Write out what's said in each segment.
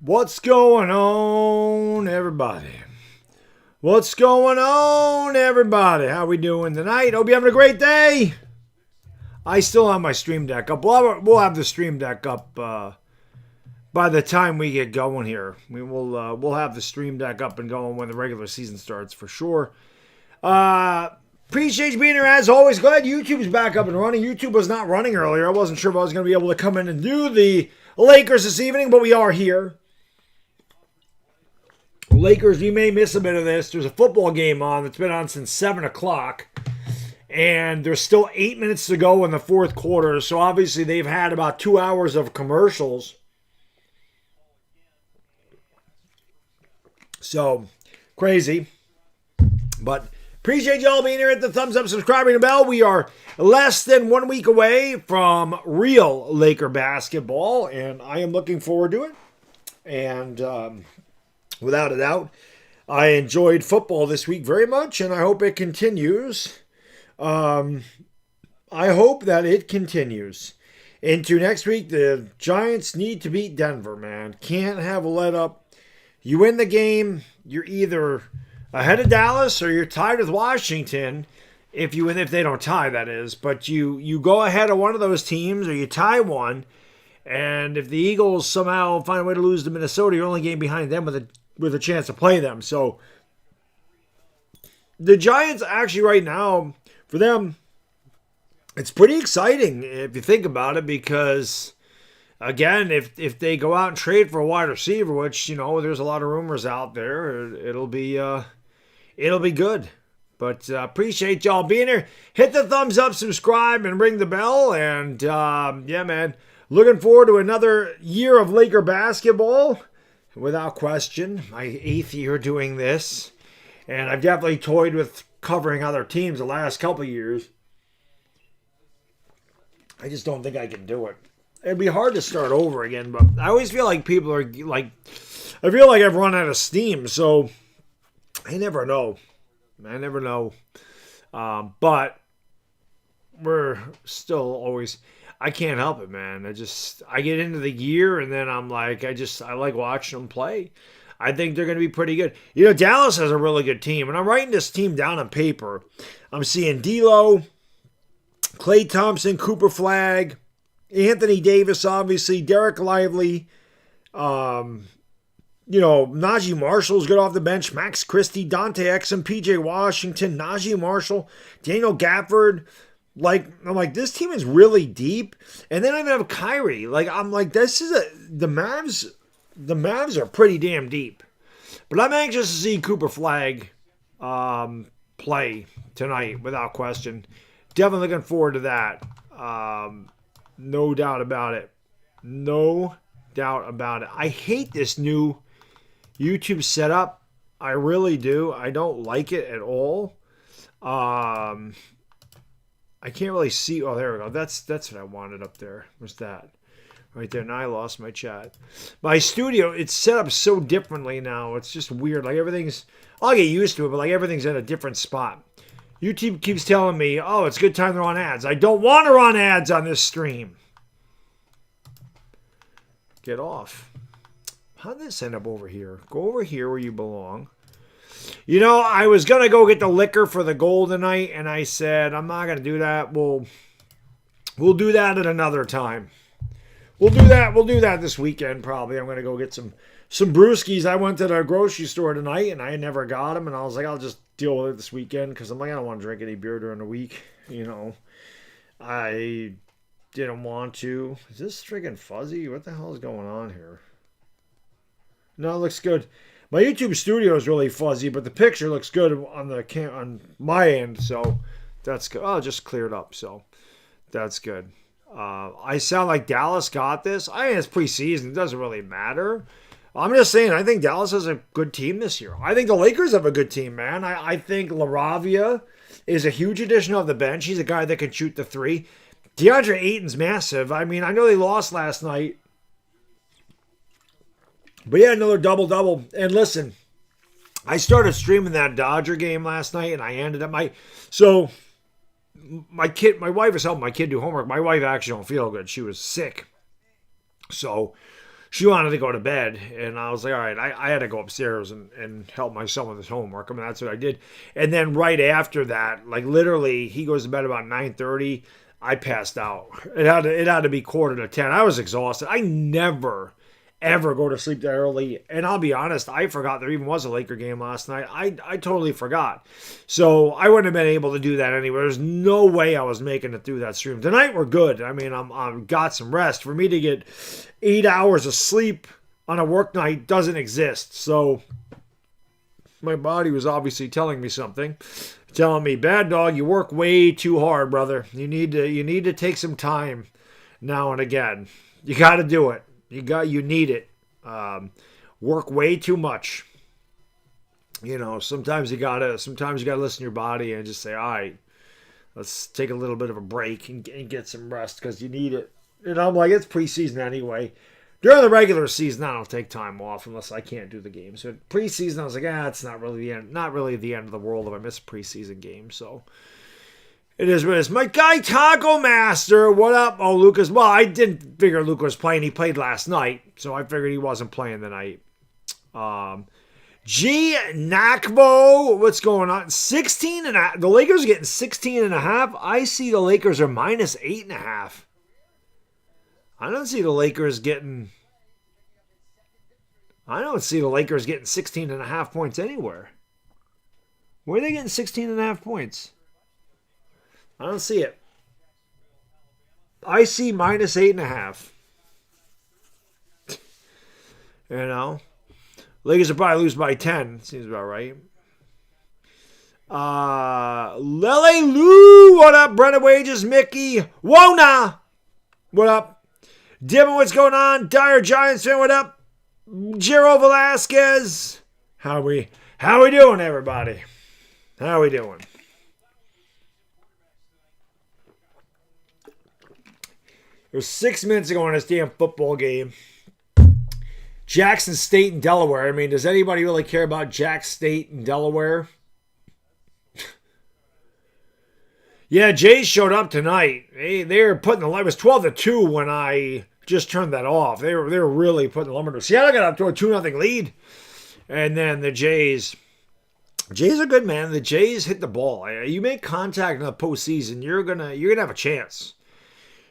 What's going on, everybody? What's going on, everybody? How we doing tonight? Hope you're having a great day. I still have my Stream Deck up. We'll have the Stream Deck up by the time we get going here. We'll have the Stream Deck up and going when the regular season starts for sure. Appreciate you being here as always. Glad YouTube's back up and running. YouTube was not running earlier. I wasn't sure if I was going to be able to come in and do the Lakers this evening, but we are here. Lakers, you may miss a bit of this. There's a football game on that's been on since 7 o'clock. And there's still 8 minutes to go in the fourth quarter. So obviously they've had about 2 hours of commercials. So, crazy. But appreciate y'all being here. Hit the thumbs up, subscribing, and bell. We are less than 1 week away from real Laker basketball. And I am looking forward to it. And without a doubt, I enjoyed football this week very much. And I hope it continues. I hope that it continues into next week. The Giants need to beat Denver, man. Can't have a let up. You win the game, you're either ahead of Dallas or you're tied with Washington. If they don't tie, that is. But you go ahead of one of those teams or you tie one. And if the Eagles somehow find a way to lose to Minnesota, you're only game behind them with a chance to play them. So the Giants actually right now, for them, it's pretty exciting if you think about it because, again, if they go out and trade for a wide receiver, which, there's a lot of rumors out there, it'll be good. But appreciate y'all being here. Hit the thumbs up, subscribe, and ring the bell. And, yeah, man, looking forward to another year of Laker basketball. Without question, my 8th year doing this. And I've definitely toyed with covering other teams the last couple of years. I just don't think I can do it. It'd be hard to start over again, but I always feel like people are like, I feel like I've run out of steam, so I never know. But we're still always, I can't help it, man. I get into the year and then I'm like, I like watching them play. I think they're going to be pretty good. Dallas has a really good team, and I'm writing this team down on paper. I'm seeing D'Lo, Klay Thompson, Cooper Flagg, Anthony Davis, obviously, Derek Lively, Najee Marshall's good off the bench, Max Christie, Dante Exum, PJ Washington, Najee Marshall, Daniel Gafford. I'm like, this team is really deep. And then I even have Kyrie. I'm like, the Mavs are pretty damn deep. But I'm anxious to see Cooper Flagg play tonight, without question. Definitely looking forward to that. No doubt about it. I hate this new YouTube setup. I really do. I don't like it at all. I can't really see. Oh, there we go. That's what I wanted up there. What's that? Right there. Now I lost my chat. My studio, it's set up so differently now. It's just weird. I'll get used to it, but everything's in a different spot. YouTube keeps telling me, oh, it's a good time to run ads. I don't want to run ads on this stream. Get off. How did this end up over here? Go over here where you belong. I was going to go get the liquor for the goal tonight, and I said, I'm not going to do that. We'll do that at another time. We'll do that this weekend probably. I'm going to go get some brewskis. I went to the grocery store tonight, and I never got them, and I was like, I'll just deal with it this weekend because I'm like, I don't want to drink any beer during the week. I didn't want to. Is this friggin' fuzzy? What the hell is going on here? No, it looks good. My YouTube studio is really fuzzy, but the picture looks good on my end, so that's good. Oh, it just cleared up, so that's good. I sound like Dallas got this. I think it's preseason. It doesn't really matter. I'm just saying, I think Dallas has a good team this year. I think the Lakers have a good team, man. I think LaRavia is a huge addition off the bench. He's a guy that can shoot the three. DeAndre Ayton's massive. I know they lost last night. But yeah, another double-double. And listen, I started streaming that Dodger game last night, and I ended up my wife is helping my kid do homework. My wife actually don't feel good. She was sick. So she wanted to go to bed, and I was like, all right, I had to go upstairs and help my son with his homework. I mean, that's what I did. And then right after that, like literally, he goes to bed about 9:30. I passed out. It had to be 9:45. I was exhausted. I never ever go to sleep that early. And I'll be honest, I forgot there even was a Laker game last night. I totally forgot. So I wouldn't have been able to do that anyway. There's no way I was making it through that stream. Tonight we're good. I mean, I'm got some rest. For me to get 8 hours of sleep on a work night doesn't exist. So my body was obviously telling me something. Telling me, bad dog, you work way too hard, brother. You need to take some time now and again. You got to do it. You need it. Work way too much. You know, sometimes you gotta listen to your body and just say, all right, let's take a little bit of a break and get some rest because you need it. And I'm like, it's preseason anyway. During the regular season, I don't take time off unless I can't do the game. So preseason, I was like, it's not really the end of the world if I miss a preseason game. So it is what it is. My guy Taco Master, what up? Oh, Lucas. Well, I didn't figure Lucas was playing. He played last night, so I figured he wasn't playing tonight. G Nakbo, what's going on? 16 and a half. The Lakers are getting 16 and a half. I see the Lakers are minus 8.5. I don't see the Lakers getting 16 and a half points anywhere. Where are they getting 16 and a half points? I don't see it. I see minus 8.5. You know? Lakers will probably lose by 10. Seems about right. Lele Lou, what up? Brennan Wages, Mickey, Wona, what up? Dimon, what's going on? Dire Giants fan, what up? Jero Velasquez, how we doing, everybody? How we doing? There's 6 minutes ago in this damn football game. Jackson State and Delaware. I mean, does anybody really care about Jackson State and Delaware? Yeah, Jays showed up tonight. They were putting the line. It was 12-2 when I just turned that off. They were really putting the lumber to. Seattle got up to a 2-0 lead, and then the Jays are good, man. The Jays hit the ball. You make contact in the postseason, you're gonna have a chance.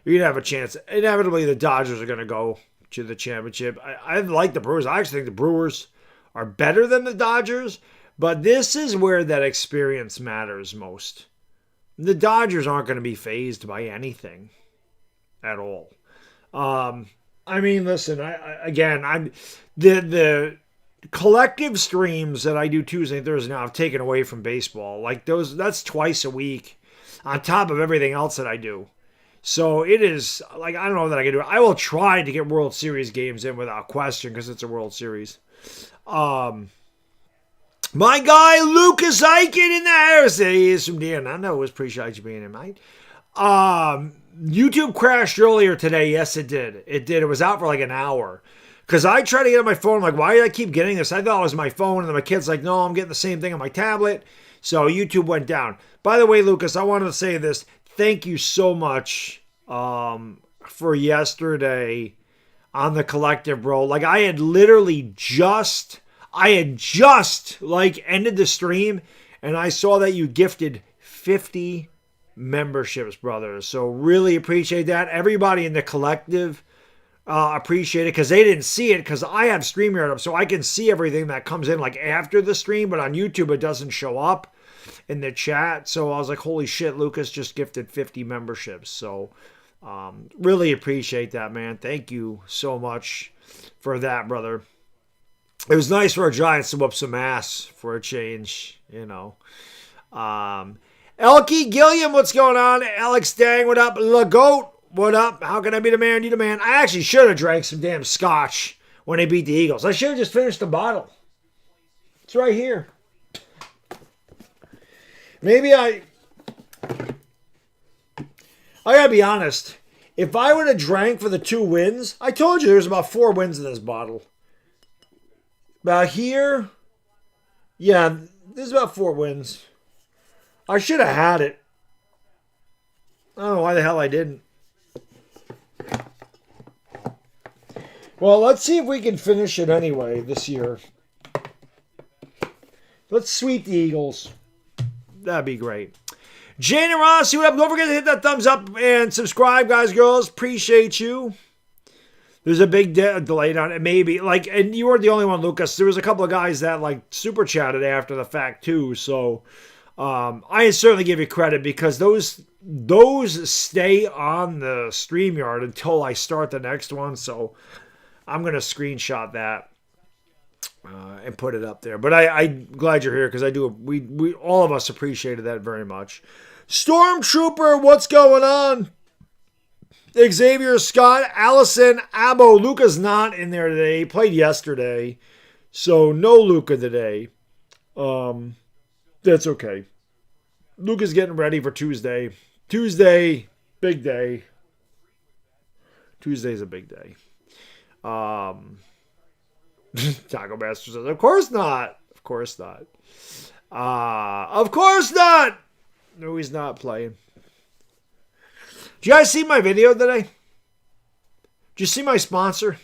You're gonna have a chance. Inevitably, the Dodgers are gonna go to the championship. I like the Brewers. I actually think the Brewers are better than the Dodgers, but this is where that experience matters most. The Dodgers aren't going to be fazed by anything at all. I mean, listen, I'm the collective streams that I do Tuesday and Thursday now I've taken away from baseball. Like that's twice a week on top of everything else that I do. So it is like, I don't know that I can do it. I will try to get World Series games in without question because it's a World Series. My guy Lucas Eichen in the house. He is from Dan. I know it was appreciate you being in, mate. YouTube crashed earlier today. Yes, it did. It was out for like an hour. Because I tried to get on my phone. I'm like, why did I keep getting this? I thought it was my phone. And then my kid's like, no, I'm getting the same thing on my tablet. So YouTube went down. By the way, Lucas, I wanted to say this. Thank you so much for yesterday on the collective, bro. Like I had just like ended the stream and I saw that you gifted 50 memberships, brother. So really appreciate that. Everybody in the collective appreciate it because they didn't see it because I have StreamYard up so I can see everything that comes in like after the stream, but on YouTube it doesn't show up in the chat. So I was like, holy shit, Lucas just gifted 50 memberships. So really appreciate that, man. Thank you so much for that, brother. It was nice for our Giants to whoop some ass for a change, you know. Elkie Gilliam, what's going on? Alex Dang, what up? LaGoat, what up? How can I be the man? You the man. I actually should have drank some damn scotch when they beat the Eagles. I should have just finished the bottle. It's right here. Maybe I gotta be honest. If I would have drank for the 2 wins, I told you there's about 4 wins in this bottle. About here, yeah, there's about 4 wins. I should have had it. I don't know why the hell I didn't. Well, let's see if we can finish it anyway this year. Let's sweep the Eagles. That'd be great. Jane and Ross, what up? Don't forget to hit that thumbs up and subscribe, guys, girls. Appreciate you. There's a big delay on it, maybe. And you weren't the only one, Lucas. There was a couple of guys that super chatted after the fact too. So I certainly give you credit because those stay on the StreamYard until I start the next one. So I'm gonna screenshot that and put it up there. But I'm glad you're here because I do. We all of us appreciated that very much. Stormtrooper, what's going on? Xavier Scott, Allison, Abo. Luca's not in there today. He played yesterday. So no Luca today. That's okay. Luca's getting ready for Tuesday. Tuesday, big day. Tuesday's a big day. Taco Master says, of course not. Of course not. Of course not. No, he's not playing. Did you guys see my video today? Did you see my sponsor?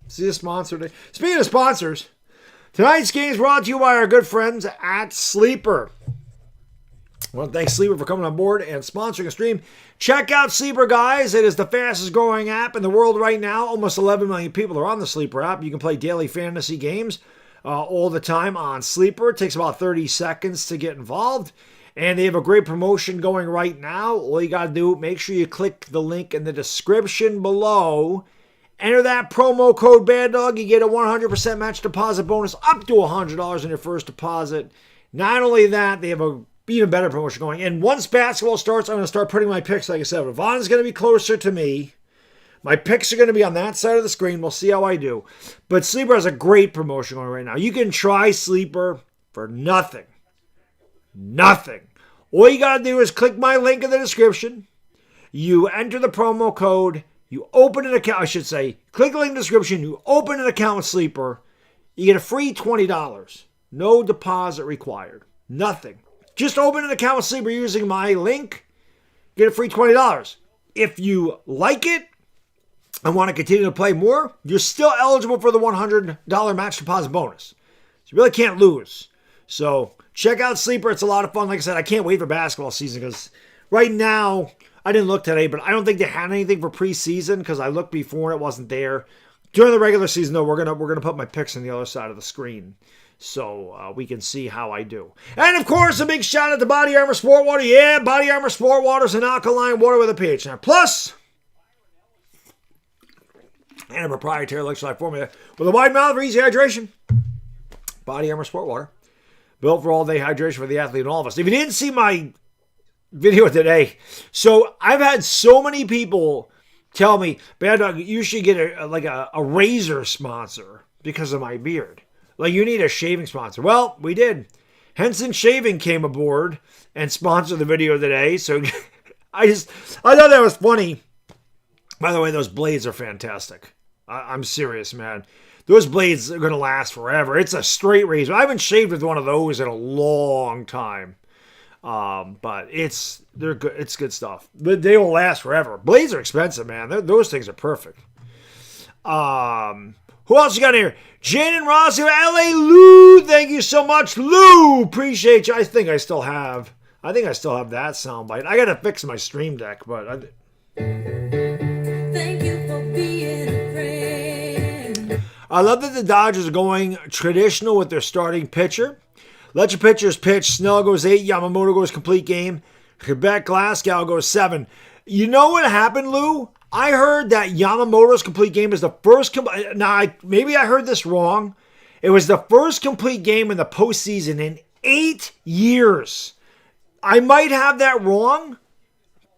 See the sponsor today? Speaking of sponsors, tonight's game is brought to you by our good friends at Sleeper. I want to thank Sleeper for coming on board and sponsoring a stream. Check out Sleeper, guys. It is the fastest growing app in the world right now. Almost 11 million people are on the Sleeper app. You can play daily fantasy games all the time on Sleeper. It takes about 30 seconds to get involved. And they have a great promotion going right now. All you got to do, make sure you click the link in the description below. Enter that promo code BADDOG. You get a 100% match deposit bonus up to $100 on your first deposit. Not only that, they have a even better promotion going. And once basketball starts, I'm going to start putting my picks, like I said. Vaughn's going to be closer to me. My picks are going to be on that side of the screen. We'll see how I do. But Sleeper has a great promotion going right now. You can try Sleeper for nothing. Nothing. All you got to do is click my link in the description. You enter the promo code. You open an account. I should say, click the link in the description. You open an account with Sleeper. You get a free $20. No deposit required. Nothing. Just open an account with Sleeper using my link. Get a free $20. If you like it and want to continue to play more, you're still eligible for the $100 match deposit bonus. So you really can't lose. So check out Sleeper. It's a lot of fun. Like I said, I can't wait for basketball season because right now, I didn't look today, but I don't think they had anything for preseason because I looked before and it wasn't there. During the regular season, though, we're gonna put my picks on the other side of the screen so we can see how I do. And of course, a big shout out to Body Armor Sport Water. Yeah, Body Armor Sport Water is an alkaline water with a pH. Now, plus, and a proprietary electrolyte formula with a wide mouth for easy hydration. Body Armor Sport Water. Built for all-day hydration for the athlete and all of us. If you didn't see my video today, so I've had so many people tell me, Baddog, you should get a razor sponsor because of my beard. Like, you need a shaving sponsor. Well, we did. Henson Shaving came aboard and sponsored the video today. So I thought that was funny. By the way, those blades are fantastic. I'm serious, man. Those blades are going to last forever. It's a straight razor. I haven't shaved with one of those in a long time. But they're good. It's good stuff. But they will last forever. Blades are expensive, man. Those things are perfect. Who else you got here? Jan and Ross here. LA Lou. Thank you so much, Lou. Appreciate you. I think I still have that soundbite. I got to fix my stream deck, but thank you for being a friend. I love that the Dodgers are going traditional with their starting pitcher. Let your pitchers pitch. Snell goes 8. Yamamoto goes complete game. Quebec Glasgow goes 7. You know what happened, Lou? I heard that Yamamoto's complete game is the first. Maybe I heard this wrong. It was the first complete game in the postseason in 8 years. I might have that wrong,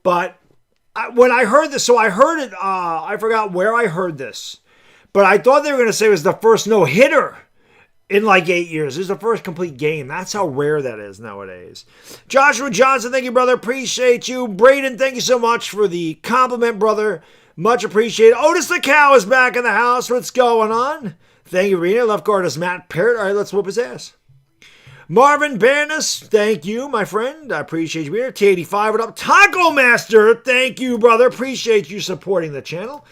but when I heard this, so I heard it. I forgot where I heard this, but I thought they were going to say it was the first no-hitter in like 8 years. This is the first complete game. That's how rare that is nowadays. Joshua Johnson, thank you, brother. Appreciate you. Braden, thank you so much for the compliment, brother. Much appreciated. Otis the Cow is back in the house. What's going on? Thank you, Rena. Left guard is Matt Parrott. All right, let's whoop his ass. Marvin Barnes, thank you, my friend. I appreciate you being here. T85, what up? Taco Master, thank you, brother. Appreciate you supporting the channel.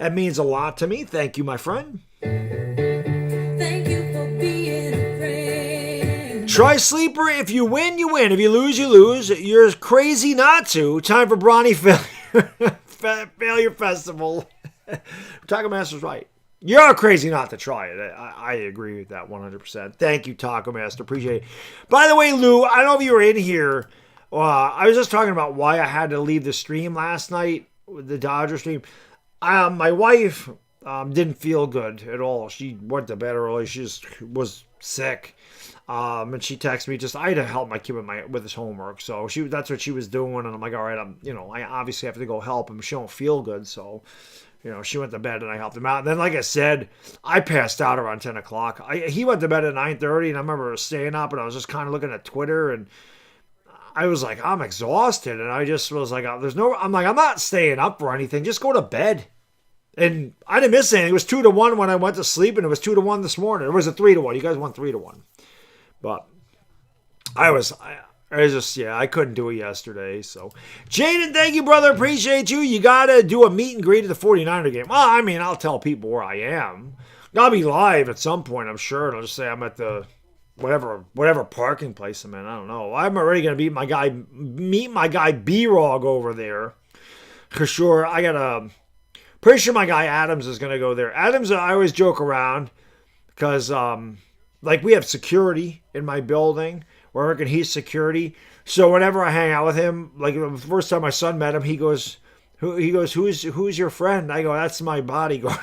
That means a lot to me. Thank you, my friend. Thank you for being a friend. Try Sleeper. If you win, you win. If you lose, you lose. You're crazy not to. Time for Brawny Failure Festival. Taco Master's right. You're crazy not to try it. I agree with that 100%. Thank you, Taco Master. Appreciate it. By the way, Lou, I don't know if you were in here. I was just talking about why I had to leave the stream last night, the Dodger stream. My wife didn't feel good at all. She went to bed early. She just was sick. And she texted me I had to help my kid with his homework. So that's what she was doing. And I'm like, all right, I obviously have to go help him. She don't feel good. So, she went to bed and I helped him out. And then, like I said, I passed out around 10 o'clock. He went to bed at 9:30 and I remember staying up and I was just kind of looking at Twitter and I was like, I'm exhausted. And I just was like, I'm not staying up for anything. Just go to bed. And I didn't miss anything. It was 2-1 when I went to sleep and it was 2-1 this morning. It was a 3-1. You guys won 3-1. But I couldn't do it yesterday. So, Jaden, thank you, brother. Appreciate you. You got to do a meet and greet at the 49er game. Well, I'll tell people where I am. I'll be live at some point, I'm sure. And I'll just say I'm at the whatever parking place I'm in. I don't know. I'm already going to meet my guy B-Rog over there. For sure. Pretty sure my guy Adams is going to go there. Adams, I always joke around because, we have security in my building. We're working, he's security. So whenever I hang out with him, like the first time my son met him, he goes, who's your friend? I go, that's my bodyguard.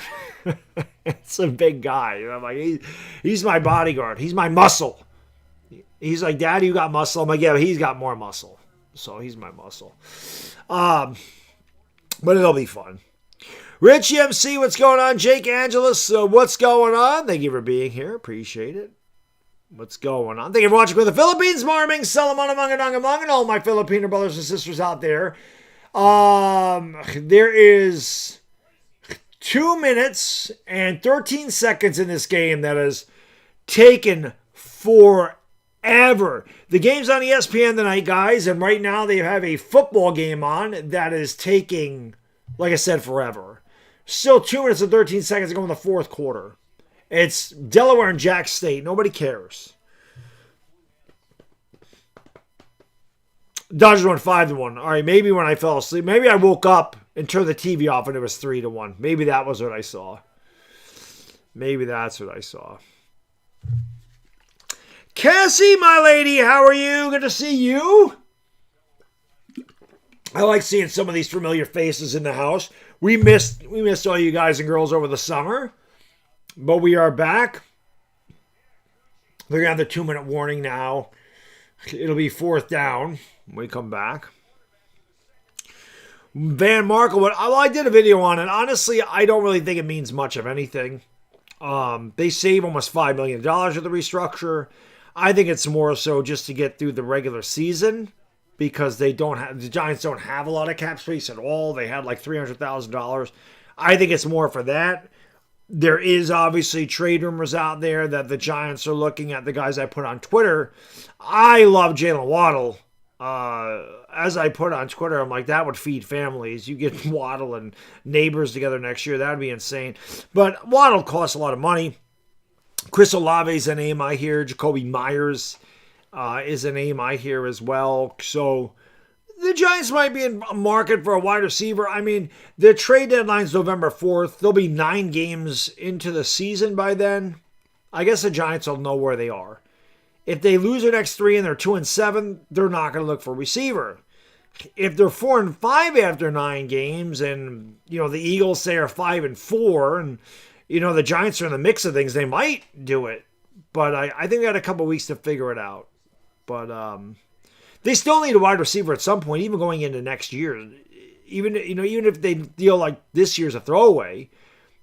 It's a big guy. And I'm like, he's my bodyguard. He's my muscle. He's like, Daddy, you got muscle. I'm like, yeah, but he's got more muscle. So he's my muscle. But it'll be fun. Rich MC, what's going on? Jake Angelus, what's going on? Thank you for being here. Appreciate it. What's going on? Thank you for watching from the Philippines. Marming, Salaman, among and all my Filipino brothers and sisters out there. There is 2 minutes and 13 seconds in this game that has taken forever. The game's on ESPN tonight, guys, and right now they have a football game on that is taking, like I said, forever. Still 2 minutes and 13 seconds to go in the fourth quarter. It's Delaware and Jack State. Nobody cares. Dodgers won 5-1. All right, maybe when I fell asleep. Maybe I woke up and turned the TV off and it was 3-1. Maybe that was what I saw. Maybe that's what I saw. Cassie, my lady, how are you? Good to see you. I like seeing some of these familiar faces in the house. We missed all you guys and girls over the summer. But we are back. They're going to have the 2-minute warning now. It'll be fourth down when we come back. Van Markel, I did a video on it. Honestly, I don't really think it means much of anything. They save almost $5 million with the restructure. I think it's more so just to get through the regular season because the Giants don't have a lot of cap space at all. They had like $300,000. I think it's more for that. There is obviously trade rumors out there that the Giants are looking at the guys I put on Twitter. I love Jalen Waddle. As I put on Twitter, I'm like, that would feed families. You get Waddle and Neighbors together next year. That would be insane. But Waddle costs a lot of money. Chris Olave is a name I hear. Jacoby Myers is a name I hear as well. So the Giants might be in a market for a wide receiver. I mean, the trade deadline's November 4th. There'll be 9 games into the season by then. I guess the Giants will know where they are. If they lose their next 3 and they're 2-7, they're not going to look for a receiver. If they're 4-5 after 9 games and, the Eagles say are 5-4 and, the Giants are in the mix of things, they might do it. But I think they got a couple weeks to figure it out. But, they still need a wide receiver at some point, even going into next year. Even if they feel like this year's a throwaway,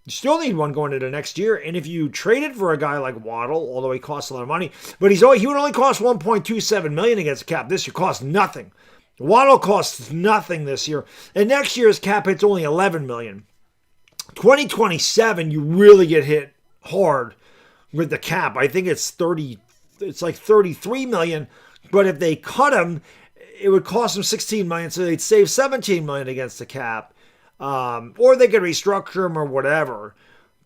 you still need one going into next year. And if you traded for a guy like Waddle, although he costs a lot of money, but he would only cost $1.27 million against the cap this year. Costs nothing. Waddle costs nothing this year, and next year's cap hit's only $11 million. 2027, you really get hit hard with the cap. I think it's like $33 million. But if they cut him, it would cost them $16 million, so they'd save $17 million against the cap. Or they could restructure him or whatever.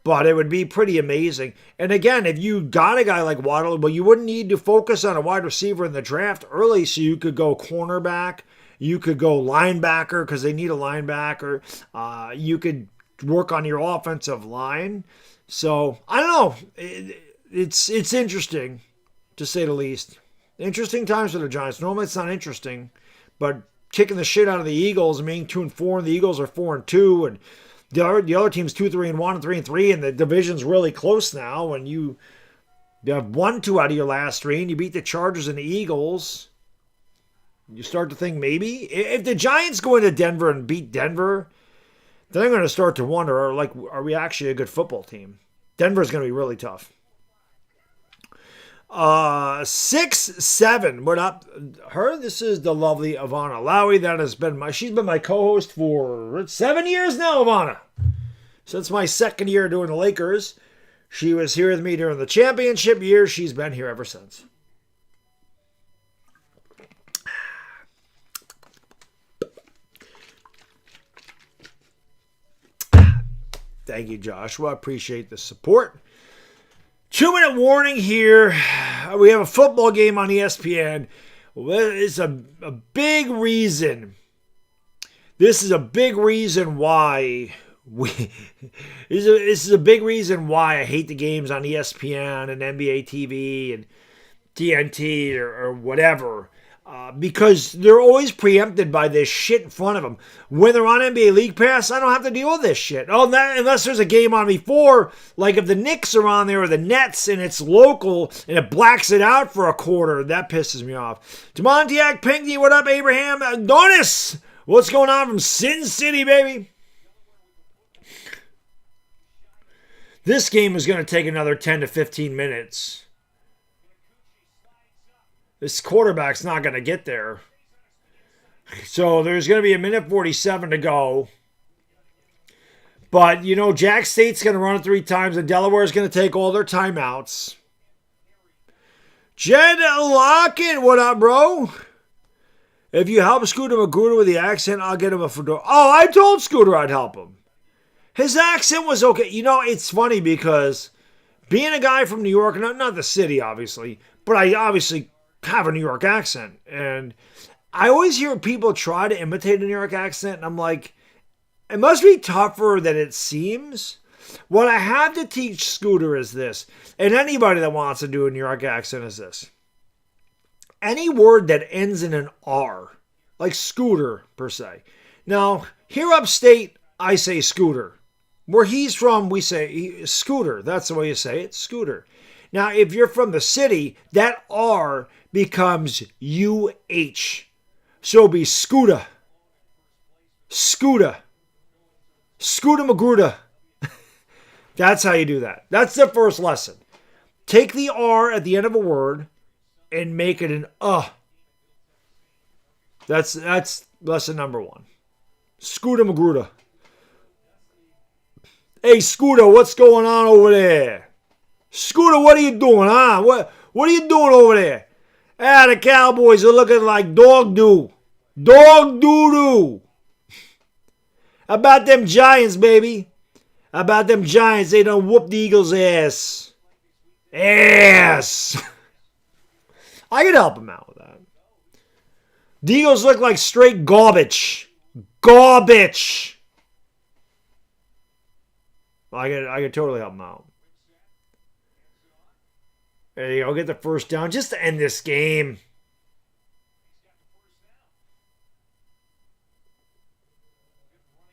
But it would be pretty amazing. And again, if you got a guy like Waddle, well, you wouldn't need to focus on a wide receiver in the draft early, so you could go cornerback, you could go linebacker because they need a linebacker. You could work on your offensive line. So I don't know. It's interesting, to say the least. Interesting times for the Giants. Normally it's not interesting, but kicking the shit out of the Eagles and being 2-4, and the Eagles are 4-2, and the other team's 2-3-1 and 3-3, and the division's really close now. And you have won 2 out of your last 3, and you beat the Chargers and the Eagles. You start to think maybe if the Giants go into Denver and beat Denver, then I'm going to start to wonder: are we actually a good football team? Denver's going to be really tough. 6-7. What up, her? This is the lovely Ivana Lowy. She's been my co-host for 7 years now, Ivana. Since my second year doing the Lakers. She was here with me during the championship year. She's been here ever since. Thank you, Joshua. Appreciate the support. 2-minute warning here. We have a football game on ESPN. It's a big reason. This is a big reason why this is a big reason why I hate the games on ESPN and NBA TV and TNT or whatever. Because they're always preempted by this shit in front of them. When they're on NBA League Pass, I don't have to deal with this shit. Unless there's a game on before, like if the Knicks are on there or the Nets and it's local and it blacks it out for a quarter, that pisses me off. Demontiac Pinckney, what up, Abraham? Adonis, what's going on from Sin City, baby? This game is going to take another 10 to 15 minutes. This quarterback's not going to get there. So there's going to be 1:47 to go. But, Jack State's going to run it 3 times, and Delaware's going to take all their timeouts. Jed Lockett, what up, bro? If you help Scooter Magruder with the accent, I'll get him a fedora. Oh, I told Scooter I'd help him. His accent was okay. It's funny because being a guy from New York, not the city, obviously, but I obviously have a New York accent. And I always hear people try to imitate a New York accent, and I'm like, it must be tougher than it seems. What I have to teach Scooter is this, and anybody that wants to do a New York accent is this. Any word that ends in an R, like scooter per se. Now, here upstate, I say scooter. Where he's from, we say scooter. That's the way you say it, scooter. Now, if you're from the city, that R becomes UH. So it'll be Scooter. Scooter. Scooter Magruder. That's how you do that. That's the first lesson. Take the R at the end of a word and make it an That's lesson number 1. Scooter Magruder. Hey, Scooter, what's going on over there? Scooter, what are you doing, huh? What are you doing over there? The Cowboys are looking like dog doo. Dog doo-doo. How about them Giants, baby? How about them Giants? They done whoop the Eagles' ass. Ass. I could help him out with that. The Eagles look like straight garbage. Garbage. I could totally help him out. There you go. Get the first down just to end this game.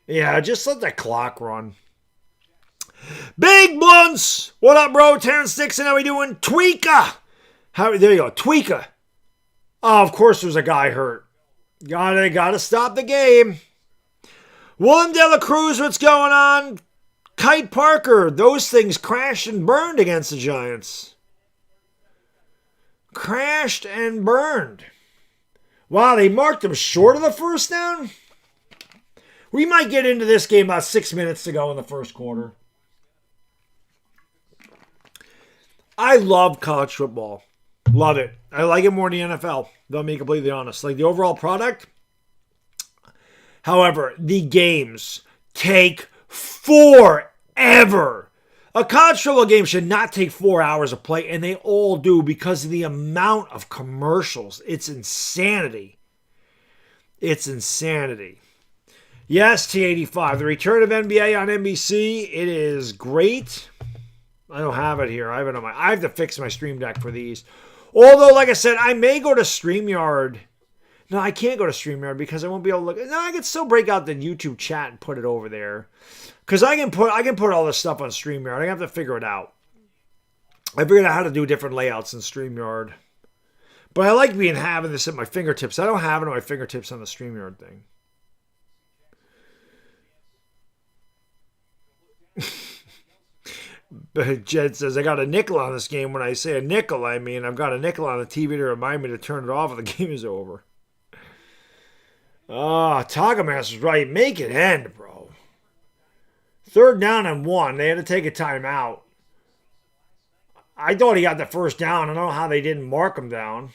Yeah, just let the clock run. Big Blunts! What up, bro? 10-6, and how we doing? Tweaker! There you go. Tweaker. Oh, of course there's a guy hurt. Gotta stop the game. Willem De La Cruz, what's going on? Kite Parker. Those things crashed and burned against the Giants. Crashed and burned. Wow, they marked them short of the first down? We might get into this game about 6 minutes to go in the first quarter. I love college football. Love it. I like it more than the NFL, though, to be completely honest. Like the overall product. However, the games, take forever. A college football game should not take 4 hours to play, and they all do because of the amount of commercials. It's insanity. It's insanity. Yes, T85. The return of NBA on NBC. It is great. I don't have it here. I have it on my. I have to fix my Stream Deck for these. Although, like I said, I may go to StreamYard. No, I can't go to StreamYard because I won't be able to look. No, I can still break out the YouTube chat and put it over there. Because I can put all this stuff on StreamYard. I have to figure it out. I figured out how to do different layouts in StreamYard. But I like having this at my fingertips. I don't have it at my fingertips on the StreamYard thing. But Jed says, I got a nickel on this game. When I say a nickel, I mean I've got a nickel on the TV to remind me to turn it off when the game is over. Tagamaster's right. Make it end, bro. 3rd down and 1. They had to take a timeout. I thought he got the first down. I don't know how they didn't mark him down.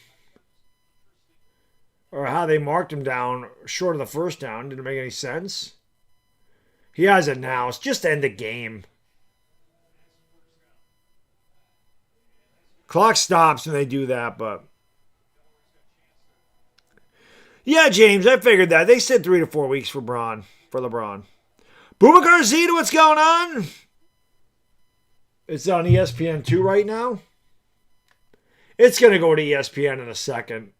Or how they marked him down short of the first down. Didn't make any sense. He has it now. It's just to end the game. Clock stops when they do that, but... Yeah, James, I figured that. They said 3 to 4 weeks for LeBron. Boubacar Zita, what's going on? It's on ESPN2 right now. It's going to go to ESPN in a second.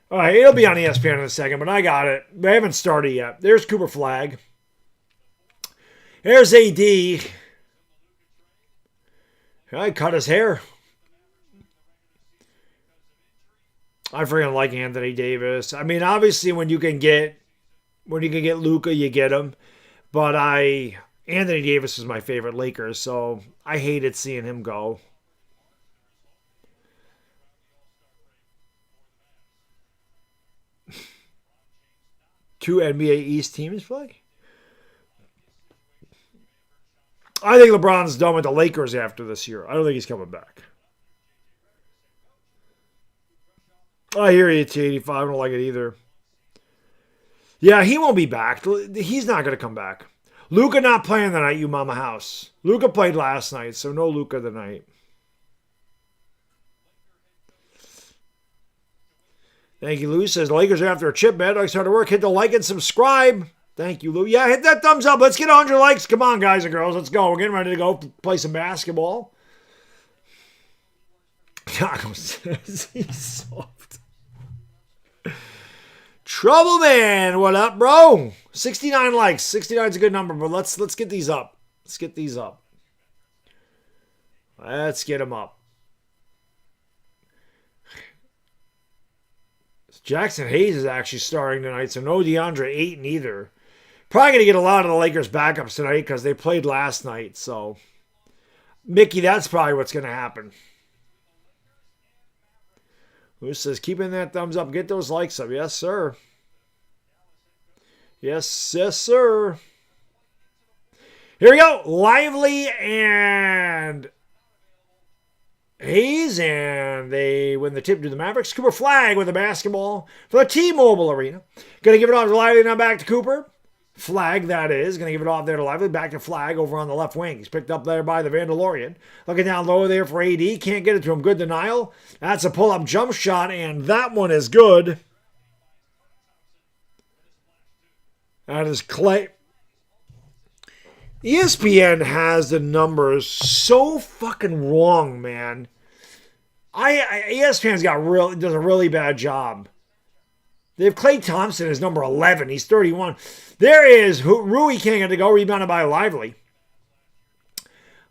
All right, it'll be on ESPN in a second, but I got it. They haven't started yet. There's Cooper Flagg. There's AD. I cut his hair. I freaking like Anthony Davis. I mean, obviously, when you can get Luka, you get him. But Anthony Davis is my favorite Lakers, so I hated seeing him go. Two NBA East teams play? I think LeBron's done with the Lakers after this year. I don't think he's coming back. I hear you, T85. I don't like it either. Yeah, he won't be back. He's not going to come back. Luka not playing tonight, you mama house. Luka played last night, so no Luka tonight. Thank you, Lou. Says the Lakers are after a chip. Baddog's hard to work. Hit the like and subscribe. Thank you, Lou. Yeah, hit that thumbs up. Let's get 100 likes. Come on, guys and girls. Let's go. We're getting ready to go play some basketball. Taco says he's soft. Trouble Man. What up, bro? 69 likes. 69 is a good number, but let's get these up. Let's get these up. Let's get them up. Jackson Hayes is actually starting tonight, so no DeAndre Ayton either. Probably going to get a lot of the Lakers backups tonight because they played last night. So, Mickey, that's probably what's going to happen. Who says, keep in that thumbs up. Get those likes up. Yes, sir. Yes, sir. Here we go. Lively and Hayes, and they win the tip to the Mavericks. Cooper Flagg with the basketball for the T-Mobile Arena. Going to give it off to Lively, now back to Cooper. Flagg, that is. Going to give it off there to Lively. Back to Flagg over on the left wing. He's picked up there by the Vandalorian. Looking down low there for AD. Can't get it to him. Good denial. That's a pull-up jump shot, and that one is good. That is Clay. ESPN has the numbers so fucking wrong, man. ESPN's does a really bad job. They have Klay Thompson as number 11. He's 31. There is Rui can't get to go. Rebounded by Lively.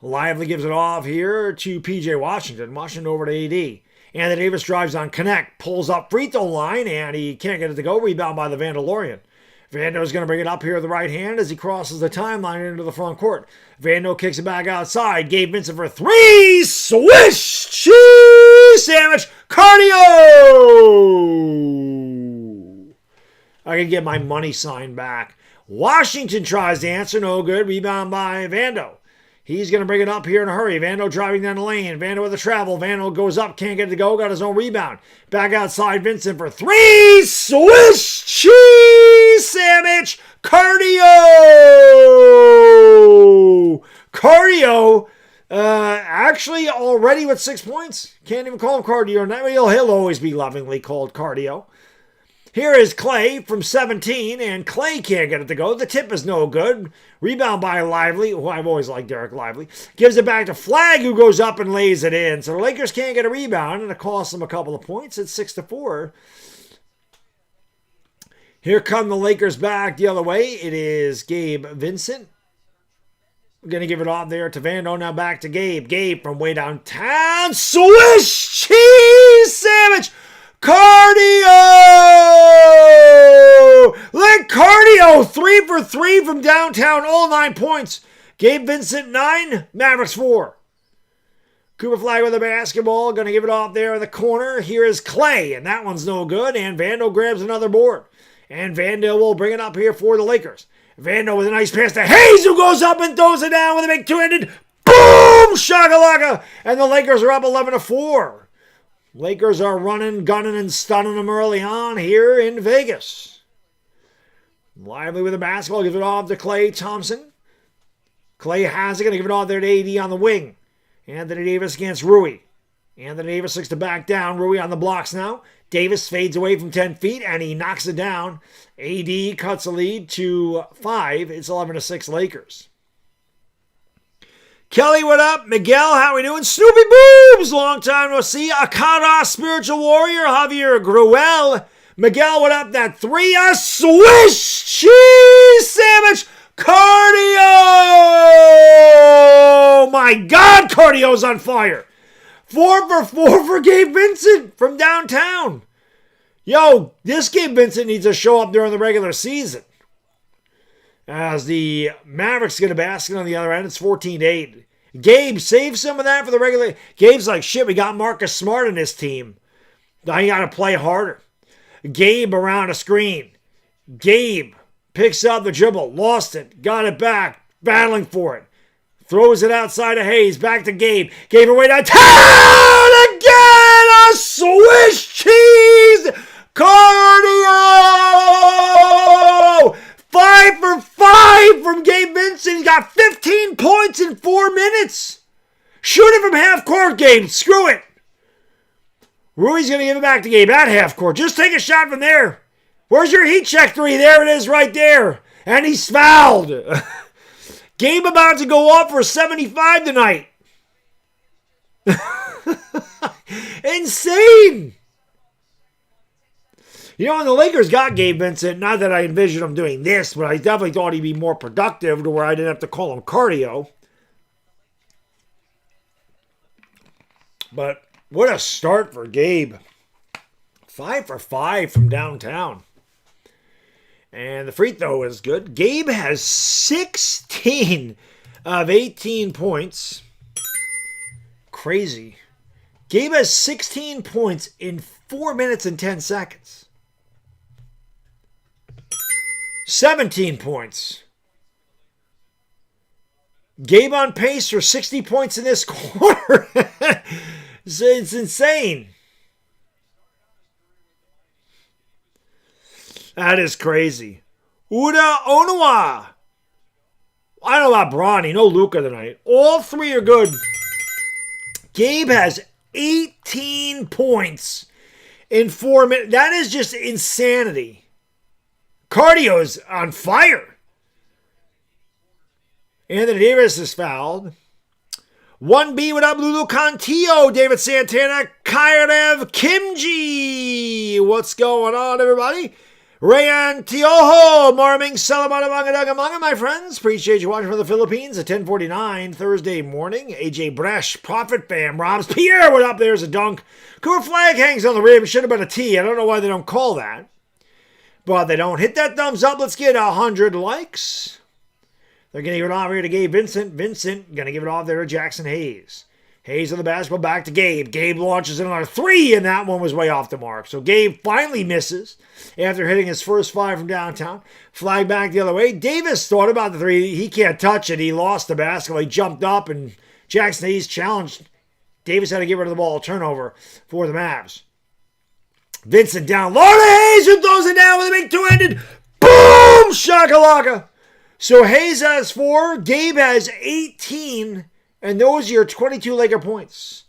Lively gives it off here to P.J. Washington. Washington over to AD. Anthony Davis drives on connect. Pulls up free throw line, and he can't get it to go. Rebound by the Vandalorian. Vando's going to bring it up here with the right hand as he crosses the timeline into the front court. Vando kicks it back outside. Gabe Vincent for three. Swish! Cheese sandwich. Cardio! I can get my money sign back. Washington tries to answer. No good. Rebound by Vando. He's going to bring it up here in a hurry. Vando driving down the lane. Vando with the travel. Vando goes up. Can't get it to go. Got his own rebound. Back outside. Vincent for three. Swiss cheese sandwich. Cardio. Cardio. Actually already with 6 points. Can't even call him cardio. He'll always be lovingly called cardio. Here is Clay from 17, and Clay can't get it to go. The tip is no good. Rebound by Lively, who I've always liked Derek Lively. Gives it back to Flagg, who goes up and lays it in. So the Lakers can't get a rebound, and it costs them a couple of points. It's 6-4. Here come the Lakers back the other way. It is Gabe Vincent. We're going to give it off there to Vando. Now back to Gabe. Gabe from way downtown. Swiss cheese sandwich. Cardio! Let Cardio 3 for 3 from downtown, all 9 points. Gabe Vincent 9, Mavericks 4. Cooper Flagg with the basketball, going to give it off there in the corner. Here is Clay, and that one's no good, and Vando grabs another board. And Vando will bring it up here for the Lakers. Vando with a nice pass to Hayes, who goes up and throws it down with a big two-handed boom! Shakalaka! And the Lakers are up 11-4. Lakers are running, gunning, and stunning them early on here in Vegas. Lively with the basketball, gives it off to Clay Thompson. Clay has it, going to give it off there to AD on the wing. Anthony Davis against Rui. Anthony Davis looks to back down. Rui on the blocks now. Davis fades away from 10 feet, and he knocks it down. AD cuts the lead to 5. It's 11-6 Lakers. Kelly, what up? Miguel, how we doing? Snoopy Boobs, long time no see. Akara, spiritual warrior. Javier Gruel. Miguel, what up? That 3, a Swiss cheese sandwich. Cardio! My God, Cardio's on fire. 4 for 4 for Gabe Vincent from downtown. Yo, this Gabe Vincent needs to show up during the regular season. As the Mavericks get a basket on the other end, it's 14-8. Gabe, save some of that for the regular. Gabe's like, shit, we got Marcus Smart in this team. I got to play harder. Gabe around a screen. Gabe picks up the dribble, lost it, got it back, battling for it. Throws it outside of Hayes, back to Gabe. Gabe away downtown again! A Swiss cheese cardio! 5 for 5 from Gabe Vincent. He's got 15 points in 4 minutes. Shoot it from half court, Gabe. Screw it. Rui's going to give it back to Gabe at half court. Just take a shot from there. Where's your heat check 3? There it is right there. And he's fouled. Gabe about to go off for 75 tonight. Insane. You know, when the Lakers got Gabe Vincent, not that I envisioned him doing this, but I definitely thought he'd be more productive to where I didn't have to call him cardio. But what a start for Gabe. 5 for 5 from downtown. And the free throw is good. Gabe has 16 of 18 points. Crazy. Gabe has 16 points in 4 minutes and 10 seconds. 17 points. Gabe on pace for 60 points in this quarter. It's insane. That is crazy. Uda Onua. I don't know about Bronny. No Luka tonight. All 3 are good. Gabe has 18 points in 4 minutes. That is just insanity. Cardio's on fire. Anthony Davis is fouled. 1B, what up, Lulu Contillo, David Santana, Kairev Kimji. What's going on, everybody? Rayan Tioho, Marming Salamana Manga, my friends. Appreciate you watching from the Philippines at 10:49 Thursday morning. AJ Bresh, Prophet Fam, Robs Pierre, what up? There's a dunk. Cooper Flagg hangs on the rim. Should have been a T. I don't know why they don't call that. But they don't. Hit that thumbs up. Let's get 100 likes. They're going to give it off here to Gabe Vincent. Vincent going to give it off there to Jackson Hayes. Hayes on the basketball, back to Gabe. Gabe launches another three, and that one was way off the mark. So Gabe finally misses after hitting his first 5 from downtown. Flag back the other way. Davis thought about the three. He can't touch it. He lost the basketball. He jumped up, and Jackson Hayes challenged. Davis had to get rid of the ball. Turnover for the Mavs. Vincent down. Lorna Hayes who throws it down with a big two-handed. Boom! Shakalaka. So Hayes has 4. Gabe has 18. And those are your 22 Laker points.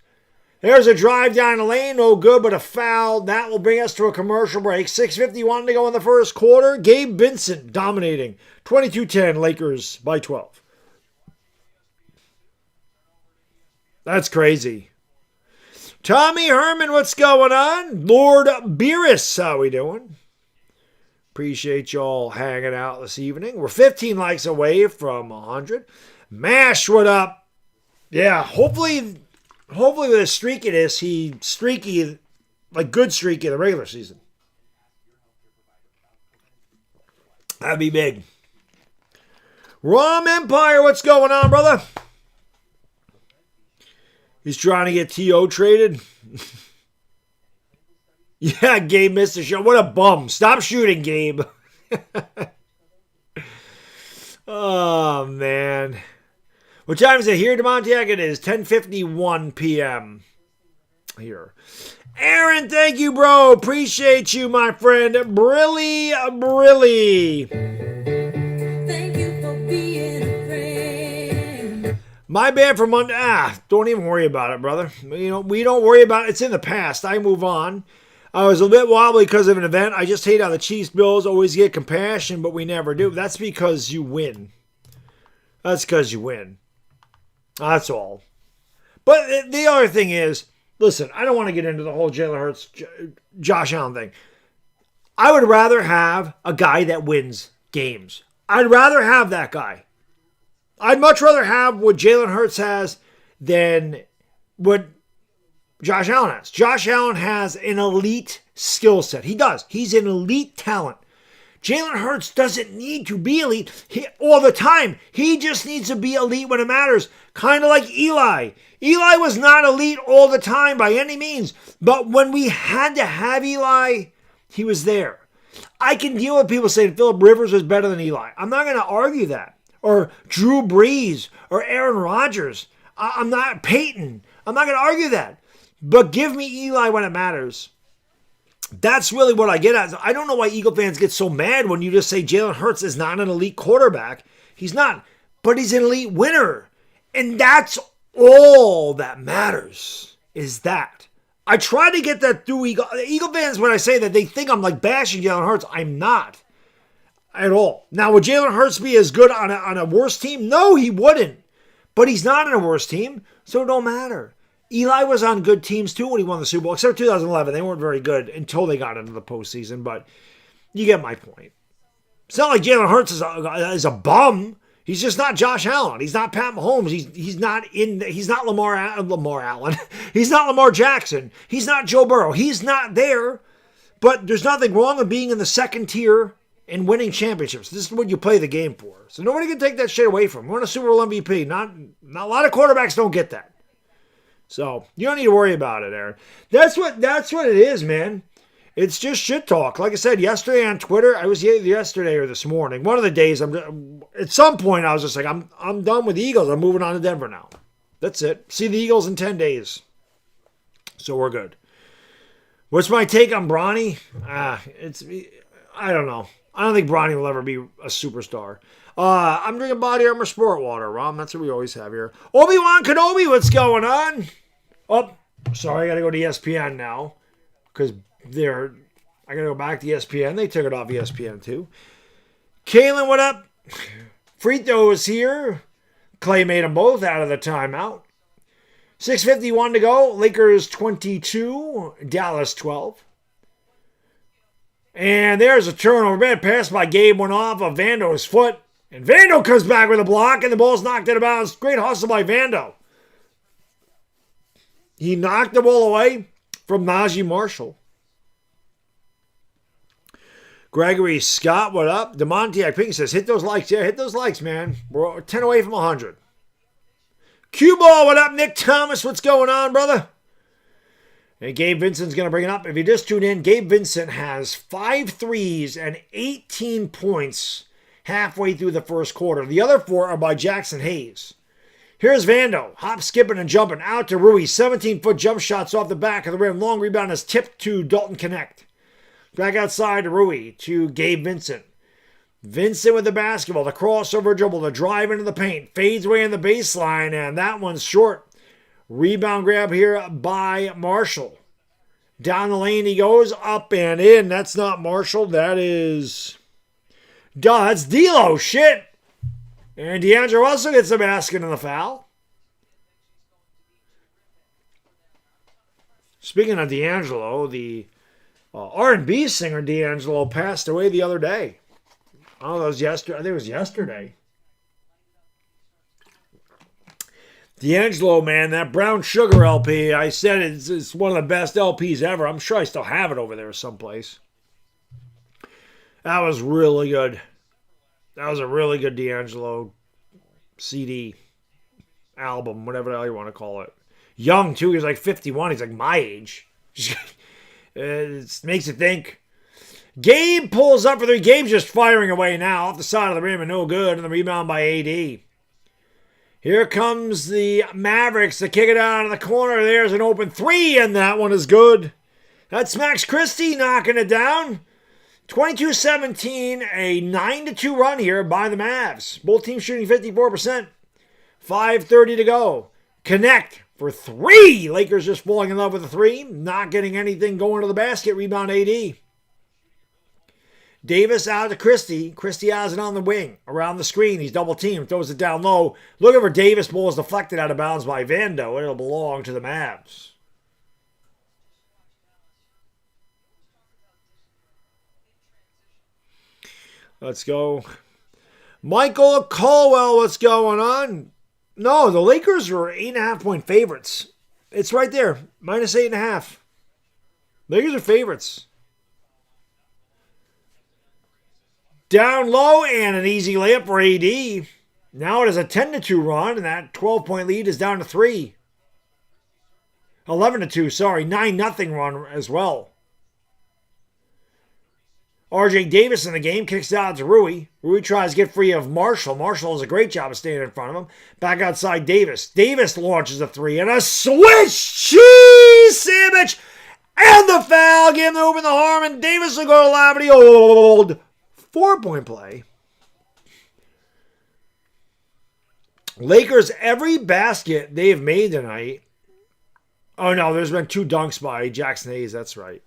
There's a drive down the lane. No good, but a foul. That will bring us to a commercial break. 6:51 to go in the first quarter. Gabe Vincent dominating. 22-10 Lakers by 12. That's crazy. Tommy Herman, what's going on? Lord Beerus, how we doing? Appreciate y'all hanging out this evening. We're 15 likes away from 100. Mash, what up? Yeah, hopefully with a streaky this, he streaky, like good streaky in the regular season. That'd be big. Rom Empire, what's going on, brother? He's trying to get T.O. traded. Yeah, Gabe missed the shot. What a bum. Stop shooting, Gabe. Oh, man. What time is it here, DeMontiac? It is 10:51 p.m. here. Aaron, thank you, bro. Appreciate you, my friend. Brilly. Thank you for being a friend. My bad for Monday. Don't even worry about it, brother. You know, we don't worry about it. It's in the past. I move on. I was a bit wobbly because of an event. I just hate how the Chiefs Bills always get compassion, but we never do. That's because you win. That's because you win. That's all. But the other thing is, listen, I don't want to get into the whole Jalen Hurts, Josh Allen thing. I would rather have a guy that wins games. I'd rather have that guy. I'd much rather have what Jalen Hurts has than what Josh Allen has. Josh Allen has an elite skill set. He does. He's an elite talent. Jalen Hurts doesn't need to be elite all the time. He just needs to be elite when it matters. Kind of like Eli. Eli was not elite all the time by any means. But when we had to have Eli, he was there. I can deal with people saying Phillip Rivers was better than Eli. I'm not going to argue that. Or Drew Brees. Or Aaron Rodgers. I'm not Peyton. I'm not going to argue that. But give me Eli when it matters. That's really what I get at. I don't know why Eagle fans get so mad when you just say Jalen Hurts is not an elite quarterback. He's not. But he's an elite winner. And that's all that matters, is that. I try to get that through Eagle fans when I say that they think I'm like bashing Jalen Hurts. I'm not. At all. Now, would Jalen Hurts be as good on a worse team? No, he wouldn't. But he's not on a worse team, so it don't matter. Eli was on good teams too when he won the Super Bowl, except 2011. They weren't very good until they got into the postseason, but you get my point. It's not like Jalen Hurts is a bum. He's just not Josh Allen. He's not Pat Mahomes. He's not Lamar Allen. He's not Lamar Jackson. He's not Joe Burrow. He's not there, but there's nothing wrong with being in the second tier and winning championships. This is what you play the game for. So nobody can take that shit away from him. We're a Super Bowl MVP. Not a lot of quarterbacks don't get that. So you don't need to worry about it, Aaron. That's what it is, man. It's just shit talk. Like I said yesterday on Twitter, I was yesterday or this morning. One of the days, at some point, I was just like, I'm done with the Eagles. I'm moving on to Denver now. That's it. See the Eagles in 10 days. So we're good. What's my take on Bronny? I don't know. I don't think Bronny will ever be a superstar. I'm drinking Body Armor Sport Water, Rom. That's what we always have here. Obi-Wan Kenobi, what's going on? Oh, sorry, I got to go to ESPN now. Because I got to go back to ESPN. They took it off ESPN too. Kalen, what up? Frito is here. Clay made them both out of the timeout. 6:51 to go. Lakers 22, Dallas 12. And there's a turnover. Bad pass by Gabe went off of Vando's foot. And Vando comes back with a block, and the ball's knocked out of bounds. Great hustle by Vando. He knocked the ball away from Najee Marshall. Gregory Scott, what up? DeMontiac Pink says, hit those likes. Yeah, hit those likes, man. We're 10 away from 100. Cue ball, what up, Nick Thomas? What's going on, brother? And Gabe Vincent's going to bring it up. If you just tuned in, Gabe Vincent has 5 threes and 18 points halfway through the first quarter. The other 4 are by Jackson Hayes. Here's Vando, hop, skipping, and jumping out to Rui. 17-foot jump shots off the back of the rim. Long rebound is tipped to Dalton Connect. Back outside to Rui, to Gabe Vincent. Vincent with the basketball, the crossover dribble, the drive into the paint. Fades away in the baseline, and that one's short. Rebound grab here by Marshall. Down the lane he goes, up and in. That's not Marshall, that is... Duh, that's D'Lo, shit! And D'Angelo also gets the basket and the foul. Speaking of D'Angelo, the R&B singer D'Angelo passed away the other day. I don't know, that was yesterday. I think it was yesterday. D'Angelo, man, that Brown Sugar LP, I said it's one of the best LPs ever. I'm sure I still have it over there someplace. That was really good. That was a really good D'Angelo CD album, whatever the hell you want to call it. Young, too. He's like 51. He's like my age. It makes you think. Gabe pulls up for 3. Gabe's just firing away now off the side of the rim and no good. And the rebound by AD. Here comes the Mavericks to kick it out of the corner. There's an open 3, and that one is good. That's Max Christie knocking it down. 22-17, a 9-2 run here by the Mavs. Both teams shooting 54%. 5:30 to go. Connect for 3. Lakers just falling in love with the 3. Not getting anything going to the basket. Rebound AD. Davis out to Christie. Christie has it on the wing. Around the screen. He's double teamed. Throws it down low. Looking for Davis. Ball is deflected out of bounds by Vando. It'll belong to the Mavs. Let's go. Michael Caldwell, what's going on? No, the Lakers were 8.5-point favorites. It's right there. Minus 8.5. Lakers are favorites. Down low and an easy layup for AD. Now it is a 10-2 run, and that 12-point lead is down to 3. 11-2, sorry. 9-0 run as well. RJ Davis in the game, kicks out to Rui. Rui tries to get free of Marshall. Marshall does a great job of staying in front of him. Back outside Davis. Davis launches a 3 and a switch cheese sandwich. And the foul. Give him the open the harm, and Davis will go to Albany. Old 4-point play. Lakers, every basket they've made tonight. Oh no, there's been 2 dunks by Jackson Hayes. That's right.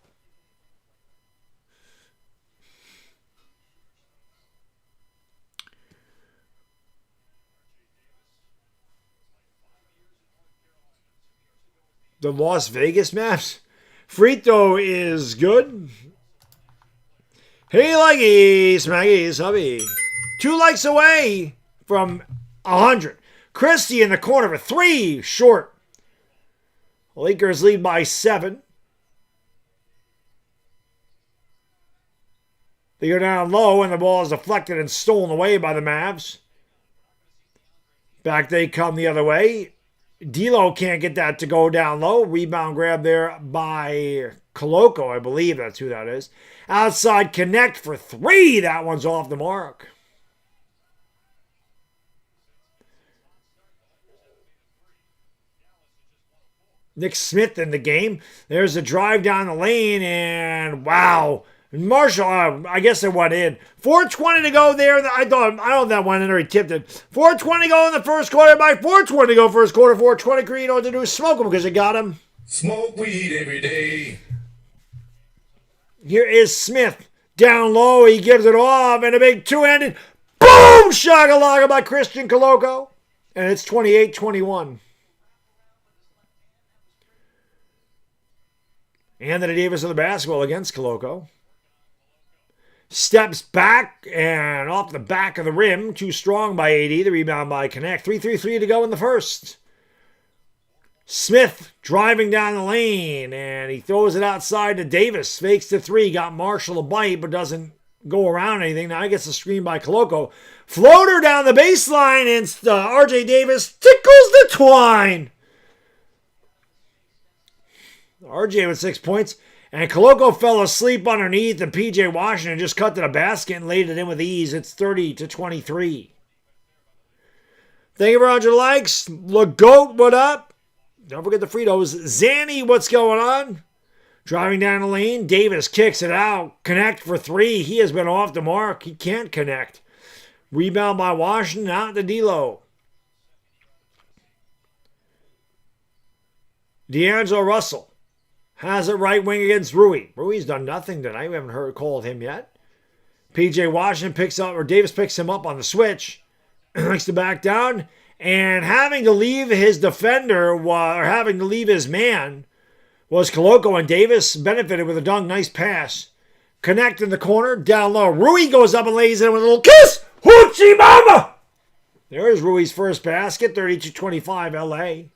The Las Vegas Mavs. Free throw is good. Hey, likey, smaggy, hubby. 2 likes away from 100. Christie in the corner for 3. Short. Lakers lead by 7. They go down low, and the ball is deflected and stolen away by the Mavs. Back they come the other way. D'Lo can't get that to go down low. Rebound grab there by Coloco, I believe that's who that is. Outside connect for 3. That one's off the mark. Nick Smith in the game. There's a drive down the lane, and wow. Marshall, I guess it went in. 4:20 to go there. I don't know if that went in or he tipped it. 4:20 to go in the first quarter. By 4:20 to go first quarter. 4:20 Green. You know what to do? Smoke him because you got him. Smoke weed every day. Here is Smith. Down low. He gives it off. And a big two-handed boom! Shakalaka by Christian Coloco. And it's 28-21. Anthony Davis on the basketball against Coloco. Steps back and off the back of the rim. Too strong by AD. The rebound by Connect. 3:33 to go in the first. Smith driving down the lane, and he throws it outside to Davis. Fakes the 3. Got Marshall a bite, but doesn't go around anything. Now he gets a screen by Coloco. Floater down the baseline, and R.J. Davis tickles the twine. R.J. with 6 points. And Coloco fell asleep underneath, and P.J. Washington just cut to the basket and laid it in with ease. It's 30-23. Thank you for 100 likes. LaGoat, what up? Don't forget the Fritos. Zanny, what's going on? Driving down the lane. Davis kicks it out. Connect for three. He has been off the mark. He can't connect. Rebound by Washington. Out to D'Lo. D'Angelo Russell has it right wing against Rui. Rui's done nothing tonight. We haven't called him yet. P.J. Washington picks up, or Davis picks him up on the switch. Likes to back down. And having to leave his defender, or having to leave his man, was Coloco, and Davis benefited with a dunk. Nice pass. Connect in the corner, down low. Rui goes up and lays it in with a little kiss. Hoochie mama! There's Rui's first basket, 32-25 LA.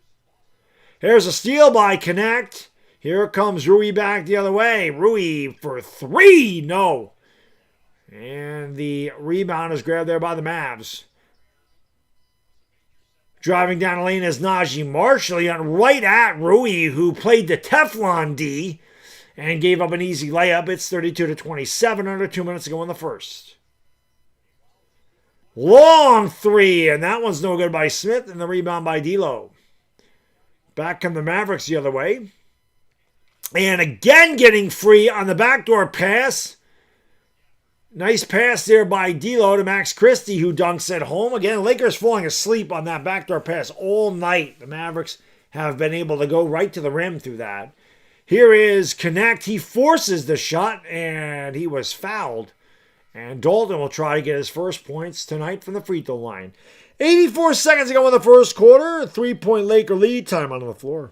Here's a steal by Connect. Here comes Rui back the other way. Rui for three. No. And the rebound is grabbed there by the Mavs. Driving down the lane is Najee Marshall. He went right at Rui, who played the Teflon D and gave up an easy layup. It's 32-27, under 2 minutes to go in the first. Long three, and that one's no good by Smith, and the rebound by D'Lo. Back come the Mavericks the other way. And again getting free on the backdoor pass. Nice pass there by D'Lo to Max Christie, who dunks at home. Again, Lakers falling asleep on that backdoor pass all night. The Mavericks have been able to go right to the rim through that. Here is Connect. He forces the shot, and he was fouled. And Dalton will try to get his first points tonight from the free throw line. 84 seconds to go in the first quarter. 3-point Laker lead. Time on the floor.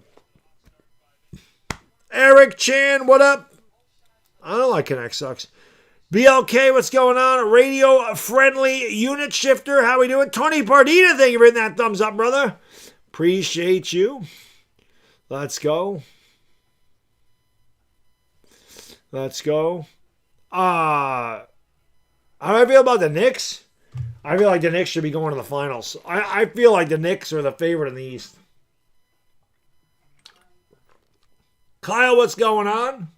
Eric Chan, what up? I don't like Connect sucks. BLK, what's going on? Radio-friendly unit shifter. How we doing? Tony Pardita, thank you for hitting that thumbs up, brother. Appreciate you. Let's go. Let's go. How do I feel about the Knicks? I feel like the Knicks should be going to the finals. I feel like the Knicks are the favorite in the East. Kyle, what's going on?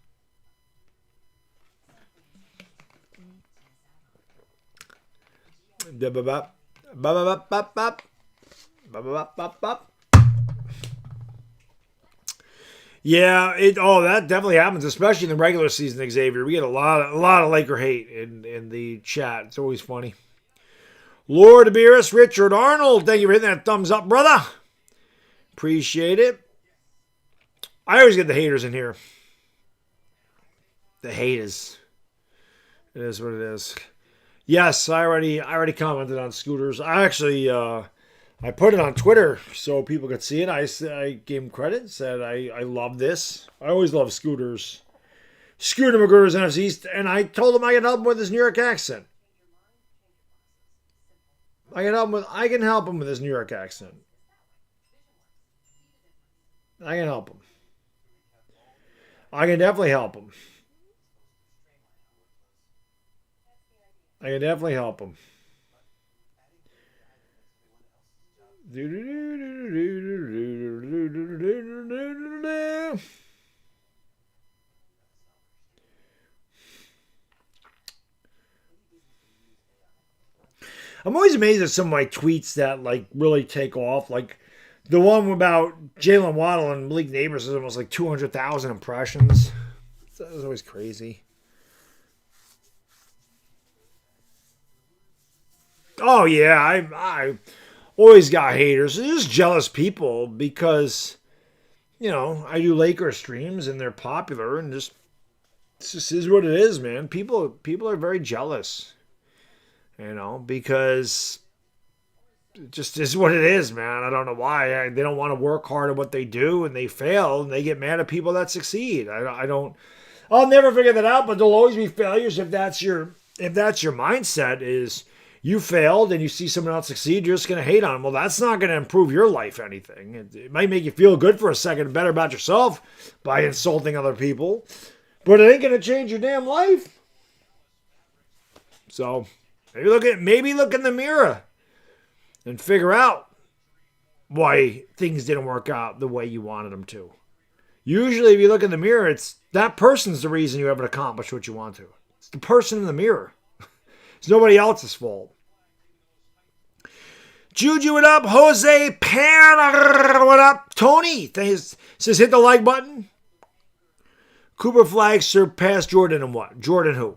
Yeah, that definitely happens, especially in the regular season, Xavier. We get a lot of Laker hate in the chat. It's always funny. Lord Abiris, Richard Arnold, thank you for hitting that thumbs up, brother. Appreciate it. I always get the haters in here. The haters. It is what it is. Yes, I already commented on scooters. I actually I put it on Twitter so people could see it. I gave him credit, said I love this. I always love scooters. Scooter McGruder's NFC East, and I told him I can help him with his New York accent. I can help him with his New York accent. I can help him. I can definitely help him. I can definitely help him. I'm always amazed at some of my tweets that like really take off. Like the one about Jalen Waddle and Malik Neighbors is almost like 200,000 impressions. That was always crazy. Oh yeah, I always got haters. They're just jealous people because, I do Lakers streams and they're popular and it just is what it is, man. People are very jealous, because it just is what it is, man. I don't know why. They don't want to work hard at what they do and they fail and they get mad at people that succeed. I'll never figure that out, but there'll always be failures if that's your mindset is you failed and you see someone else succeed, you're just going to hate on them. Well, that's not going to improve your life anything. It might make you feel good for a second, better about yourself by insulting other people, but it ain't going to change your damn life. So maybe look in the mirror and figure out why things didn't work out the way you wanted them to. Usually, if you look in the mirror, it's that person's the reason you haven't accomplished what you want to. It's the person in the mirror. It's nobody else's fault. Juju, what up? Jose Pan, what up? Tony says hit the like button. Cooper Flag surpassed Jordan and what? Jordan who?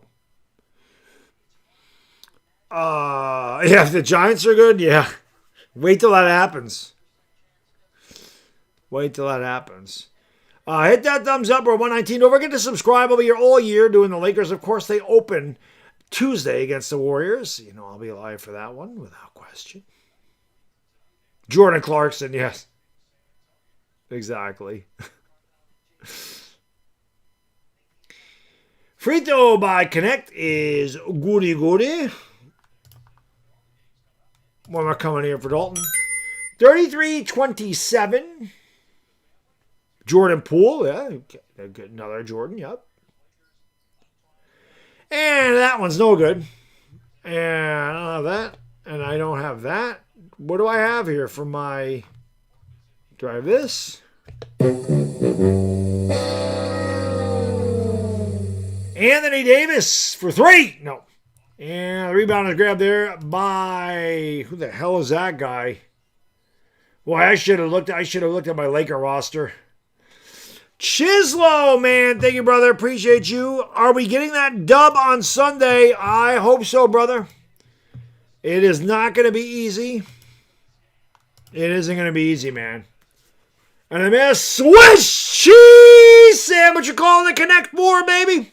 Yeah, if the Giants are good, yeah. Wait till that happens. Hit that thumbs up. We're 119. Don't forget to subscribe. I'll be here all year doing the Lakers. Of course, they open Tuesday against the Warriors. You know, I'll be live for that one without question. Jordan Clarkson, yes. Exactly. Free throw by Connect is goody. What am I coming here for Dalton? 33-27. Jordan Poole, yeah. Another Jordan, yep. And that one's no good. And I don't have that. And I don't have that. What do I have here for my... Do I have this? Anthony Davis for 3. No. And the rebound is grabbed there by... Who the hell is that guy? Boy, I should have looked at my Laker roster. Chislo, man. Thank you, brother. Appreciate you. Are we getting that dub on Sunday? I hope so, brother. It is not going to be easy. It isn't going to be easy, man. And I made a Swiss cheese sandwich. You're calling the Connect 4, baby.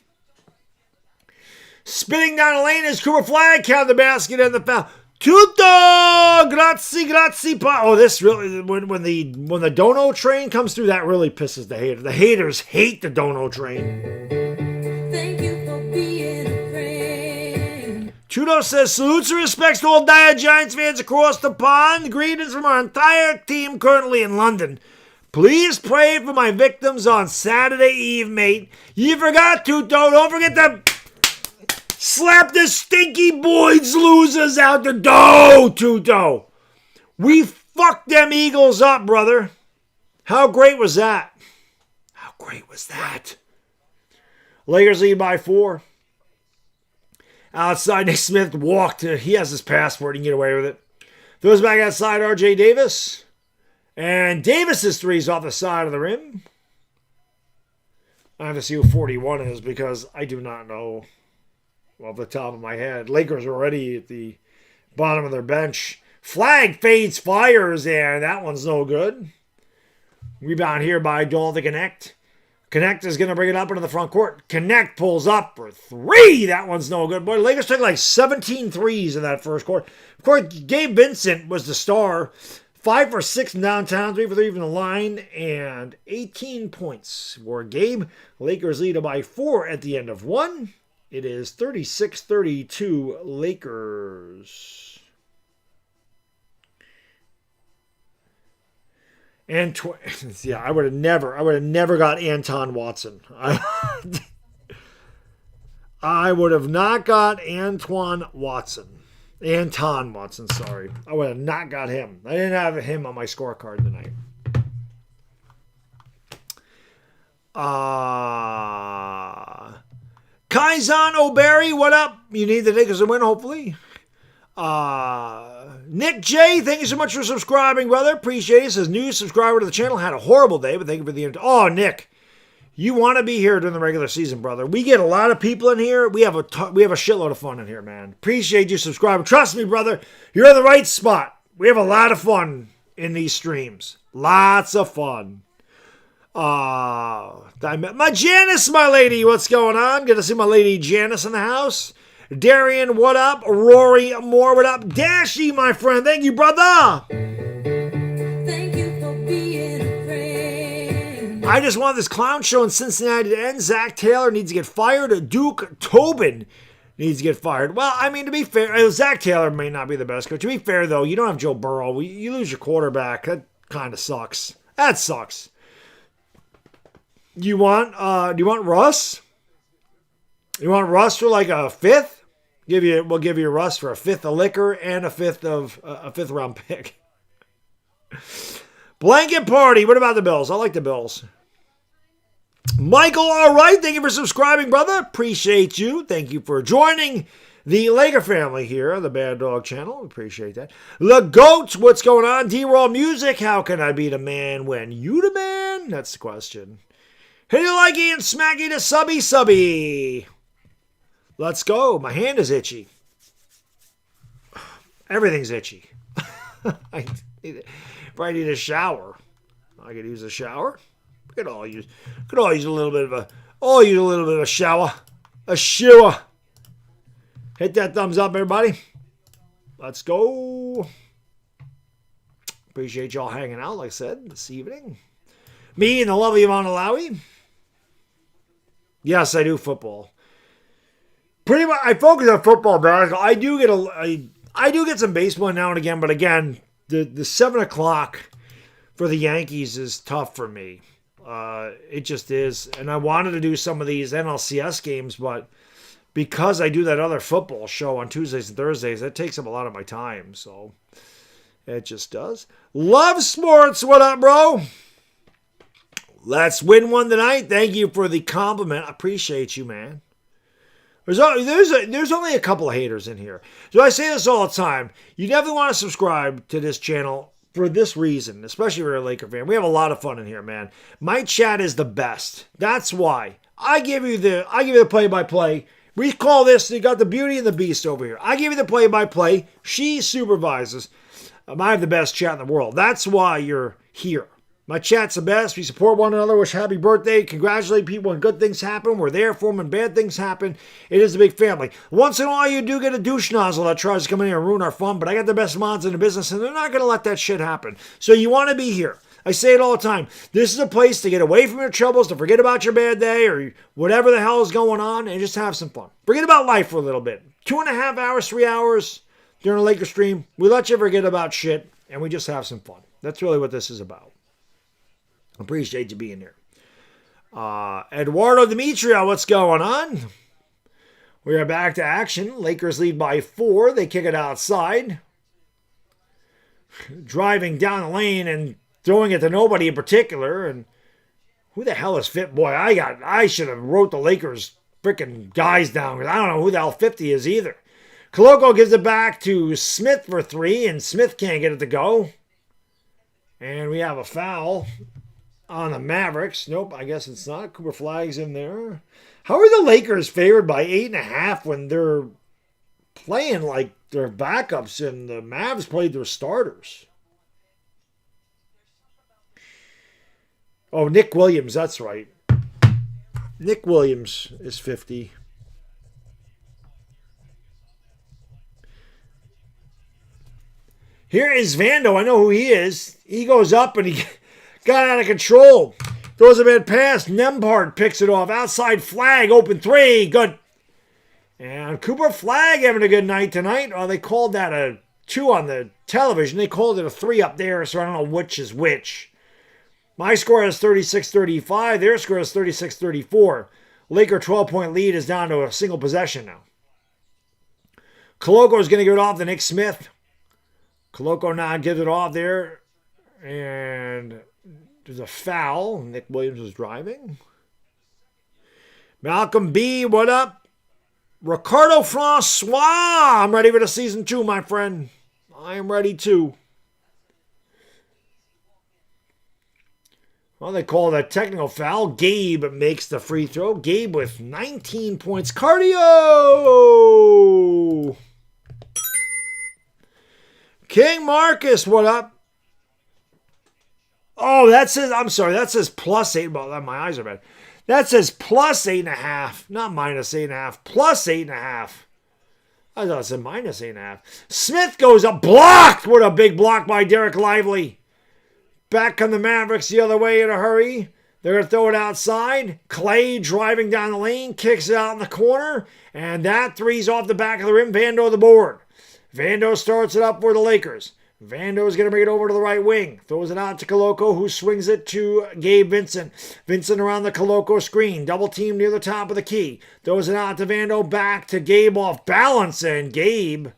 Spinning down the lane is Cooper Flag. Count the basket and the foul. Tutto! Grazie. Oh, this really, when the dono train comes through, that really pisses the haters. The haters hate the dono train. Thank you for being a friend. Trudeau says, salutes and respects to all dire Giants fans across the pond. Greetings from our entire team currently in London. Please pray for my victims on Saturday Eve, mate. You forgot, Tuto. Don't forget to slap the stinky boys losers out the door, Tuto. We fucked them Eagles up, brother. How great was that? Lakers lead by 4. Outside, Nick Smith walked. He has his passport. He can get away with it. Throws back outside R.J. Davis. And Davis's 3's off the side of the rim. I have to see who 41 is because I do not know off the top of my head. Lakers are already at the bottom of their bench. Flag fades, fires, and that one's no good. Rebound here by Doll to Connect. Connect is going to bring it up into the front court. Connect pulls up for 3. That one's no good. Boy, the Lakers took like 17 threes in that first quarter. Of course, Gabe Vincent was the star. 5 for 6 downtown, 3 for 3 from the line, and 18 points for Gabe. Lakers lead by 4 at the end of 1. It is 36-32 Lakers. And yeah, I would have never got Anton Watson. I would have not got Anton Watson, sorry. I would have not got him. I didn't have him on my scorecard tonight. Kaizan O'Barry, what up? You need the Lakers to win, hopefully. Nick J, thank you so much for subscribing, brother. Appreciate it. Says new subscriber to the channel. Had a horrible day, but thank you for the... Oh, Nick, you want to be here during the regular season, brother. We get a lot of people in here. We have a shitload of fun in here, man. Appreciate you subscribing. Trust me, brother. You're in the right spot. We have a lot of fun in these streams. Lots of fun. I met my Janice, my lady. What's going on? Good to see my lady Janice in the house. Darian, what up? Rory Moore, what up? Dashy, my friend. Thank you, brother. Thank you for being a friend. I just want this clown show in Cincinnati to end. Zach Taylor needs to get fired. Duke Tobin needs to get fired. Well, I mean, to be fair, Zach Taylor may not be the best coach. To be fair, though, you don't have Joe Burrow. You lose your quarterback. That kind of sucks. That sucks. Do you want Russ? You want Russ for like a 5th? We'll give you Russ for a fifth of liquor and a fifth round pick. Blanket party. What about the Bills? I like the Bills. Michael, all right. Thank you for subscribing, brother. Appreciate you. Thank you for joining the Laker family here on the Bad Dog channel. Appreciate that. The Goats, what's going on? D-Raw Music, how can I be the man when you the man? That's the question. Hit it likey and smacky to subby. Let's go. My hand is itchy. Everything's itchy. I need a shower. I could use a shower. Could all use a little bit of a shower. A shower. Hit that thumbs up, everybody. Let's go. Appreciate y'all hanging out, like I said, this evening. Me and the lovely Yvonne Alawi. Yes, I do football. Pretty much, I focus on football, but I do get some baseball now and again. But again, the 7 o'clock for the Yankees is tough for me. It just is, and I wanted to do some of these NLCS games, but because I do that other football show on Tuesdays and Thursdays, that takes up a lot of my time. So it just does. Love sports. What up, bro? Let's win one tonight. Thank you for the compliment. I appreciate you, man. There's only a couple of haters in here. So I say this all the time. You definitely want to subscribe to this channel for this reason, especially if you're a Laker fan. We have a lot of fun in here, man. My chat is the best. That's why. I give you the play-by-play. We call this, you got the beauty and the beast over here. I give you the play-by-play. She supervises. I have the best chat in the world. That's why you're here. My chat's the best. We support one another. Wish happy birthday. Congratulate people when good things happen. We're there for them when bad things happen. It is a big family. Once in a while, you do get a douche nozzle that tries to come in here and ruin our fun, but I got the best mods in the business, and they're not going to let that shit happen. So you want to be here. I say it all the time. This is a place to get away from your troubles, to forget about your bad day or whatever the hell is going on, and just have some fun. Forget about life for a little bit. 2.5 hours, 3 hours during a Laker stream. We let you forget about shit, and we just have some fun. That's really what this is about. Appreciate you being here. Eduardo Demetrio, what's going on? We are back to action. Lakers lead by 4. They kick it outside. Driving down the lane and throwing it to nobody in particular. And who the hell is Fit Boy? I should have wrote the Lakers freaking guys down because I don't know who the hell 50 is either. Coloco gives it back to Smith for 3, and Smith can't get it to go. And we have a foul on the Mavericks. Nope, I guess it's not. Cooper Flag's in there. How are the Lakers favored by 8.5 when they're playing like their backups and the Mavs played their starters? Oh, Nick Williams, that's right. Nick Williams is 50. Here is Vando. I know who he is. He goes up and he got out of control. Throws a bad pass. Nembhard picks it off. Outside flag. Open 3. Good. And Cooper Flag having a good night tonight. Oh, they called that a 2 on the television. They called it a 3 up there, so I don't know which is which. My score is 36-35. Their score is 36-34. Laker 12-point lead is down to a single possession now. Coloco is going to give it off to Nick Smith. Coloco now gives it off there. And there's a foul. Nick Williams was driving. Malcolm B, what up? Ricardo Francois. I'm ready for the season 2, my friend. I am ready too. Well, they call it a technical foul. Gabe makes the free throw. Gabe with 19 points. Cardio! King Marcus, what up? Oh, that says plus 8. Well, my eyes are bad. That says plus 8.5. Not minus 8.5. Plus 8.5. I thought it said minus 8.5. Smith goes up. Blocked! What a big block by Derek Lively. Back come the Mavericks the other way in a hurry. They're going to throw it outside. Clay driving down the lane. Kicks it out in the corner. And that 3's off the back of the rim. Vando the board. Vando starts it up for the Lakers. Vando's going to bring it over to the right wing. Throws it out to Coloco, who swings it to Gabe Vincent. Vincent around the Coloco screen. Double team near the top of the key. Throws it out to Vando, back to Gabe off balance, and Gabe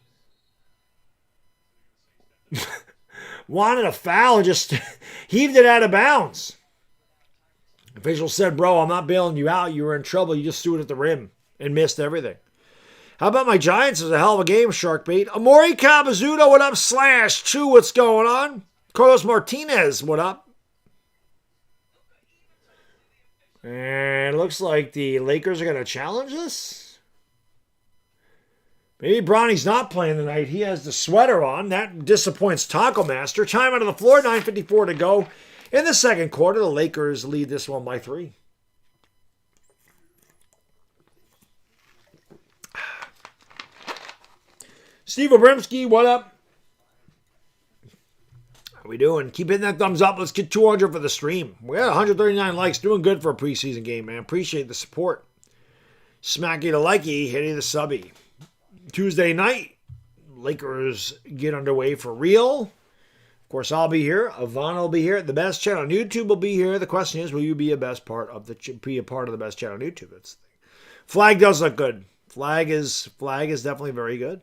wanted a foul and just heaved it out of bounds. Official said, bro, I'm not bailing you out. You were in trouble. You just threw it at the rim and missed everything. How about my Giants? It was a hell of a game, Sharkbait. Amori Cabazuto, what up? Slash 2, what's going on? Carlos Martinez, what up? And it looks like the Lakers are going to challenge this. Maybe Bronny's not playing tonight. He has the sweater on. That disappoints Taco Master. Time out of the floor, 9:54 to go. In the second quarter, the Lakers lead this one by 3. Steve Abramsky, what up? How we doing? Keep hitting that thumbs up. Let's get 200 for the stream. We got 139 likes. Doing good for a preseason game, man. Appreciate the support. Smacky to likey, hitting the subby. Tuesday night, Lakers get underway for real. Of course, I'll be here. Ivana will be here. The best channel on YouTube will be here. The question is, will you be a part of the best channel on YouTube? That's the thing. Flag does look good. Flag is definitely very good.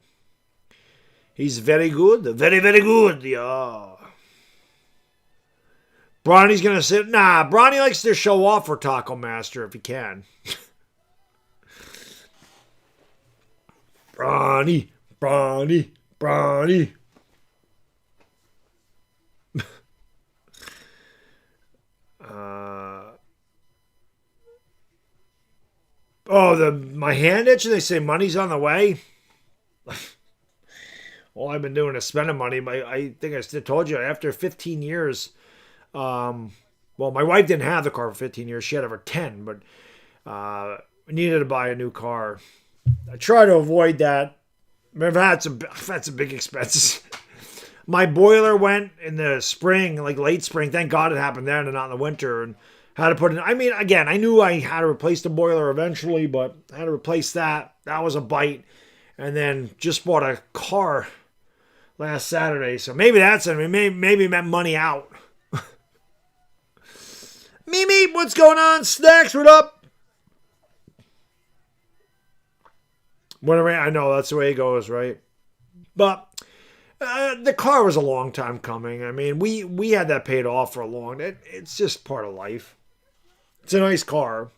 He's very good. Very, very good. Yeah. Bronny's going to sit. Nah, Bronny likes to show off for Taco Master if he can. Bronny. My hand itch, and they say money's on the way. All I've been doing is spending money. I think I still told you, after 15 years, my wife didn't have the car for 15 years. She had it for 10, but needed to buy a new car. I try to avoid that. I've had some big expenses. My boiler went in the spring, like late spring. Thank God it happened then and not in the winter. And had to put in. I mean, again, I knew I had to replace the boiler eventually, but I had to replace that. That was a bite. And then just bought a car last Saturday. So maybe that's it. I mean, maybe meant money out. Mimi, what's going on? Snacks, what up? Whatever, I know that's the way it goes, right? But the car was a long time coming. I mean, we had that paid off for a long. It's just part of life. It's a nice car.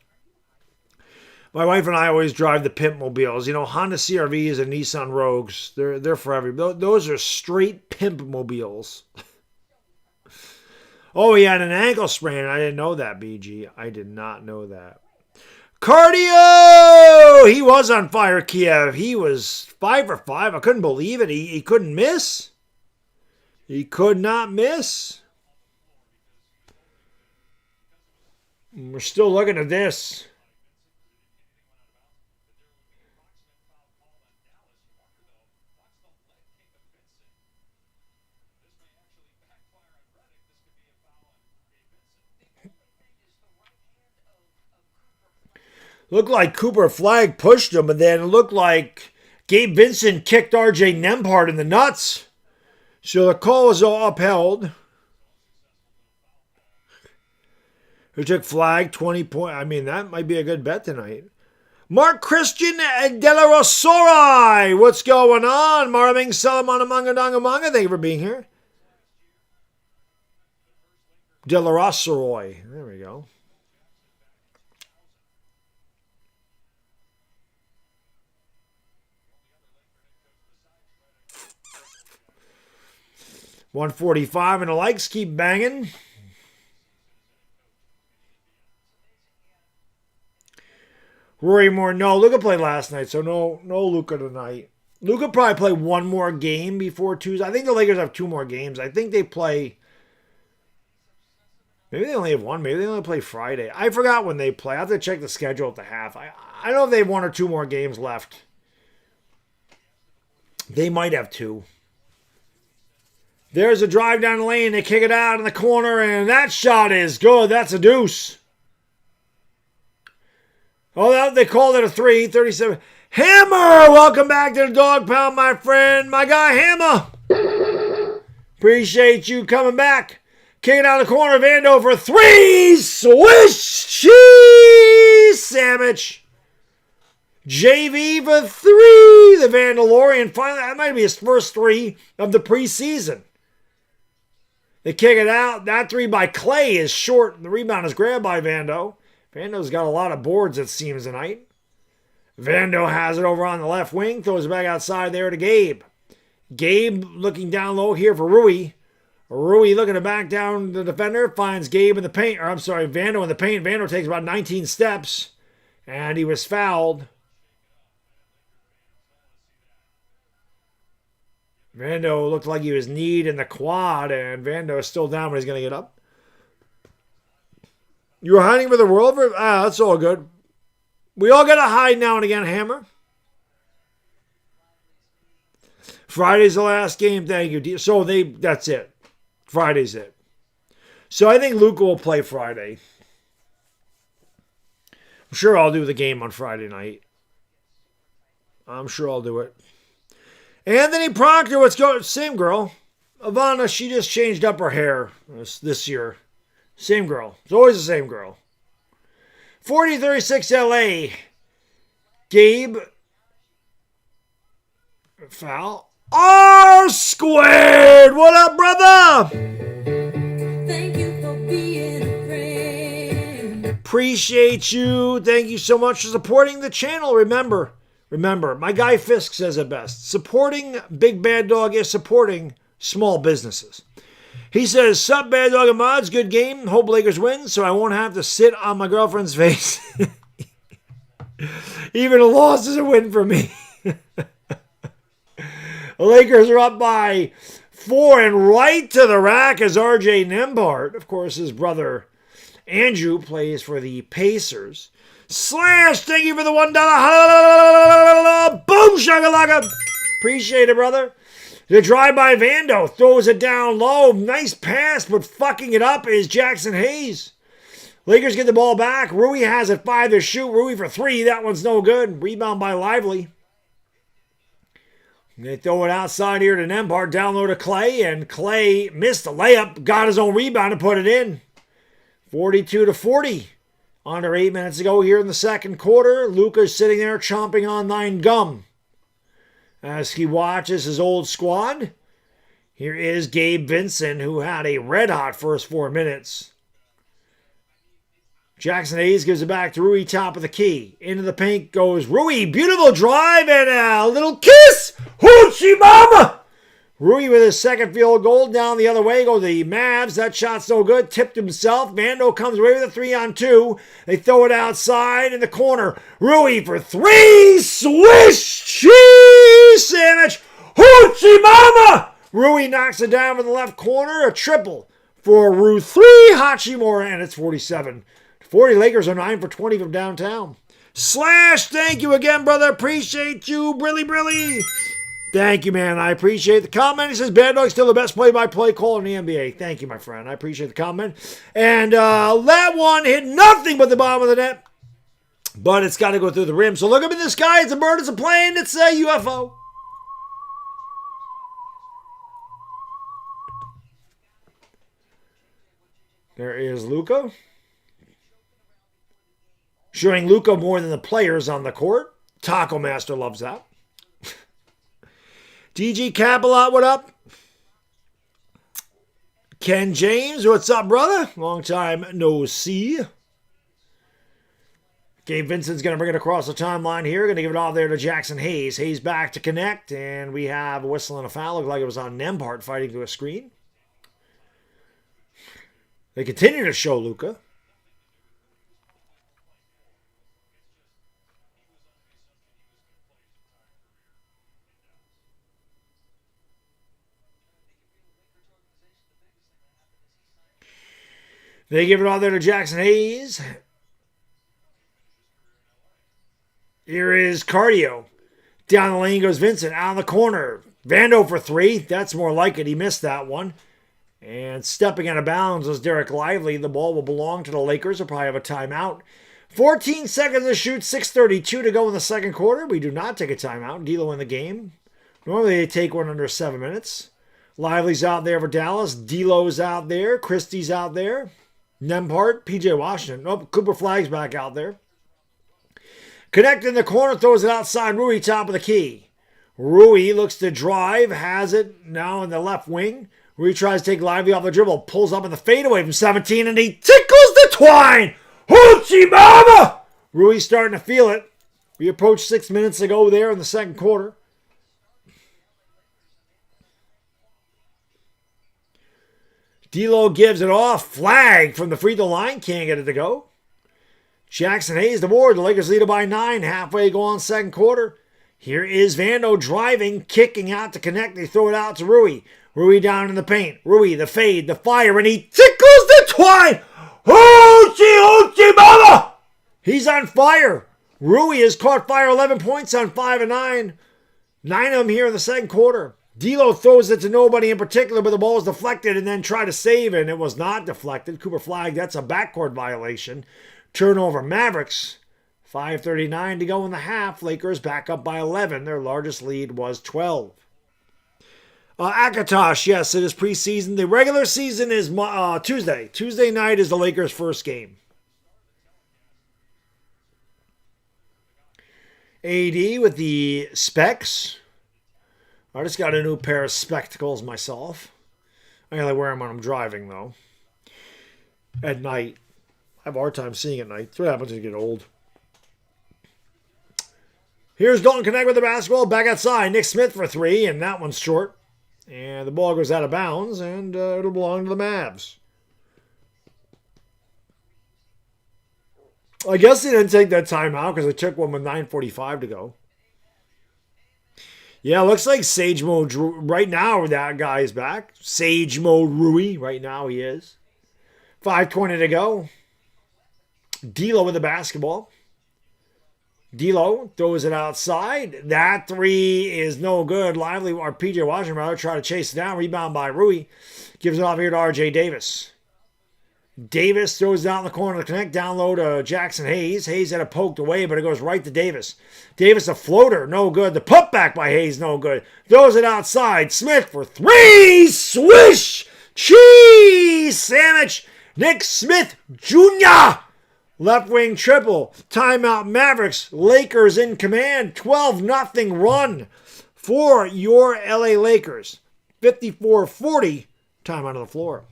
My wife and I always drive the pimp mobiles. You know, Honda CR-Vs and Nissan Rogues. They're for everybody. Those are straight pimp mobiles. Oh, he had an ankle sprain. I didn't know that, BG. I did not know that. Cardio! He was on fire, Kiev. He was 5 for 5. I couldn't believe it. He couldn't miss. He could not miss. And we're still looking at this. Looked like Cooper Flag pushed him, and then it looked like Gabe Vincent kicked RJ Nembhard in the nuts. So the call was all upheld. Who took Flag 20 points? I mean, that might be a good bet tonight. Mark Christian De La Rosarai. What's going on? Marvin Salamana Manga Donga Manga. Thank you for being here. De La Rosarai. There we go. $145 and the likes keep banging. Rory Moore, no. Luka played last night, so no Luka tonight. Luka probably play one more game before Tuesday. I think the Lakers have 2 more games. I think they play. Maybe they only have one. Maybe they only play Friday. I forgot when they play. I have to check the schedule at the half. I don't know if they have 1 or 2 more games left. They might have 2. There's a drive down the lane. They kick it out in the corner, and that shot is good. That's a deuce. Oh, they called it a 3. 37. Hammer! Welcome back to the Dog Pound, my friend. My guy, Hammer. Appreciate you coming back. Kicking out the corner, Vando for 3. Swish cheese sandwich. JV for 3. The Vandalorian. Finally, that might be his first 3 of the preseason. They kick it out. That 3 by Clay is short. The rebound is grabbed by Vando. Vando's got a lot of boards, it seems, tonight. Vando has it over on the left wing. Throws it back outside there to Gabe. Gabe looking down low here for Rui. Rui looking to back down the defender. Finds Gabe in the paint. Or I'm sorry, Vando in the paint. Vando takes about 19 steps. And he was fouled. Vando looked like he was kneed in the quad. And Vando is still down, but he's going to get up. You were hiding for the world? That's all good. We all got to hide now and again, Hammer. Friday's the last game. Thank you. So that's it. Friday's it. So I think Luka will play Friday. I'm sure I'll do the game on Friday night. I'm sure I'll do it. Anthony Proctor, what's going on? Same girl. Ivana, she just changed up her hair this year. Same girl. It's always the same girl. 40-36 LA. Gabe. Foul. R squared. What up, brother? Thank you for being a friend. Appreciate you. Thank you so much for supporting the channel. Remember, my guy Fisk says it best. Supporting Big Bad Dog is supporting small businesses. He says, sup, Bad Dog and Mods, good game. Hope Lakers win, so I won't have to sit on my girlfriend's face. Even a loss is a win for me. The Lakers are up by 4, and right to the rack is RJ Nembhard. Of course, his brother Andrew plays for the Pacers. Slash, thank you for the $1. Boom, shakalaka. Appreciate it, brother. The drive by Vando throws it down low. Nice pass, but fucking it up is Jackson Hayes. Lakers get the ball back. Rui has it 5 to shoot. Rui for 3. That one's no good. Rebound by Lively. They throw it outside here to Nembhard. Down low to Clay, and Clay missed the layup. Got his own rebound and put it in. 42-40. Under 8 minutes to go here in the second quarter. Luka's sitting there chomping on 9 gum as he watches his old squad. Here is Gabe Vincent, who had a red-hot first 4 minutes. Jackson Hayes gives it back to Rui, top of the key. Into the paint goes Rui. Beautiful drive and a little kiss. Hoochie mama! Rui with his second field goal. Down the other way go the Mavs. That shot's no good. Tipped himself. Vando comes away with a 3-on-2. They throw it outside in the corner. Rui for 3. Swish cheese sandwich. Hoochie mama! Rui knocks it down from the left corner. A triple for Rui 3. Hachimura, and it's 47-40. Lakers are 9 for 20 from downtown. Slash, thank you again, brother. Appreciate you. Brilly. Thank you, man. I appreciate the comment. He says, Bad Dog's still the best play-by-play caller in the NBA. Thank you, my friend. I appreciate the comment. And that one hit nothing but the bottom of the net. But it's got to go through the rim. So look up at the sky. It's a bird. It's a plane. It's a UFO. There is Luka. Showing Luka more than the players on the court. Taco Master loves that. DG Capalot, what up? Ken James, what's up, brother? Long time no see. Gabe Vincent's going to bring it across the timeline here. Going to give it off there to Jackson Hayes. Hayes back to connect, and we have a whistle and a foul. Looked like it was on Nembhard fighting to a screen. They continue to show Luka. They give it all there to Jackson Hayes. Here is Cardio. Down the lane goes Vincent. Out of the corner. Vando for 3. That's more like it. He missed that one. And stepping out of bounds was Derek Lively. The ball will belong to the Lakers. They'll probably have a timeout. 14 seconds to shoot. 6:32 to go in the second quarter. We do not take a timeout. D'Lo in the game. Normally they take one under 7 minutes. Lively's out there for Dallas. D'Lo's out there. Christie's out there. Nembhard, PJ Washington. Nope, Cooper Flag's back out there. Connect in the corner, throws it outside. Rui, top of the key. Rui looks to drive, has it now in the left wing. Rui tries to take Lively off the dribble, pulls up in the fadeaway from 17, and he tickles the twine. Hoochie mama! Rui's starting to feel it. We approached 6 minutes ago there in the second quarter. D'Lo gives it off. Flag from the free throw line. Can't get it to go. Jackson Hayes the board. The Lakers lead it by 9. Halfway gone second quarter. Here is Vando driving, kicking out to connect. They throw it out to Rui. Rui down in the paint. Rui, the fade, the fire, and he tickles the twine. Hoochie mama! He's on fire. Rui has caught fire, 11 points on 5 of 9. 9 of them here in the second quarter. D'Lo throws it to nobody in particular, but the ball was deflected and then tried to save it, and it was not deflected. Cooper Flag, that's a backcourt violation. Turnover, Mavericks. 5:39 to go in the half. Lakers back up by 11. Their largest lead was 12. Akatosh, yes, it is preseason. The regular season is Tuesday. Tuesday night is the Lakers' first game. AD with the specs. I just got a new pair of spectacles myself. I only wear them when I'm driving, though. At night. I have a hard time seeing at night. That's what happens when you get old. Here's Dalton Connect with the basketball. Back outside. Nick Smith for 3, and that one's short. And the ball goes out of bounds, and it'll belong to the Mavs. I guess they didn't take that timeout because they took one with 9:45 to go. Yeah, looks like Sage Mode right now. That guy is back. Sage Mode Rui. Right now he is. 5:20 to go. D'Lo with the basketball. D'Lo throws it outside. That 3 is no good. Lively, or PJ Washington rather, try to chase it down. Rebound by Rui. Gives it off here to RJ Davis. Davis throws it out in the corner to connect. Down low to Jackson Hayes. Hayes had it poked away, but it goes right to Davis. Davis, a floater, no good. The putback by Hayes, no good. Throws it outside. Smith for 3. Swish! Cheese sandwich. Nick Smith Jr. Left wing triple. Timeout Mavericks. Lakers in command. 12-0 run for your LA Lakers. 54-40. Time out of the floor.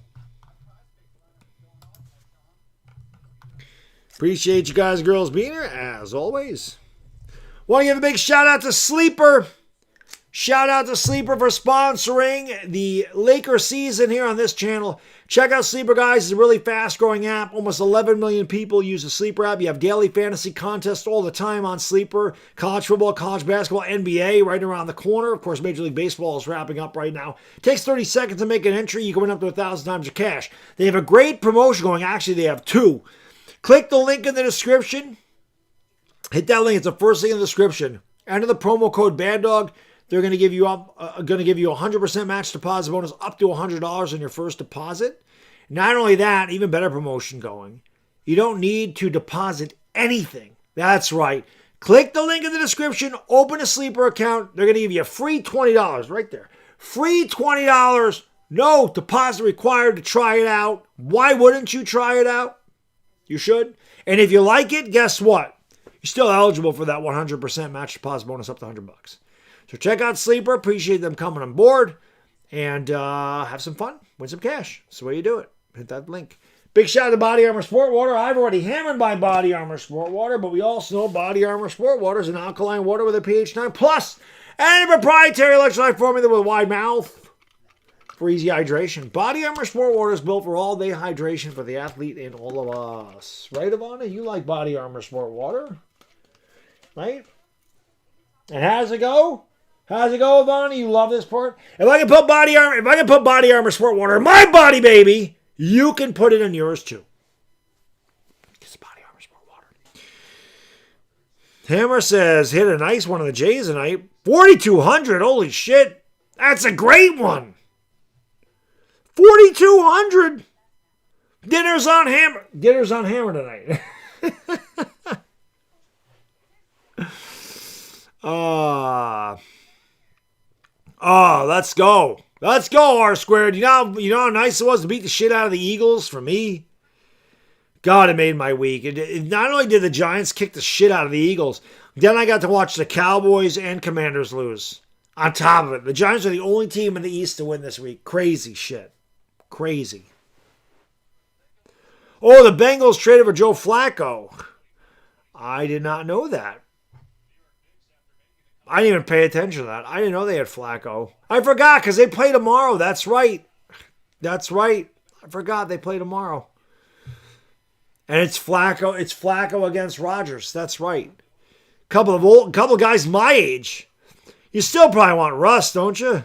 Appreciate you guys and girls being here, as always. Want to give a big shout out to Sleeper. Shout out to Sleeper for sponsoring the Laker season here on this channel. Check out Sleeper, guys. It's a really fast-growing app. Almost 11 million people use the Sleeper app. You have daily fantasy contests all the time on Sleeper. College football, college basketball, NBA right around the corner. Of course, Major League Baseball is wrapping up right now. It takes 30 seconds to make an entry. You can win up to 1,000 times your cash. They have a great promotion going. Actually, they have 2. Click the link in the description. Hit that link. It's the first link in the description. Enter the promo code BADDOG. They're going to give you a 100% match deposit bonus up to $100 on your first deposit. Not only that, even better promotion going. You don't need to deposit anything. That's right. Click the link in the description. Open a Sleeper account. They're going to give you a free $20 right there. Free $20. No deposit required to try it out. Why wouldn't you try it out? You should. And if you like it, guess what? You're still eligible for that 100% match deposit bonus up to $100. So check out Sleeper. Appreciate them coming on board. And have some fun. Win some cash. That's the way you do it. Hit that link. Big shout out to Body Armor Sport Water. I've already hammered my Body Armor Sport Water, but we also know Body Armor Sport Water is an alkaline water with a pH 9 plus and a proprietary electrolyte formula with a wide mouth for easy hydration. Body Armor Sport Water is built for all-day hydration for the athlete and all of us. Right, Ivana? You like Body Armor Sport Water? Right? And how's it go? How's it go, Ivana? You love this part? If I can put Body Armor Sport Water in my body, baby, you can put it in yours too. It's Body Armor Sport Water. Hammer says, hit a nice one of the Jays tonight. 4,200. Holy shit. That's a great one. 4,200. Dinner's on Hammer. Dinner's on Hammer tonight. Let's go. Let's go, R squared. You know how nice it was to beat the shit out of the Eagles for me? God, it made my week. Not only did the Giants kick the shit out of the Eagles, then I got to watch the Cowboys and Commanders lose. On top of it, the Giants are the only team in the East to win this week. Crazy shit. Crazy. Oh, the Bengals traded for Joe Flacco. I did not know that. I didn't even pay attention to that. I didn't know they had Flacco. I forgot because they play tomorrow. That's right. That's right. I forgot they play tomorrow. And it's Flacco. It's Flacco against Rodgers. That's right. Couple of guys my age. You still probably want Russ, don't you?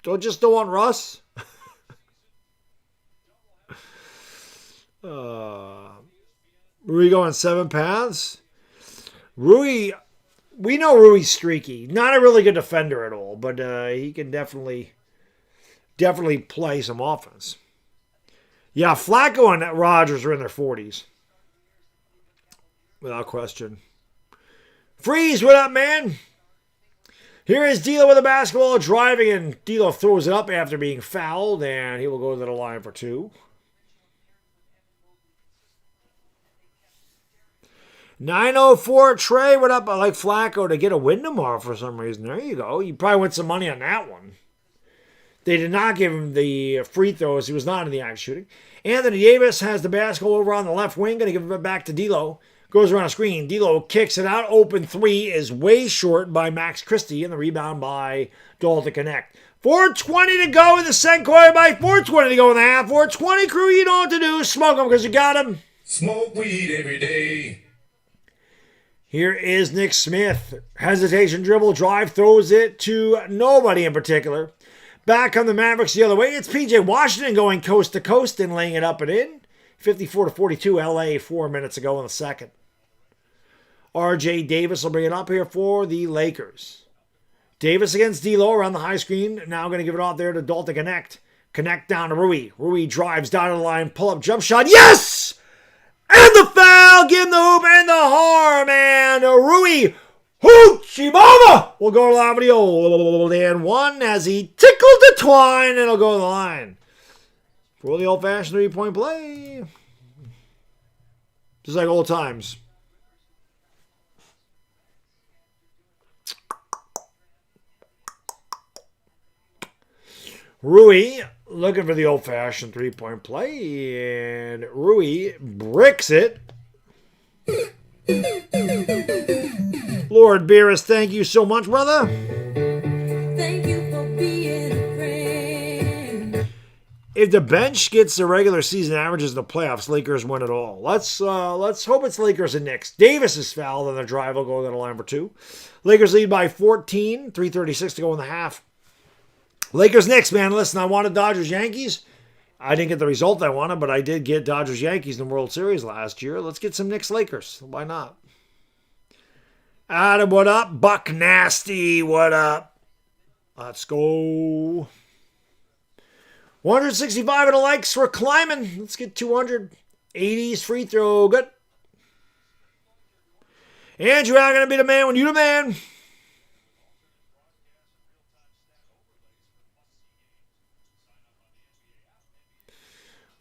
Don't want Russ? Rui going 7 paths. Rui, we know Rui's streaky. Not a really good defender at all, but he can definitely play some offense. Yeah, Flacco and Rodgers are in their 40s. Without question. Freeze, what up, man? Here is D'Lo with the basketball, driving, and D'Lo throws it up after being fouled, and he will go to the line for 2. 9:04 Trey, what up? I like Flacco to get a win tomorrow for some reason. There you go. You probably win some money on that one. They did not give him the free throws. He was not in the act shooting. Anthony Davis has the basketball over on the left wing. Going to give it back to D'Lo. Goes around a screen. D'Lo kicks it out. Open 3 is way short by Max Christie. And the rebound by Dalton Connect. 4:20 to go in the second quarter by 4:20 to go in the half. 4:20 crew, you know what to do. Smoke them because you got them. Smoke weed every day. Here is Nick Smith. Hesitation dribble drive. Throws it to nobody in particular. Back on the Mavericks the other way. It's P.J. Washington going coast to coast and laying it up and in. 54-42 LA 4 minutes ago in the second. R.J. Davis will bring it up here for the Lakers. Davis against D'Lo around the high screen. Now going to give it off there to Dalton Connect. Connect down to Rui. Rui drives down the line. Pull up jump shot. Yes! And the foul. Give him the hoop and the harm. And Rui Hoochie Mama will go to the line for the old and 1 as he tickled the twine, and it'll go to the line for the old-fashioned 3-point play. Just like old times. Rui looking for the old-fashioned 3-point play, and Rui bricks it. Lord Beerus, thank you so much, brother. Thank you for being a friend. If the bench gets the regular season averages in the playoffs, Lakers win it all. Let's hope it's Lakers and Knicks. Davis is fouled on the drive. Will go to the line for 2. Lakers lead by 14. 3:36 to go in the half. Lakers Knicks, man. Listen, I wanted Dodgers Yankees. I didn't get the result I wanted, but I did get Dodgers Yankees in the World Series last year. Let's get some Knicks Lakers. Why not? Adam, what up? Buck Nasty, what up? Let's go. 165 of the likes. We're climbing. Let's get 200. 80s free throw. Good. Andrew, I'm going to be the man when you the man.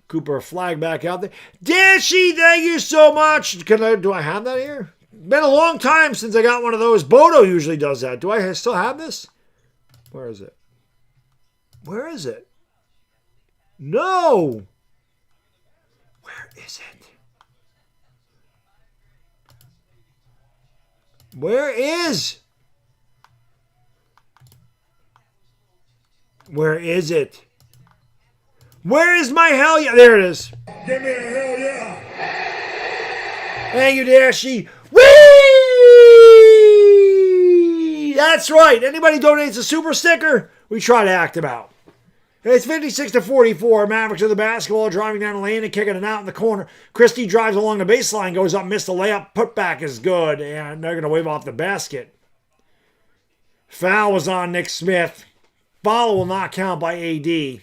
Cooper flag back out there. Dashy, thank you so much. Do I have that here? Been a long time since I got one of those. Bodo usually does that. Do I still have this? Where is it? Where is it? No. Where is it? Where is? Where is it? Where is my hell yeah? There it is. Give me a hell yeah. Thank you, Dashy. Whee! That's right. Anybody donates a super sticker, we try to act them out. It's 56-44. Mavericks with the basketball, driving down the lane and kicking it out in the corner. Christie drives along the baseline, goes up, missed the layup. Putback is good, and they're going to wave off the basket. Foul was on Nick Smith. Foul will not count by AD.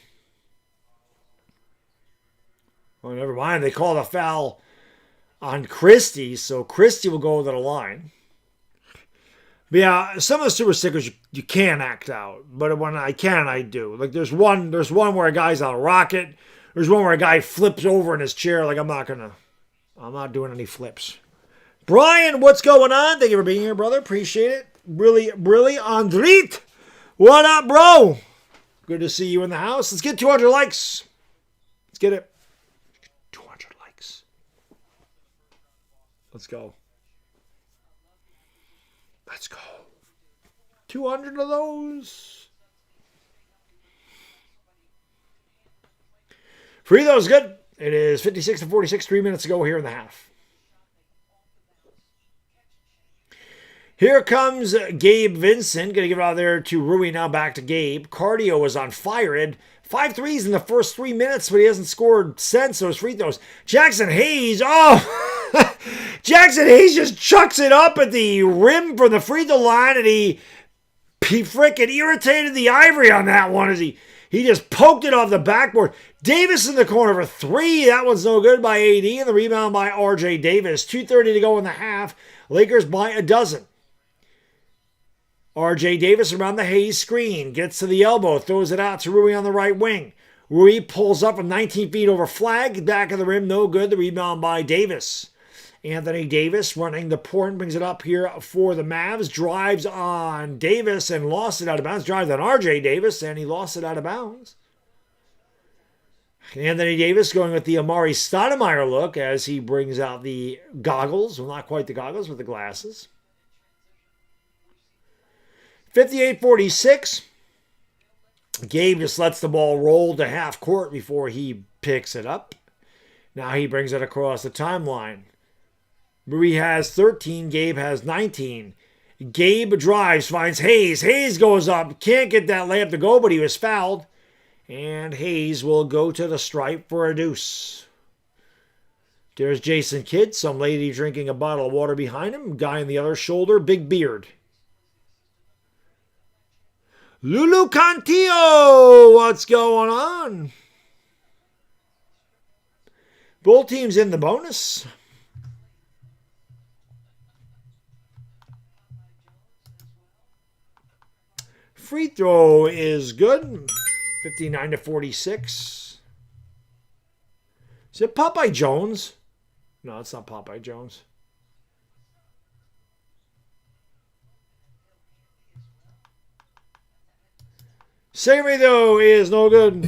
Oh, never mind. They call the foul on Christie, so Christie will go to the line. But yeah, some of the super stickers you can't act out, but when I can, I do. Like there's one where a guy's on a rocket. There's one where a guy flips over in his chair. Like I'm not doing any flips. Brian, what's going on? Thank you for being here, brother. Appreciate it. Really, Andrit. What up, bro? Good to see you in the house. Let's get 200 likes. Let's get it. 200 likes. Let's go. Let's go. 200 of those. Free throws good. It is 56-46, 3 minutes to go here in the half. Here comes Gabe Vincent. Going to give it out there to Rui. Now back to Gabe. Cardio is on fire. Had 5 threes in the first 3 minutes, but he hasn't scored since those free throws. Jackson Hayes. Oh, Jackson Hayes just chucks it up at the rim from the free throw line, and he freaking irritated the ivory on that one as he just poked it off the backboard. Davis in the corner for 3. That one's no good by AD, and the rebound by RJ Davis. 2:30 to go in the half. Lakers by a dozen. RJ Davis around the Hayes screen. Gets to the elbow. Throws it out to Rui on the right wing. Rui pulls up from 19 feet over flag. Back of the rim. No good. The rebound by Davis. Anthony Davis running the point. Brings it up here for the Mavs. Drives on Davis and lost it out of bounds. Drives on RJ Davis and he lost it out of bounds. Anthony Davis going with the Amari Stoudemire look as he brings out the goggles. Well, not quite the goggles, but the glasses. 58-46. Gabe just lets the ball roll to half court before he picks it up. Now he brings it across the timeline. Rui has 13. Gabe has 19. Gabe drives, finds Hayes. Hayes goes up. Can't get that layup to go, but he was fouled. And Hayes will go to the stripe for a deuce. There's Jason Kidd. Some lady drinking a bottle of water behind him. Guy on the other shoulder. Big beard. Lulu Cantillo, what's going on? Both teams in the bonus. Free throw is good. 59-46. Is it Popeye Jones? No, it's not Popeye Jones. Savory, though, is no good.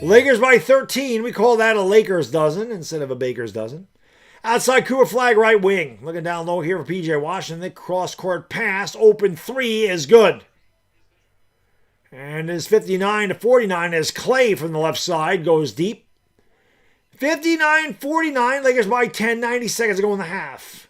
Lakers by 13. We call that a Lakers dozen instead of a Baker's dozen. Outside Cooper flag, right wing. Looking down low here for P.J. Washington. The cross-court pass, open 3 is good. And it's 59-49 as Clay from the left side goes deep. 59-49, Lakers by 10, 90 seconds to go in the half.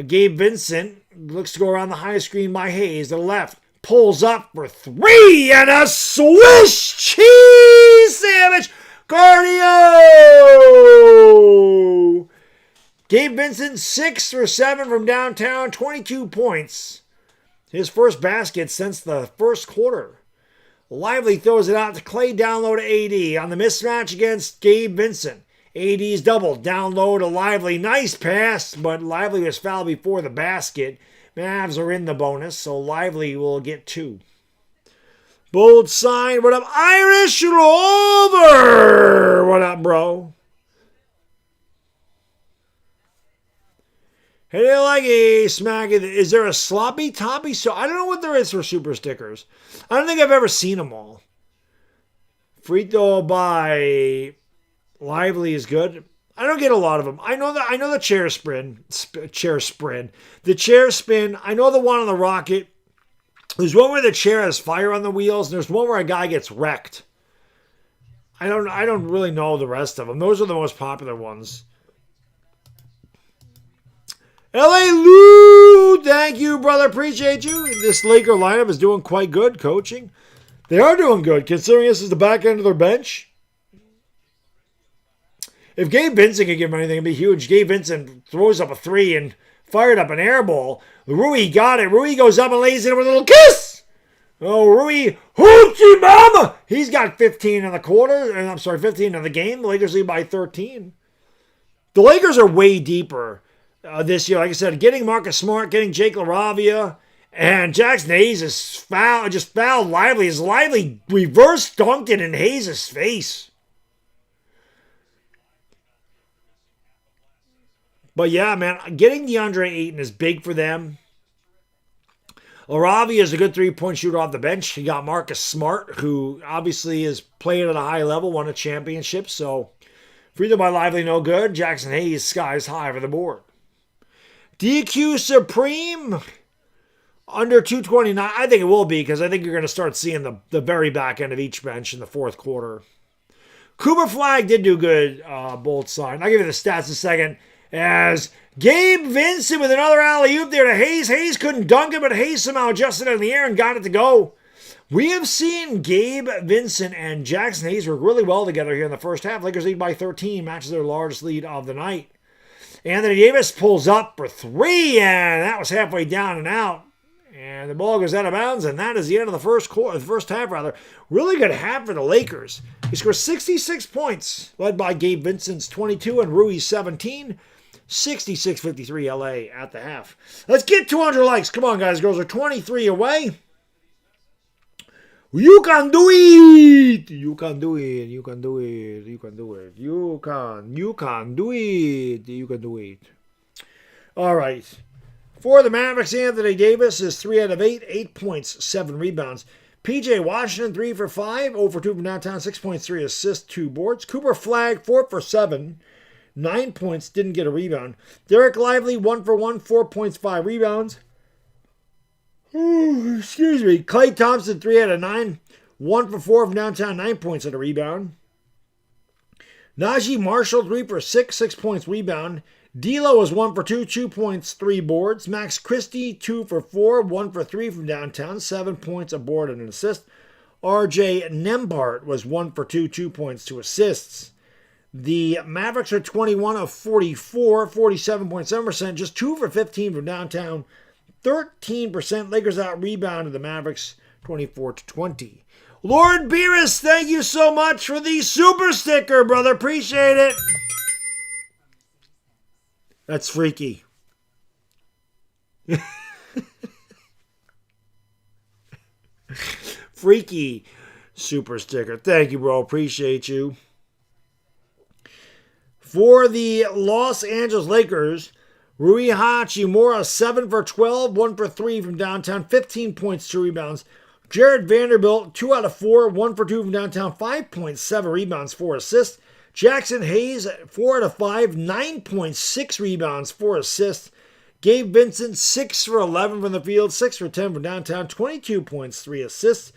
Gabe Vincent looks to go around the high screen by Hayes to the left. Pulls up for 3 and a Swiss cheese sandwich. Cardio! Gabe Vincent 6 for 7 from downtown, 22 points. His first basket since the first quarter. Lively throws it out to Clay down low to AD on the mismatch against Gabe Vincent. AD's double down low to Lively. Nice pass, but Lively was fouled before the basket. Mavs are in the bonus, so Lively will get 2. Bold sign. What up, Irish Rover? What up, bro? Hey, like a smack. Is there a sloppy toppy? So I don't know what there is for super stickers. I don't think I've ever seen them all. Free throw by Lively is good. I don't get a lot of them. I know the chair spin. The chair spin. I know the one on the rocket. There's one where the chair has fire on the wheels, and there's one where a guy gets wrecked. I don't really know the rest of them. Those are the most popular ones. L.A. Lou, thank you, brother. Appreciate you. This Laker lineup is doing quite good coaching. They are doing good, considering this is the back end of their bench. If Gabe Vincent can give him anything, it'd be huge. Gabe Vincent throws up a 3 and fired up an air ball. Rui got it. Rui goes up and lays it with a little kiss. Oh, Rui, hoochie mama. He's got 15 in the quarter. I'm sorry, 15 in the game. The Lakers lead by 13. The Lakers are way deeper this year. Like I said, getting Marcus Smart, getting Jake LaRavia, and Jackson Hayes is fouled Lively. His Lively reverse dunked it in Hayes' face. But yeah, man, getting DeAndre Ayton is big for them. LaRavia is a good three-point shooter off the bench. He got Marcus Smart, who obviously is playing at a high level, won a championship. So Freedom by Lively, no good. Jackson Hayes, skies high for the board. DQ Supreme, under 229. I think it will be because I think you're going to start seeing the very back end of each bench in the fourth quarter. Cooper Flag did do good, bold sign. I'll give you the stats in a second. As Gabe Vincent with another alley-oop there to Hayes. Hayes couldn't dunk it, but Hayes somehow adjusted it in the air and got it to go. We have seen Gabe Vincent and Jackson Hayes work really well together here in the first half. Lakers lead by 13, matches their largest lead of the night. Anthony Davis pulls up for three, and that was halfway down and out. And the ball goes out of bounds, and that is the end of the first half. Really good half for the Lakers. He scores 66 points, led by Gabe Vincent's 22 and Rui's 17. 66-53 LA at the half. Let's get 200 likes. Come on, guys. Girls are 23 away. You can do it. You can do it. You can do it. You can do it. You can do it. You can do it. All right. For the Mavericks, Anthony Davis is 3 out of 8. 8 points, 7 rebounds. PJ Washington, 3 for 5. 0 for 2 from downtown. 6 points, 3 assists, 2 boards. Cooper Flag, 4 for 7. 9 points, didn't get a rebound. Derek Lively, 1 for 1, 4 points, 5 rebounds. Ooh, excuse me. Klay Thompson, 3 out of 9. 1 for 4 from downtown, 9 points and a rebound. Najee Marshall, 3 for 6, 6 points, rebound. D'Lo was 1 for 2, 2 points, 3 boards. Max Christie, 2 for 4, 1 for 3 from downtown, 7 points, a board, and an assist. RJ Nembhard was 1 for 2, 2 points, 2 assists. The Mavericks are 21 of 44, 47.7%, just 2 for 15 from downtown, 13%. Lakers out-rebounded the Mavericks 24-20. Lord Beerus, thank you so much for the super sticker, brother. Appreciate it. That's freaky. Freaky super sticker. Thank you, bro. Appreciate you. For the Los Angeles Lakers, Rui Hachimura, 7 for 12, 1 for 3 from downtown, 15 points, 2 rebounds. Jared Vanderbilt, 2 out of 4, 1 for 2 from downtown, 5 points, 7 rebounds, 4 assists. Jackson Hayes, 4 out of 5, 9 points, 6 rebounds, 4 assists. Gabe Vincent, 6 for 11 from the field, 6 for 10 from downtown, 22 points, 3 assists.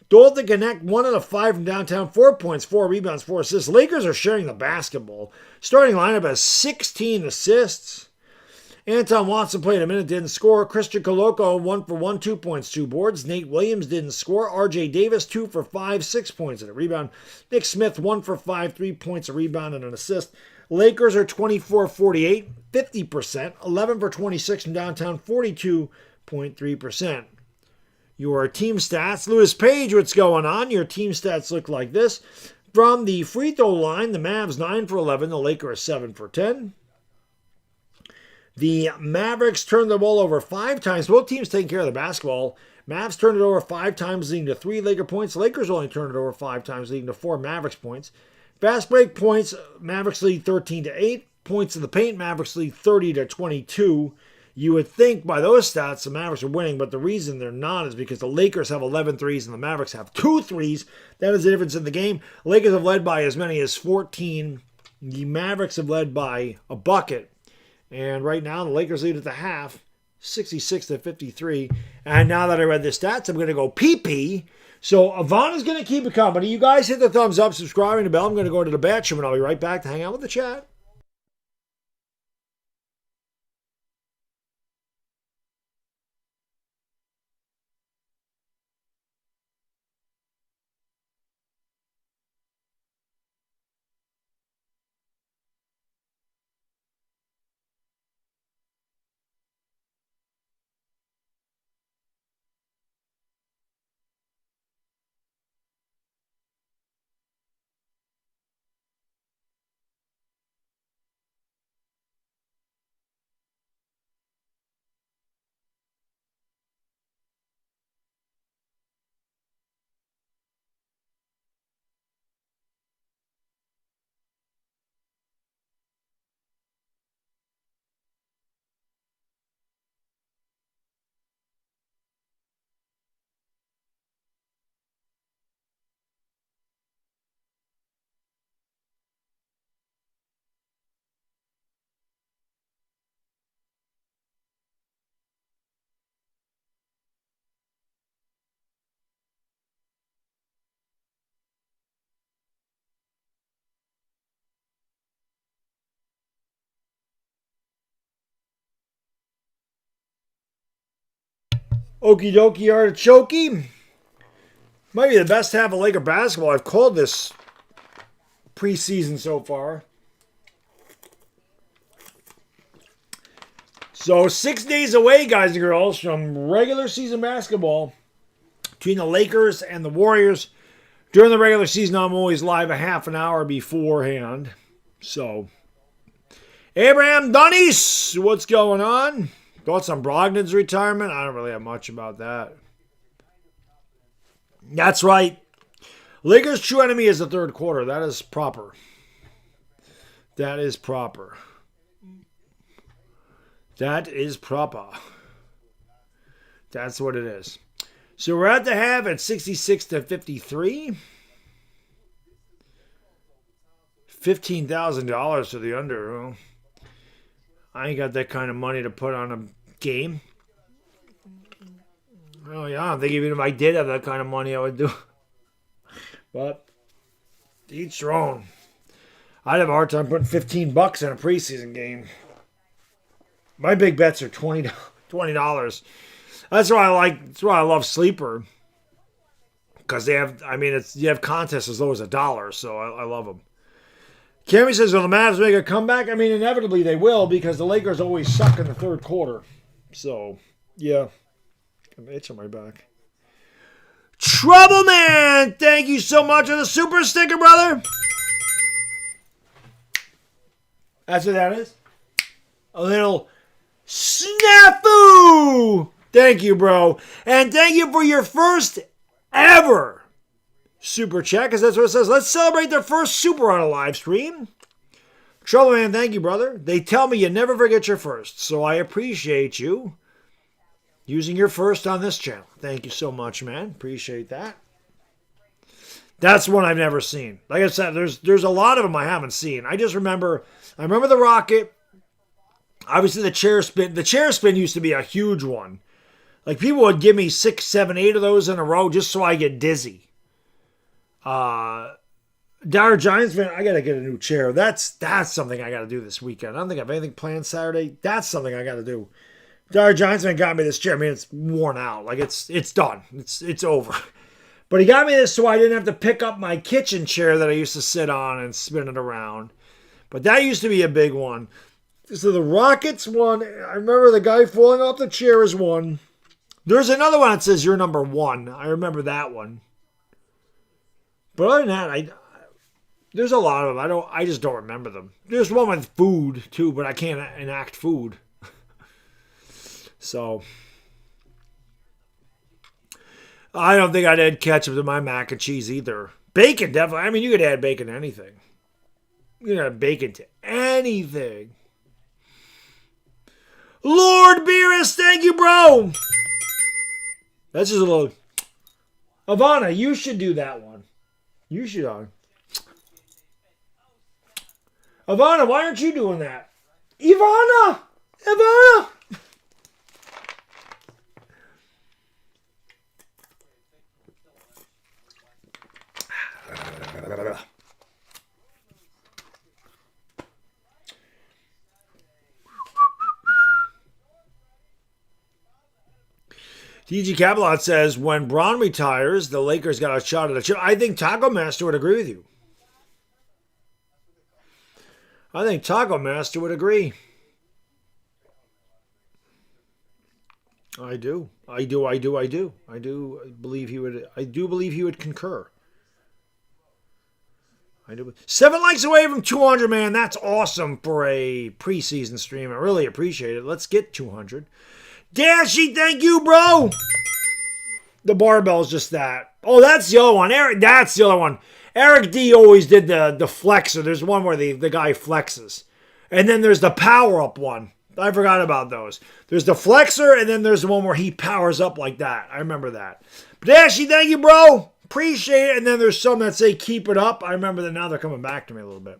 Dalton Connect, 1 out of 5 from downtown, 4 points, 4 rebounds, 4 assists. Lakers are sharing the basketball. Starting lineup has 16 assists. Anton Watson played a minute, didn't score. Christian Coloco, 1 for 1, 2 points, 2 boards. Nate Williams didn't score. RJ Davis, 2 for 5, 6 points and a rebound. Nick Smith, 1 for 5, 3 points, a rebound, and an assist. Lakers are 24-48, 50%. 11 for 26 from downtown, 42.3%. Your team stats. Lewis Page, what's going on? Your team stats look like this. From the free throw line, the Mavs 9 for 11. The Lakers 7 for 10. The Mavericks turned the ball over 5 times. Both teams taking care of the basketball. Mavs turned it over 5 times, leading to 3 Laker points. Lakers only turned it over 5 times, leading to 4 Mavericks points. Fast break points, Mavericks lead 13-8. Points in the paint, Mavericks lead 30-22. You would think by those stats the Mavericks are winning, but the reason they're not is because the Lakers have 11 threes and the Mavericks have 2 threes. That is the difference in the game. The Lakers have led by as many as 14. The Mavericks have led by a bucket. And right now the Lakers lead at the half, 66-53. And now that I read the stats, I'm going to go pee-pee. So Ivana's going to keep it company. You guys hit the thumbs up, subscribing to the bell. I'm going to go to the bathroom, and I'll be right back to hang out with the chat. Okie dokie artichoke. Might be the best half of Laker basketball I've called this preseason so far. So 6 days away, guys and girls, from regular season basketball between the Lakers and the Warriors. During the regular season, I'm always live a half an hour beforehand. So, Abraham Dunnies, what's going on? Thoughts on Brogdon's retirement? I don't really have much about that. That's right. Lakers' true enemy is the third quarter. That is proper. That is proper. That is proper. That's what it is. So we're at the half at 66-53. $15,000 for the under. Well, I ain't got that kind of money to put on a game. Oh yeah, I don't think even if I did have that kind of money, I would do. But each their own. I'd have a hard time putting $15 in a preseason game. My big bets are $20. That's why I like. That's why I love Sleeper. Because they have. I mean, you have contests as low as $1, so I love them. Cammy says, will the Mavs make a comeback? I mean, inevitably they will because the Lakers always suck in the third quarter. So, yeah. I'm itching my back. Trouble Man! Thank you so much for the super sticker, brother. That's what that is. A little snafu! Thank you, bro. And thank you for your first ever super chat, because that's what it says. Let's celebrate their first super on a live stream. Trouble Man, thank you, brother. They tell me you never forget your first, so I appreciate you using your first on this channel. Thank you so much, man. Appreciate that. That's one I've never seen. Like I said, there's a lot of them I haven't seen. I remember the Rocket. Obviously, the chair spin. The chair spin used to be a huge one. Like, people would give me 6, 7, 8 of those in a row just so I get dizzy. Dire Giants fan, I gotta get a new chair. That's something I gotta do this weekend. I don't think I have anything planned Saturday. That's something I gotta do. Dire Giants fan got me this chair. I mean, it's worn out. Like, it's done. It's over. But he got me this so I didn't have to pick up my kitchen chair that I used to sit on and spin it around. But that used to be a big one. So the Rockets one. I remember the guy falling off the chair is one. There's another one that says you're number 1. I remember that one. But other than that, there's a lot of them. I just don't remember them. There's one with food too, but I can't enact food. So I don't think I'd add ketchup to my mac and cheese either. Bacon, definitely. I mean, you could add bacon to anything. You can add bacon to anything. Lord Beerus, thank you, bro. That's just a little. Ivana, you should do that one. You should. Ivana, why aren't you doing that? Ivana! DG Cabalot says, when Braun retires, the Lakers got a shot at a chip. I think Taco Master would agree with you. I think Taco Master would agree. I do believe he would concur. I do. 7 likes away from 200, man. That's awesome for a preseason stream. I really appreciate it. Let's get 200. Dashy, thank you, bro. The barbell's just that. Oh, that's the other one. Eric, that's the other one. Eric D always did the flexor. There's one where the guy flexes. And then there's the power-up one. I forgot about those. There's the flexor, and then there's the one where he powers up like that. I remember that. But Dashy, thank you, bro. Appreciate it. And then there's some that say keep it up. I remember that now they're coming back to me a little bit.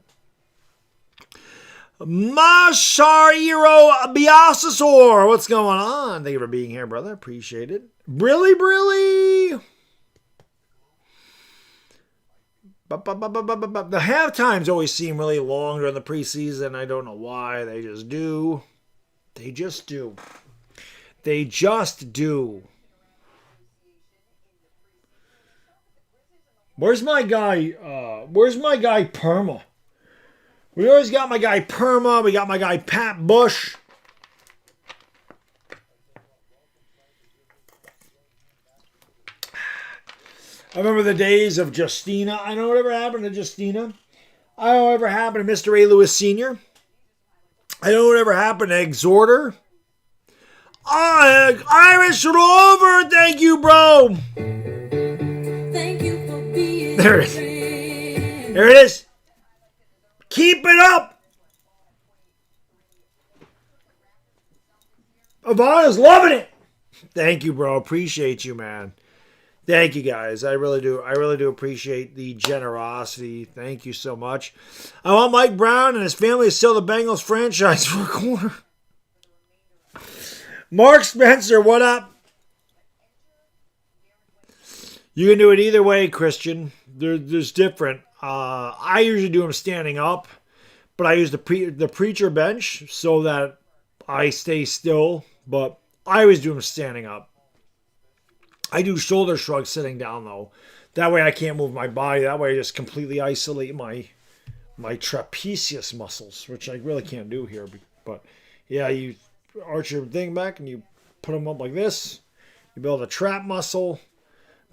Mashariro Biasasaur, what's going on? Thank you for being here, brother. Appreciate it. Brilly. The half times always seem really long during the preseason. I don't know why. They just do. Where's my guy? Where's my guy Perma? We always got my guy Perma. We got my guy Pat Bush. I remember the days of Justina. I know whatever happened to Justina. I know whatever happened to Mr. A. Lewis Sr. I know whatever happened to Exhorter. Irish Rover, thank you, bro. Thank you for being There it a is. friend. There it is. Keep it up. Ivana's loving it. Thank you, bro. Appreciate you, man. Thank you, guys. I really do. I really do appreciate the generosity. Thank you so much. I want Mike Brown and his family to sell the Bengals franchise for a quarter. Mark Spencer, what up? You can do it either way, Christian. There's different. I usually do them standing up, but I use the preacher bench so that I stay still. But I always do them standing up. I do shoulder shrugs sitting down, though. That way I can't move my body. That way I just completely isolate my trapezius muscles, which I really can't do here. But yeah, you arch your thing back and you put them up like this. You build a trap muscle.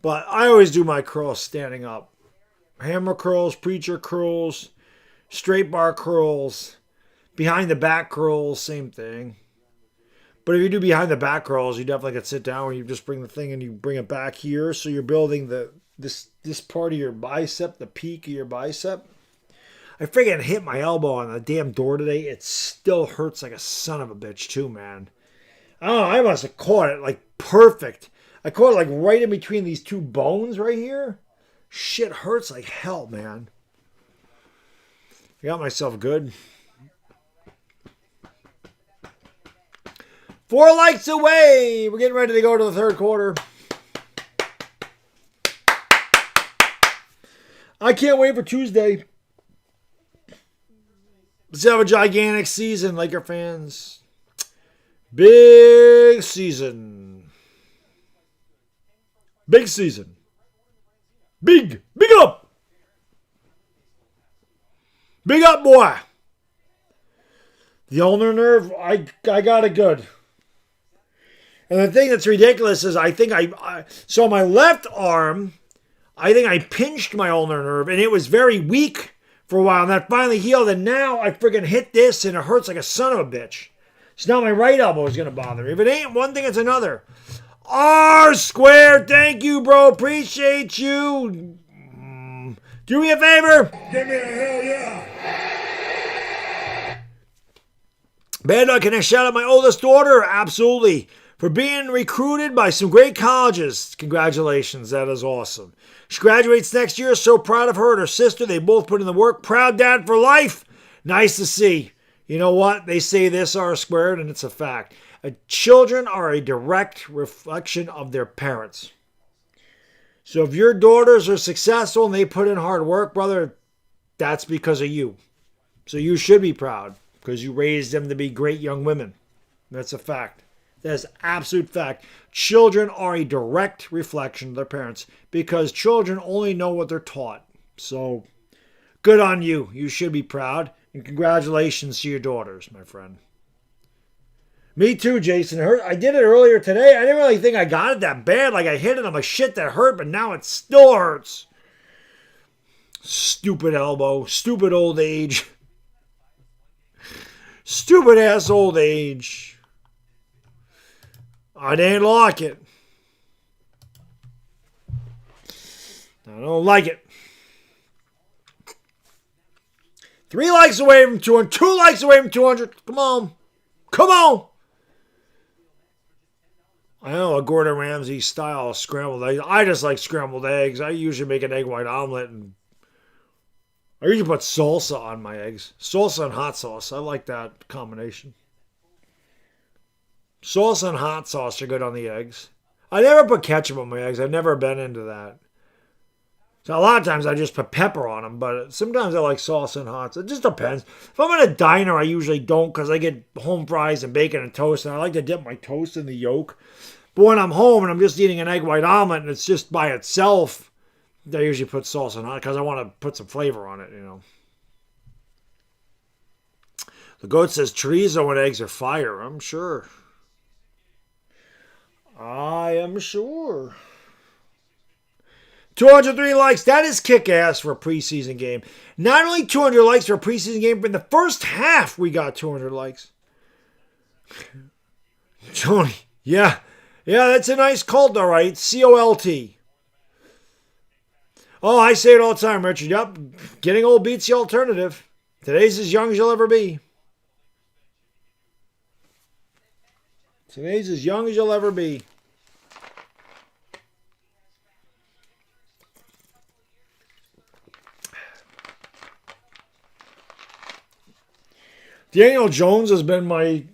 But I always do my curls standing up. Hammer curls, preacher curls, straight bar curls, behind the back curls, same thing. But if you do behind the back curls, you definitely can sit down where you just bring the thing and you bring it back here. So you're building this part of your bicep, the peak of your bicep. I freaking hit my elbow on the damn door today. It still hurts like a son of a bitch too, man. I don't know. I must have caught it like perfect. I caught it like right in between these two bones right here. Shit hurts like hell, man. I got myself good. 4 likes away. We're getting ready to go to the third quarter. I can't wait for Tuesday. Let's have a gigantic season, Laker fans. Big season. Big season. Big up. Big up, boy. The ulnar nerve, I got it good. And the thing that's ridiculous is I think so my left arm, I think I pinched my ulnar nerve and it was very weak for a while. And that finally healed. And now I friggin' hit this and it hurts like a son of a bitch. So now my right elbow is going to bother me. If it ain't one thing, it's another. R squared, thank you, bro. Appreciate you. Do me a favor. Give me a hell yeah. Baddog, can I shout out my oldest daughter? Absolutely. For being recruited by some great colleges. Congratulations. That is awesome. She graduates next year. So proud of her and her sister. They both put in the work. Proud dad for life. Nice to see. You know what? They say this R squared, and it's a fact. Children are a direct reflection of their parents. So if your daughters are successful and they put in hard work, brother, that's because of you. So you should be proud because you raised them to be great young women. That's a fact. That's absolute fact. Children are a direct reflection of their parents because children only know what they're taught. So good on you. You should be proud. And congratulations to your daughters, my friend. Me too, Jason. It hurt. I did it earlier today. I didn't really think I got it that bad. Like I hit it. I'm like, shit, that hurt. But now it still hurts. Stupid elbow. Stupid old age. Stupid ass old age. I didn't like it. I don't like it. 3 likes away from 200. 2 likes away from 200. Come on. Come on. I know a Gordon Ramsay style scrambled eggs. I just like scrambled eggs. I usually make an egg white omelet and I usually put salsa on my eggs. Salsa and hot sauce. I like that combination. Salsa and hot sauce are good on the eggs. I never put ketchup on my eggs. I've never been into that. So a lot of times I just put pepper on them, but sometimes I like salsa and hot sauce. It just depends. If I'm in a diner, I usually don't because I get home fries and bacon and toast, and I like to dip my toast in the yolk. But when I'm home and I'm just eating an egg white omelet and it's just by itself, I usually put salsa on it because I want to put some flavor on it, you know. The goat says chorizo and eggs are fire. I'm sure. I am sure. 203 likes. That is kick-ass for a preseason game. Not only 200 likes for a preseason game, but in the first half we got 200 likes. Tony, yeah. Yeah, that's a nice cult, all right. C-O-L-T. Oh, I say it all the time, Richard. Yep, getting old beats the alternative. Today's as young as you'll ever be. Today's as young as you'll ever be. Daniel Jones has been my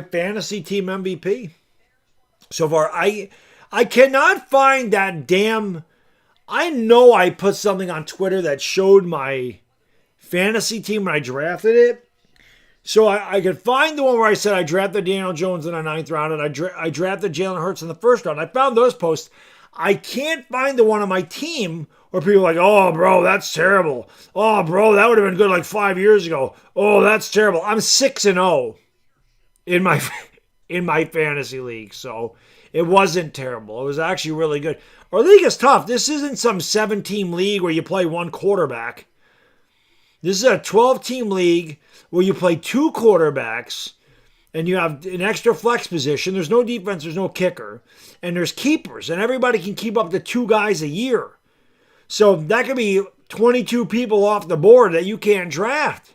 fantasy team MVP so far. I cannot find that damn. I know I put something on Twitter that showed my fantasy team when I drafted it. So I could find the one where I said I drafted Daniel Jones in the 9th round and I drafted Jalen Hurts in the 1st round. I found those posts. I can't find the one on my team where people are like, oh, bro, that's terrible. Oh, bro, that would have been good like 5 years ago. Oh, that's terrible. I'm 6-0 in my fantasy league, so it wasn't terrible. It was actually really good. Our league is tough. This isn't some 7-team league where you play one quarterback. This is a 12-team league where you play 2 quarterbacks and you have an extra flex position. There's no defense, there's no kicker, and there's keepers, and everybody can keep up to 2 guys a year. So that could be 22 people off the board that you can't draft.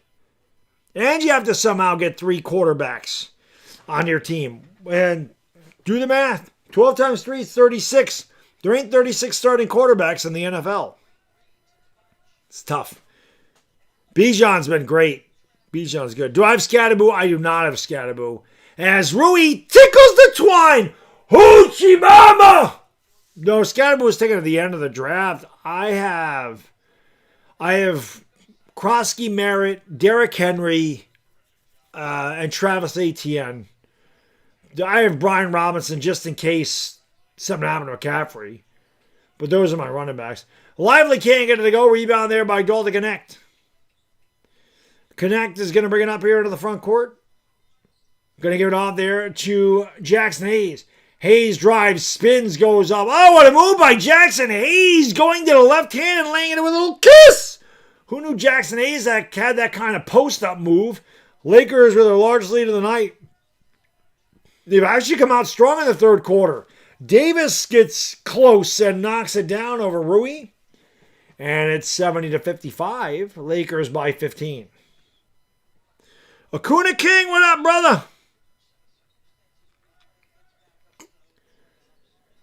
And you have to somehow get 3 quarterbacks on your team. And do the math. 12 times 3 is 36. There ain't 36 starting quarterbacks in the NFL. It's tough. Bijan's been great. Bijan's good. Do I have Scatterboo? I do not have Scatterboo. As Rui tickles the twine. Hoochie Mama! No, Scatterboo was taken at the end of the draft. I have Krosky Merritt, Derrick Henry, and Travis Etienne. I have Brian Robinson just in case something happened to McCaffrey. But those are my running backs. Lively can't get it to go. Rebound there by Dalton Connect. Connect is going to bring it up here to the front court. Going to give it off there to Jackson Hayes. Hayes drives, spins, goes up. Oh, what a move by Jackson Hayes. Going to the left hand and laying it with a little kiss. Who knew Jackson Hayes had that kind of post-up move? Lakers with their largest lead of the night. They've actually come out strong in the 3rd quarter. Davis gets close and knocks it down over Rui. And it's 70-55. Lakers by 15. Acuna King, what up, brother?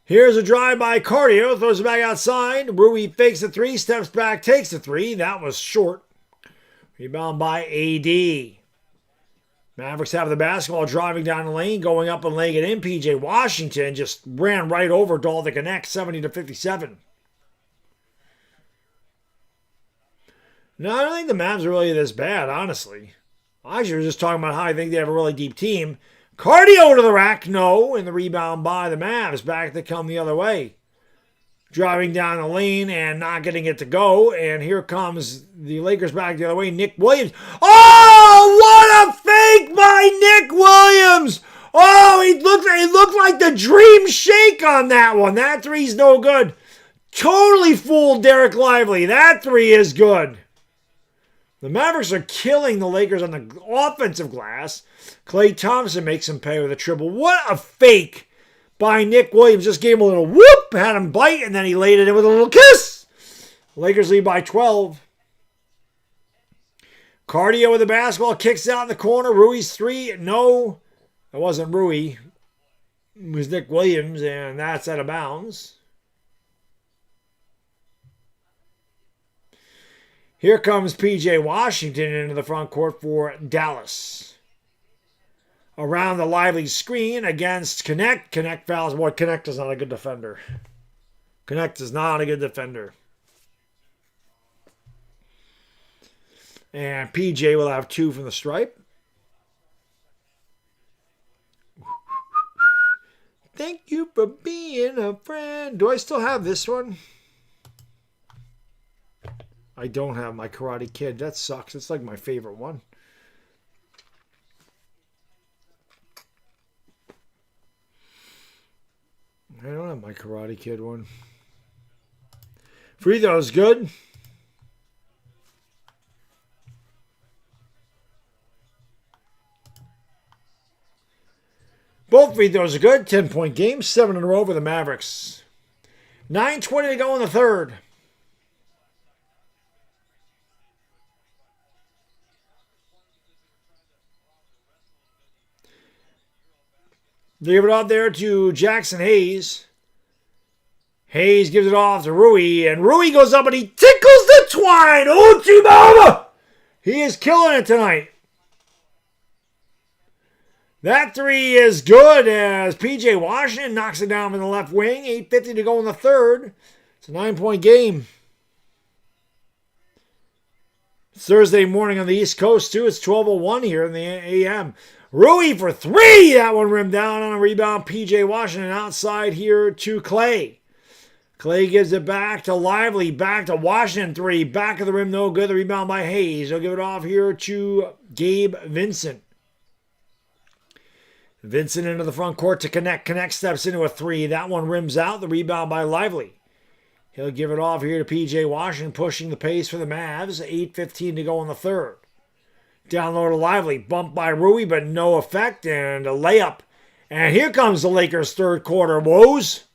Here's a drive by Cardio. Throws it back outside. Rui fakes the 3. Steps back. Takes the 3. That was short. Rebound by AD. Mavericks have the basketball driving down the lane. Going up and laying it in. PJ Washington just ran right over Dalton Connect. 70-57. No, I don't think the Mavs are really this bad, honestly. I was just talking about how I think they have a really deep team. Cardio to the rack, no. And the rebound by the Mavs. Back to come the other way. Driving down the lane and not getting it to go. And here comes the Lakers back the other way. Nick Williams. Oh, what a fake by Nick Williams. Oh, it looked like the dream shake on that one. That 3's no good. Totally fooled Derek Lively. That 3 is good. The Mavericks are killing the Lakers on the offensive glass. Klay Thompson makes him pay with a triple. What a fake by Nick Williams. Just gave him a little whoop, had him bite, and then he laid it in with a little kiss. Lakers lead by 12. Cardio with the basketball, kicks out in the corner. Rui's 3. No, it wasn't Rui. It was Nick Williams, and that's out of bounds. Here comes P.J. Washington into the front court for Dallas. Around the Lively screen against Connect. Connect fouls. Boy, Connect is not a good defender. Connect is not a good defender. And P.J. will have 2 from the stripe. Thank you for being a friend. Do I still have this one? I don't have my Karate Kid. That sucks. It's like my favorite one. I don't have my Karate Kid one. Free throws, good. Both free throws are good. 10-point game. 7 in a row for the Mavericks. 9:20 to go in the third. They give it out there to Jackson Hayes. Hayes gives it off to Rui, and Rui goes up and he tickles the twine. Uchibaba! He is killing it tonight. That three is good as P.J. Washington knocks it down from the left wing. 8:50 to go in the third. It's a 9-point game. It's Thursday morning on the East Coast, too. It's 12:01 here in the a.m. Rui for three. That one rimmed down on a rebound. P.J. Washington outside here to Clay. Clay gives it back to Lively. Back to Washington. Three. Back of the rim. No good. The rebound by Hayes. He'll give it off here to Gabe Vincent. Vincent into the front court to connect. Connect steps into a three. That one rims out. The rebound by Lively. He'll give it off here to P.J. Washington, pushing the pace for the Mavs. 8:15 to go in the third. Down low to Lively. Bumped by Rui, but no effect. And a layup. And here comes the Lakers' third quarter woes.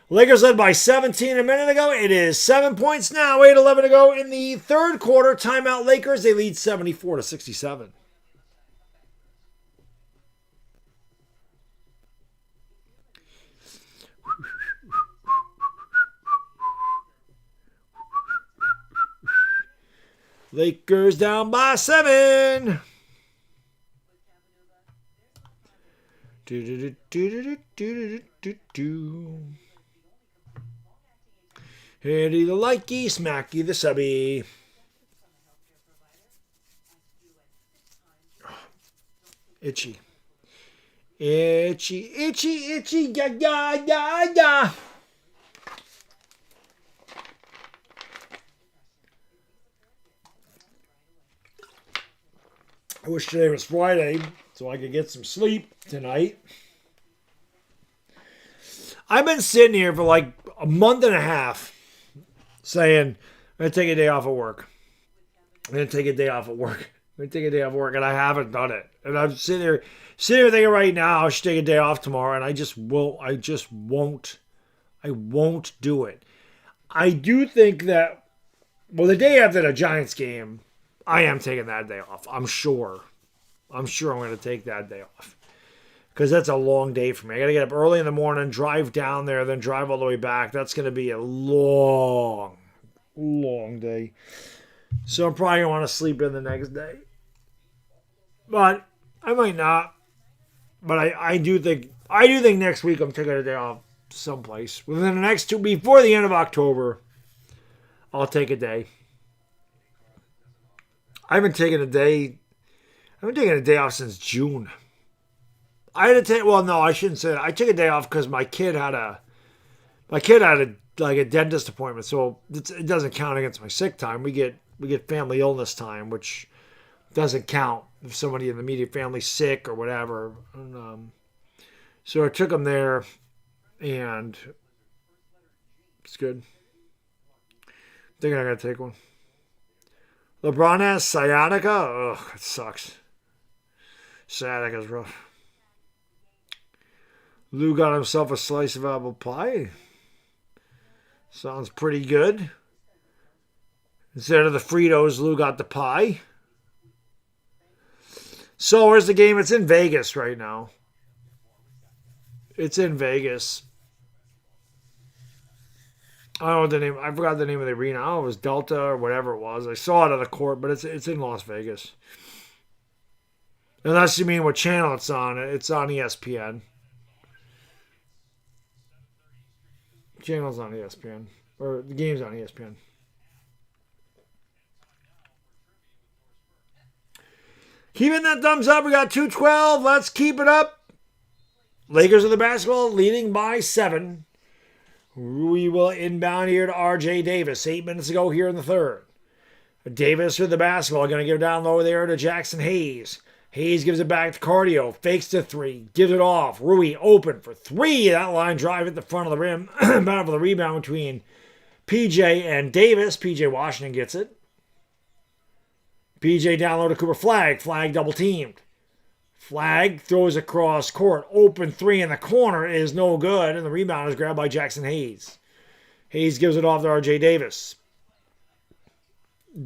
Lakers led by 17 a minute ago. It is 7 points now. 8:11 to go in the third quarter. Timeout Lakers. They lead 74-67. Lakers down by 7. Hitty the likey, smacky the subby. Itchy. Itchy, itchy, itchy, ya, ya, ya, ya. I wish today was Friday so I could get some sleep tonight. I've been sitting here for like a month and a half saying, I'm going to take a day off of work. I'm going to take a day off of work. I'm going to take a day off of work, and I haven't done it. And I'm sitting here thinking right now I should take a day off tomorrow, and I won't do it. I do think that, well, the day after the Giants game, I am taking that day off. I'm sure I'm going to take that day off. Because that's a long day for me. I got to get up early in the morning, drive down there, then drive all the way back. That's going to be a long, long day. So I'm probably going to want to sleep in the next day. But I might not. But I do think next week I'm taking a day off someplace. Within the next before the end of October, I'll take a day. I haven't taken a day off since June. I had to take, well, no, I shouldn't say that. I took a day off because my kid had a dentist appointment, so it doesn't count against my sick time. We get family illness time, which doesn't count if somebody in the immediate family's sick or whatever. And, so I took him there, and it's good. I think I gotta take one. LeBron has sciatica. Ugh, it sucks. Sciatica's rough. Lou got himself a slice of apple pie. Sounds pretty good. Instead of the Fritos, Lou got the pie. So where's the game? It's in Vegas right now. It's in Vegas. I don't know what the name. I forgot the name of the arena. I don't know if it was Delta or whatever it was. I saw it on the court, but it's in Las Vegas. Unless you mean what channel it's on. It's on ESPN. Channel's on ESPN. Or the game's on ESPN. Keeping that thumbs up. We got 2:12. Let's keep it up. Lakers of the basketball leading by 7. We will inbound here to R.J. Davis. 8 minutes ago here in the third. Davis with the basketball. Going to give it down low there to Jackson Hayes. Hayes gives it back to Cardio. Fakes to three. Gives it off. Rui open for three. That line drive at the front of the rim. Battle for the rebound between PJ and Davis. PJ Washington gets it. PJ down low to Cooper Flag. Flag double teamed. Flag throws across court. Open three in the corner is no good. And the rebound is grabbed by Jackson Hayes. Hayes gives it off to RJ Davis.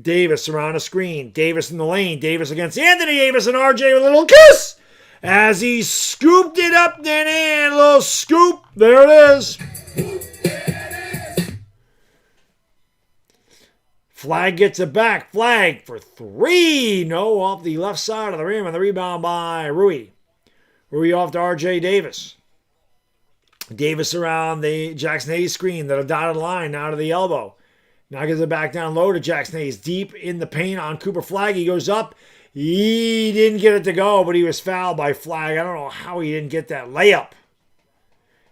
Davis around a screen. Davis in the lane. Davis against Anthony Davis and RJ with a little kiss as he scooped it up and in. A little scoop. There it is. Flag gets it back. Flag for three. No, off the left side of the rim and the rebound by Rui. Rui off to RJ Davis. Davis around the Jackson Hayes screen. The dotted line out of the elbow. Now gives it back down low to Jackson Hayes. Deep in the paint on Cooper Flag. He goes up. He didn't get it to go, but he was fouled by Flag. I don't know how he didn't get that layup.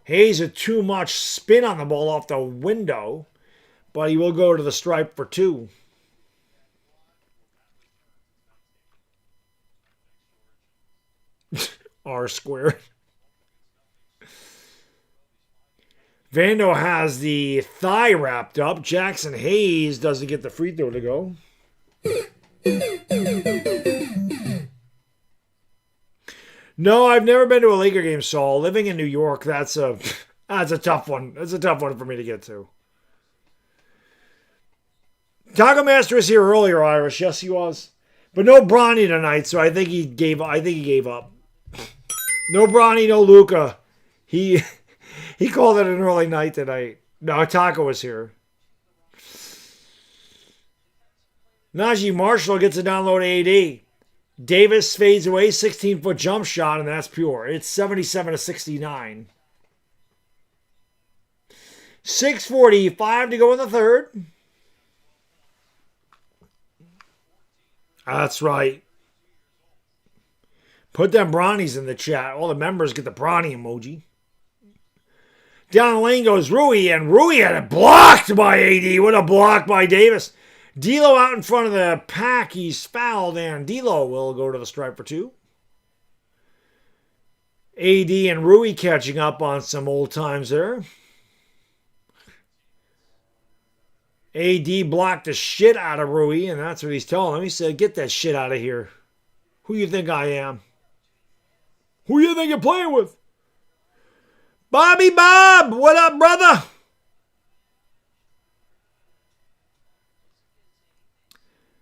Hayes had too much spin on the ball off the window, but he will go to the stripe for two. R squared. Vando has the thigh wrapped up. Jackson Hayes doesn't get the free throw to go. No, I've never been to a Laker game, Saul. Living in New York, that's a tough one. That's a tough one for me to get to. Taco Master was here earlier, Irish. Yes, he was. But no Bronny tonight, so I think he gave up. No Bronny, no Luca. He called it an early night tonight. No, Taco was here. Najee Marshall gets it down low to AD. Davis fades away, 16-foot jump shot, and that's pure. It's 77-69. 6:45 to go in the third. That's right. Put them Bronnies in the chat. All the members get the Bronny emoji. Down the lane goes Rui, and Rui had it blocked by AD. What a block by Davis. D'Lo out in front of the pack. He's fouled, and D'Lo will go to the stripe for two. AD and Rui catching up on some old times there. AD blocked the shit out of Rui, and that's what he's telling him. He said, get that shit out of here. Who you think I am? Who you think you're playing with? Bobby Bob, what up, brother?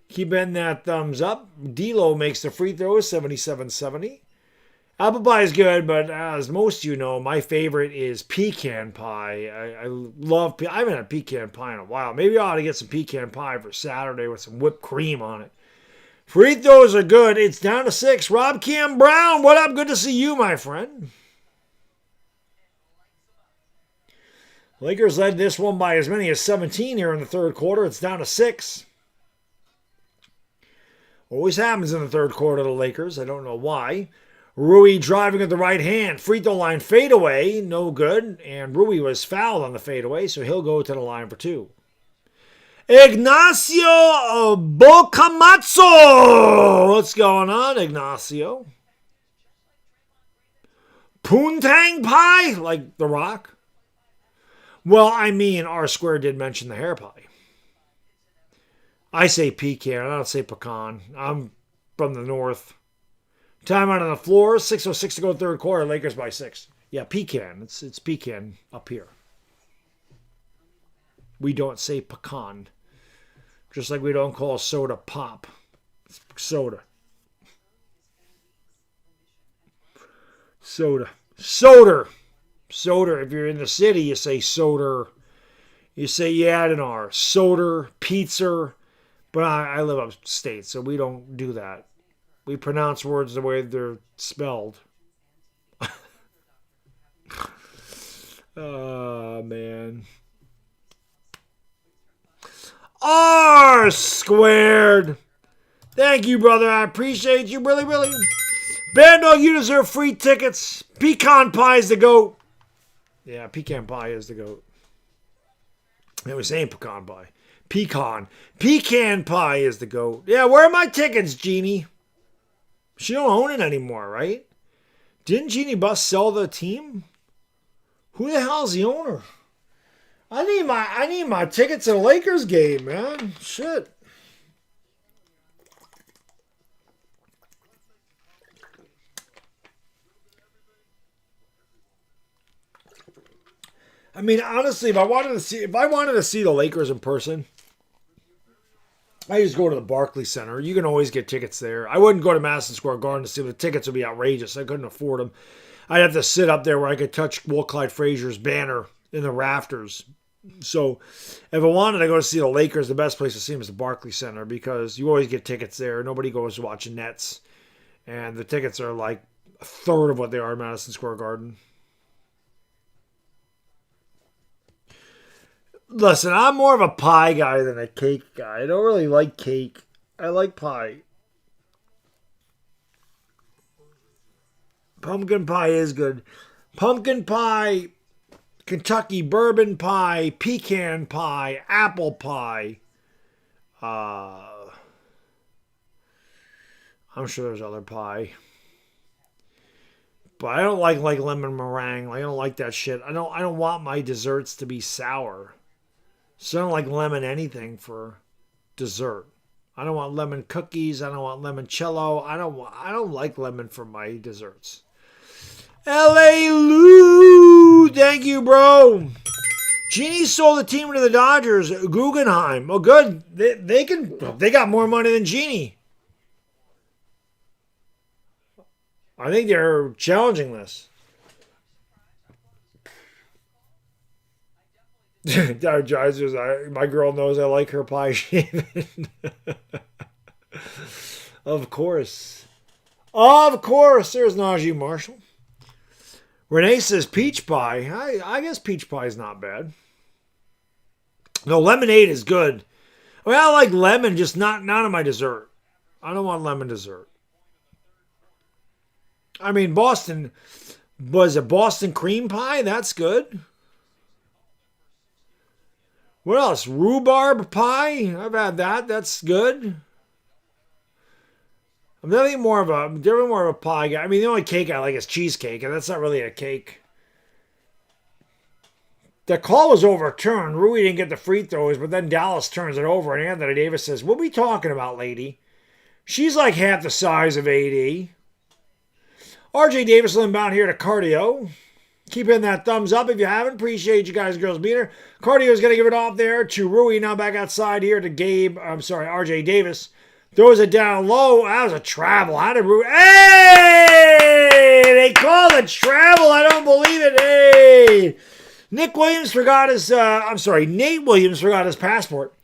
Keep betting that thumbs up. D'Lo makes the free throw, 77-70. Apple pie is good, but as most of you know, my favorite is pecan pie. I love, I haven't had pecan pie in a while. Maybe I ought to get some pecan pie for Saturday with some whipped cream on it. Free throws are good. It's down to 6. Rob Cam Brown, what up? Good to see you, my friend. Lakers led this one by as many as 17 here in the third quarter. It's down to 6. Always happens in the third quarter to the Lakers. I don't know why. Rui driving at the right hand. Free throw line fadeaway. No good. And Rui was fouled on the fadeaway, so he'll go to the line for two. Ignacio Bocamazzo. What's going on, Ignacio? Poontang pie? Like The Rock? Well, I mean, R Square did mention the hair pie. I say pecan. I don't say pecan. I'm from the north. Time out on the floor. 6:06 to go third quarter. Lakers by 6. Yeah, pecan. It's pecan up here. We don't say pecan. Just like we don't call soda pop. It's soda. Soda. Soda. Soda. If you're in the city, you say soda. You say you add an R. Soda. Pizza. But I live upstate, so we don't do that. We pronounce words the way they're spelled. Oh, man. R squared. Thank you, brother. I appreciate you. Really, really. Baddog, you deserve free tickets. Pecan pie is the GOAT. Yeah, pecan pie is the GOAT. They were saying pecan pie. Pecan pie is the GOAT. Yeah, where are my tickets, Jeannie? She don't own it anymore, right? Didn't Jeannie Buss sell the team? Who the hell's the owner? I need my tickets to the Lakers game, man. Shit. I mean, honestly, if I wanted to see the Lakers in person, I just go to the Barclays Center. You can always get tickets there. I wouldn't go to Madison Square Garden to see them. The tickets would be outrageous. I couldn't afford them. I'd have to sit up there where I could touch Walt Clyde Frazier's banner in the rafters. So if I wanted to go to see the Lakers, the best place to see them is the Barclays Center because you always get tickets there. Nobody goes watching Nets. And the tickets are like a third of what they are at Madison Square Garden. Listen, I'm more of a pie guy than a cake guy. I don't really like cake. I like pie. Pumpkin pie is good. Pumpkin pie, Kentucky bourbon pie, pecan pie, apple pie. I'm sure there's other pie. But I don't like lemon meringue. I don't like that shit. I don't want my desserts to be sour. So I don't like lemon anything for dessert. I don't want lemon cookies. I don't want limoncello. I don't like lemon for my desserts. L.A. Lou, thank you, bro. Jeannie sold the team to the Dodgers. Guggenheim. Oh, good. They got more money than Jeannie. I think they're challenging this. My girl knows I like her pie shaven. Of course. Of course. There's Najee Marshall. Renee says peach pie. I guess peach pie is not bad. No, lemonade is good. I mean, I like lemon, just not in my dessert. I don't want lemon dessert. I mean, Boston cream pie? That's good. What else? Rhubarb pie? I've had that. That's good. I'm definitely more of a pie guy. I mean, the only cake I like is cheesecake, and that's not really a cake. The call was overturned. Rui didn't get the free throws, but then Dallas turns it over, and Anthony Davis says, "What are we talking about, lady? She's like half the size of AD." RJ Davis inbound here to Cardio. Keep hitting that thumbs up if you haven't. Appreciate you guys and girls being here. Cardio's going to give it off there to Rui. Now back outside here to RJ Davis. Throws it down low. That was a travel. How did Rui? Hey! They call it travel. I don't believe it. Hey! Nate Williams forgot his passport.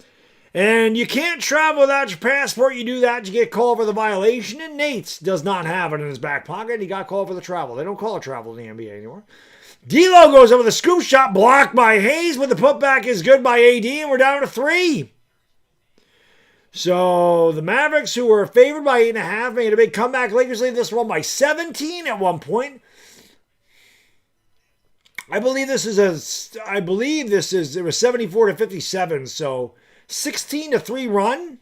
And you can't travel without your passport. You do that, you get called for the violation. And Nate's does not have it in his back pocket. He got called for the travel. They don't call it travel in the NBA anymore. D'Lo goes over the scoop shot, blocked by Hayes, but the putback is good by AD, and we're down to 3. So the Mavericks, who were favored by 8.5, made a big comeback. Lakers lead this one by 17 at one point. It was 74-57, so 16-3 run.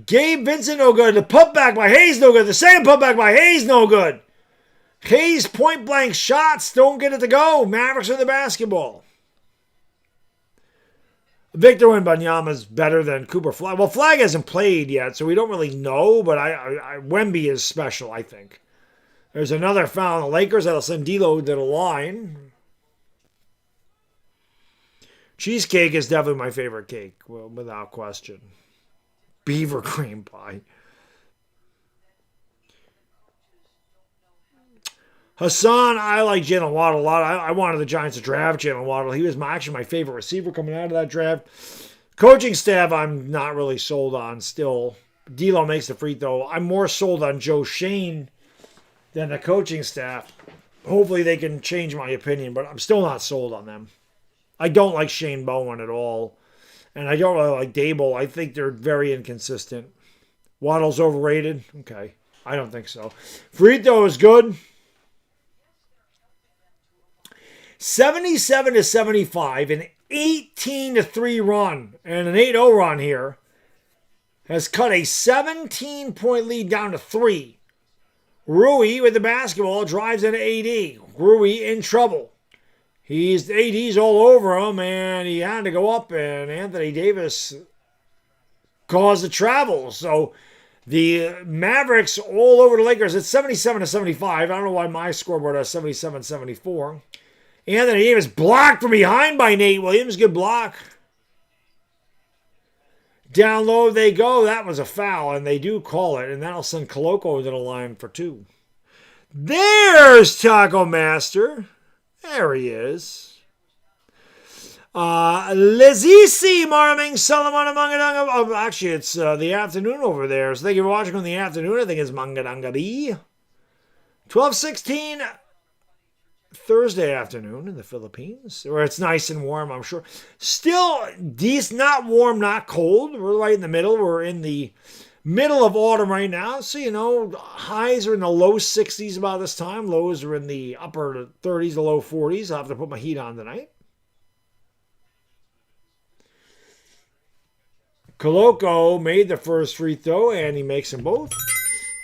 Gabe Vincent, no good. The putback by Hayes, no good. The second putback by Hayes, no good. Hayes' point-blank shots don't get it to go. Mavericks with the basketball. Victor Wembanyama's better than Cooper Flag. Well, Flag hasn't played yet, so we don't really know, but Wemby is special, I think. There's another foul on the Lakers that'll send D'Lo to the line. Cheesecake is definitely my favorite cake, well, without question. Beaver cream pie. Hassan, I like Jalen Waddle a lot. I wanted the Giants to draft Jalen Waddle. He was actually my favorite receiver coming out of that draft. Coaching staff, I'm not really sold on still. D'Lo makes the free throw. I'm more sold on Joe Shane than the coaching staff. Hopefully they can change my opinion, but I'm still not sold on them. I don't like Shane Bowen at all. And I don't really like Dable. I think they're very inconsistent. Waddle's overrated? Okay. I don't think so. Free throw is good. 77-75. 18-3 run and an 8-0 run here has cut a 17-point lead down to 3. Rui with the basketball drives into AD. Rui in trouble. AD's all over him, and he had to go up, and Anthony Davis caused the travel. So the Mavericks all over the Lakers. It's 77-75. I don't know why my scoreboard has 77-74. Anthony Davis blocked from behind by Nate Williams. Good block. Down low they go. That was a foul, and they do call it, and that'll send Koloko to the line for 2. There's Taco Master. There he is. Lezisi Marming Solomon Mangadanga. Actually, it's the afternoon over there. So thank you for watching on the afternoon. I think it's Mangadanga B. 12:16 Thursday afternoon in the Philippines, where it's nice and warm, I'm sure. Still decent, not warm, not cold. We're right in the middle. We're in the middle of autumn right now. So, highs are in the low 60s about this time. Lows are in the upper 30s to low 40s. I'll have to put my heat on tonight. Koloko made the first free throw, and he makes them both.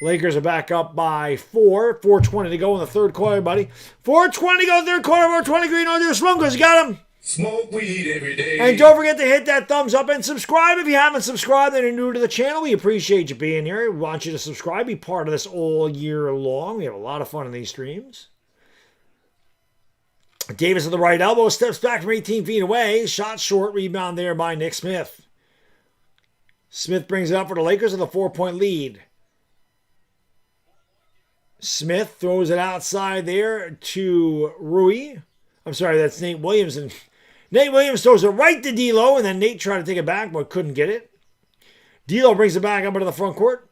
Lakers are back up by 4. 4:20 to go in the third quarter, buddy. 4:20 to go in the third quarter. 4:20 green on your smokers. You got him. Smoke weed every day. And don't forget to hit that thumbs up and subscribe if you haven't subscribed and you're new to the channel. We appreciate you being here. We want you to subscribe. Be part of this all year long. We have a lot of fun in these streams. Davis at the right elbow. Steps back from 18 feet away. Shot short. Rebound there by Nick Smith. Smith brings it up for the Lakers with a 4-point lead. Smith throws it outside there to Rui. I'm sorry, that's Nate Williams. And Nate Williams throws it right to D'Lo, and then Nate tried to take it back, but couldn't get it. D'Lo brings it back up into the front court.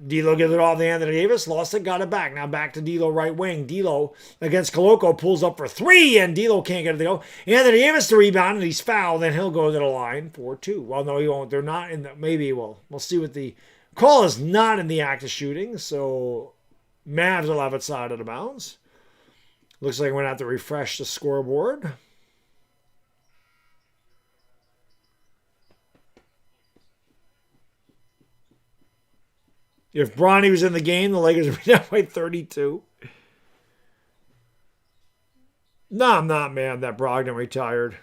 D'Lo gives it off to Anthony Davis. Lost it, got it back. Now back to D'Lo right wing. D'Lo against Koloko pulls up for 3, and D'Lo can't get it to go. Anthony Davis to rebound, and he's fouled, and he'll go to the line for 2. Well, no, he won't. They're not in the... Maybe we'll see what the... Call is not in the act of shooting, so Mavs will have it side of the bounds. Looks like we're going to have to refresh the scoreboard. If Bronny was in the game, the Lakers would be down by 32. No, I'm not mad that Brogdon retired.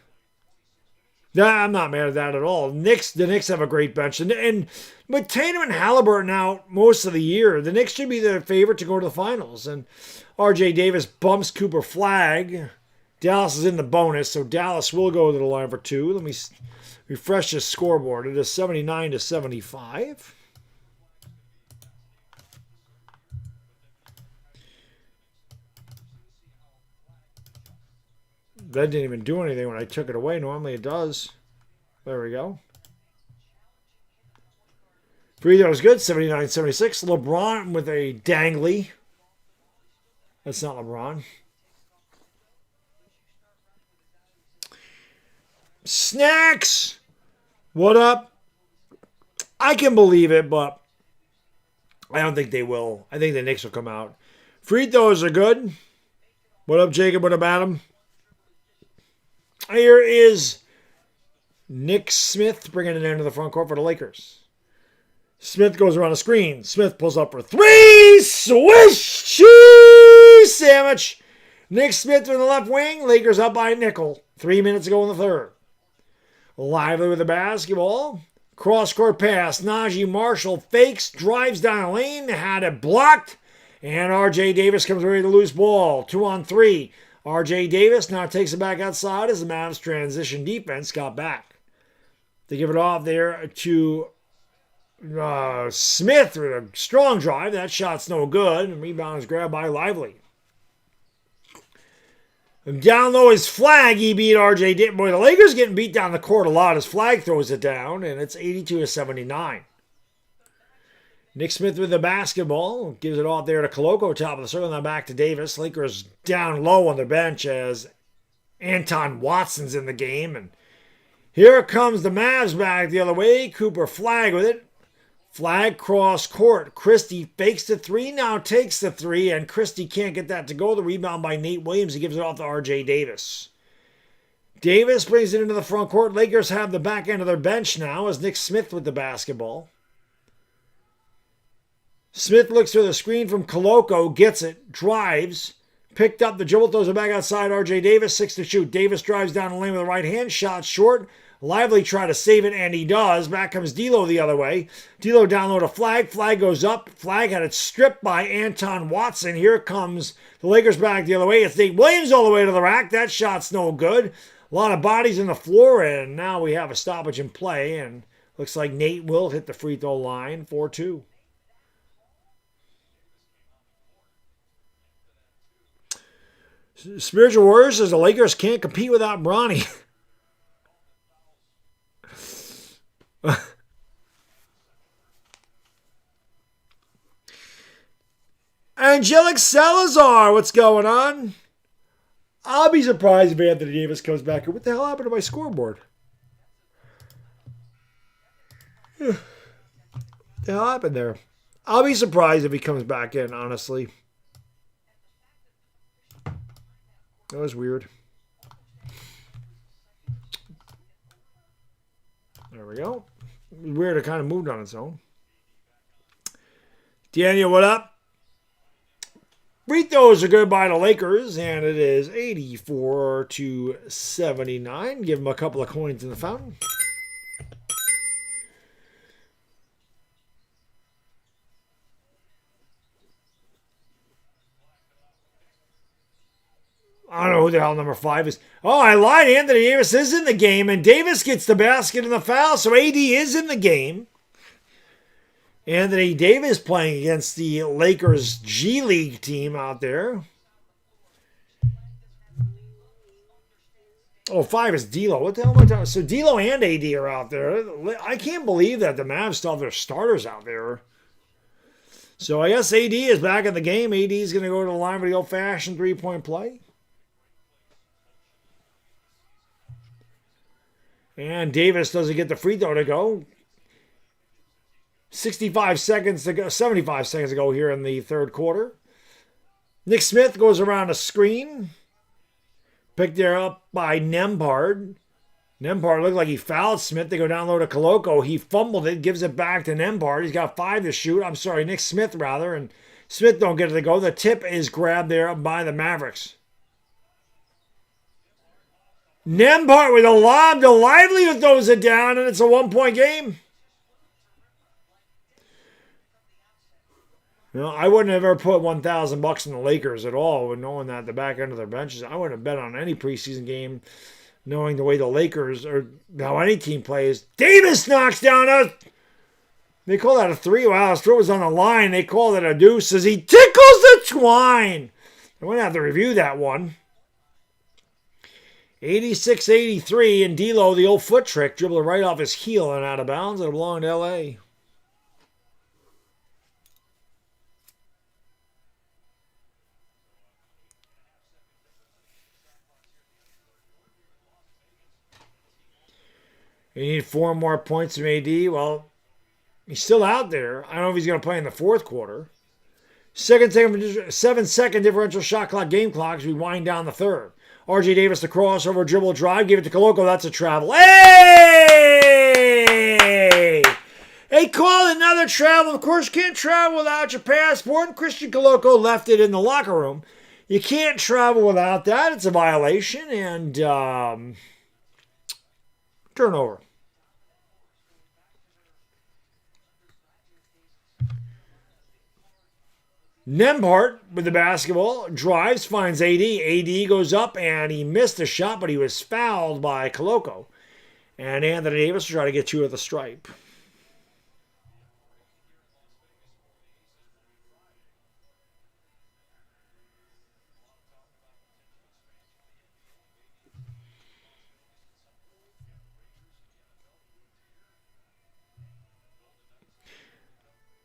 No, I'm not mad at that at all. The Knicks have a great bench. And with Tatum and Halliburton out most of the year, the Knicks should be the favorite to go to the finals. And R.J. Davis bumps Cooper Flag. Dallas is in the bonus, so Dallas will go to the line for 2. Let me refresh the scoreboard. It is 79-75. That didn't even do anything when I took it away. Normally it does. There we go. Free throw was good. 79-76. LeBron with a dangly. That's not LeBron. Snacks! What up? I can believe it, but I don't think they will. I think the Knicks will come out. Free throws are good. What up, Jacob? What up, Adam? Here is Nick Smith bringing it into the front court for the Lakers. Smith goes around the screen. Smith pulls up for 3. Swish cheese sandwich. Nick Smith in the left wing. Lakers up by a nickel. 3 minutes ago in the third. Lively with the basketball. Cross-court pass. Najee Marshall fakes, drives down the lane, had it blocked, and R.J. Davis comes away with the loose ball. 2-on-3. R.J. Davis now takes it back outside as the Mavs transition defense got back. They give it off there to Smith with a strong drive. That shot's no good. And rebound is grabbed by Lively. And down low is Flag. He beat R.J. Davis. Boy, the Lakers getting beat down the court a lot as Flag throws it down. And it's 82-79. Nick Smith with the basketball. Gives it off there to Koloko, top of the circle. Now back to Davis. Lakers down low on their bench as Anton Watson's in the game. And here comes the Mavs back the other way. Cooper Flag with it. Flag cross court. Christie fakes the 3, now takes the 3, and Christie can't get that to go. The rebound by Nate Williams. He gives it off to R.J. Davis. Davis brings it into the front court. Lakers have the back end of their bench now as Nick Smith with the basketball. Smith looks for the screen from Koloko, gets it, drives, picked up the dribble, throws it back outside. R.J. Davis, 6 to shoot. Davis drives down the lane with the right hand, shot short. Lively try to save it, and he does. Back comes D'Lo the other way. D'Lo down low to Flag. Flag goes up. Flag had it stripped by Anton Watson. Here comes the Lakers back the other way. It's Nate Williams all the way to the rack. That shot's no good. A lot of bodies on the floor, and now we have a stoppage in play, and looks like Nate will hit the free throw line, 4-2. Spiritual Warriors says the Lakers can't compete without Bronny. Angelic Salazar, what's going on? I'll be surprised if Anthony Davis comes back. What the hell happened to my scoreboard? What the hell happened there? I'll be surprised if he comes back in, honestly. That was weird. There we go. Weird, it kind of moved on its own. Daniel, what up? Free throws are good by the Lakers, and it is 84-79. Give them a couple of coins in the fountain. I don't know who the hell number 5 is. Oh, I lied. Anthony Davis is in the game, and Davis gets the basket and the foul, so AD is in the game. Anthony Davis playing against the Lakers G League team out there. Oh, 5 is D'Lo. What the hell am I talking? So D'Lo and AD are out there. I can't believe that the Mavs still have their starters out there. So I guess AD is back in the game. AD is going to go to the line for the old-fashioned three-point play. And Davis doesn't get the free throw to go. 75 seconds to go, 75 seconds to go here in the third quarter. Nick Smith goes around a screen. Picked there up by Nembhard. Nembhard looked like he fouled Smith. They go down low to Koloko. He fumbled it, gives it back to Nembhard. He's got 5 to shoot. I'm sorry, Nick Smith rather. And Smith don't get it to go. The tip is grabbed there by the Mavericks. Nembhard with a lob to Lively who throws it down, and it's a 1-point game. You know, I wouldn't have ever put $1,000 in the Lakers at all, knowing that the back end of their benches. I wouldn't have bet on any preseason game, knowing the way the Lakers or how any team plays. Davis knocks down a. They call that a 3. Wow, his throw was on the line. They call it a deuce as he tickles the twine. I'm going to have to review that one. 86-83, and D'Lo, the old foot trick, dribbled right off his heel and out of bounds. It'll belong to L.A. You need 4 more points from AD. Well, he's still out there. I don't know if he's going to play in the fourth quarter. 7-second differential shot clock, game clock as we wind down the third. R.J. Davis, the crossover, dribble, drive, give it to Koloko. That's a travel. Hey! They call another travel. Of course, you can't travel without your passport. And Christian Koloko left it in the locker room. You can't travel without that. It's a violation. And turnover. Nembhard with the basketball, drives, finds AD. AD goes up, and he missed a shot, but he was fouled by Koloko. And Anthony Davis will try to get 2 at the stripe.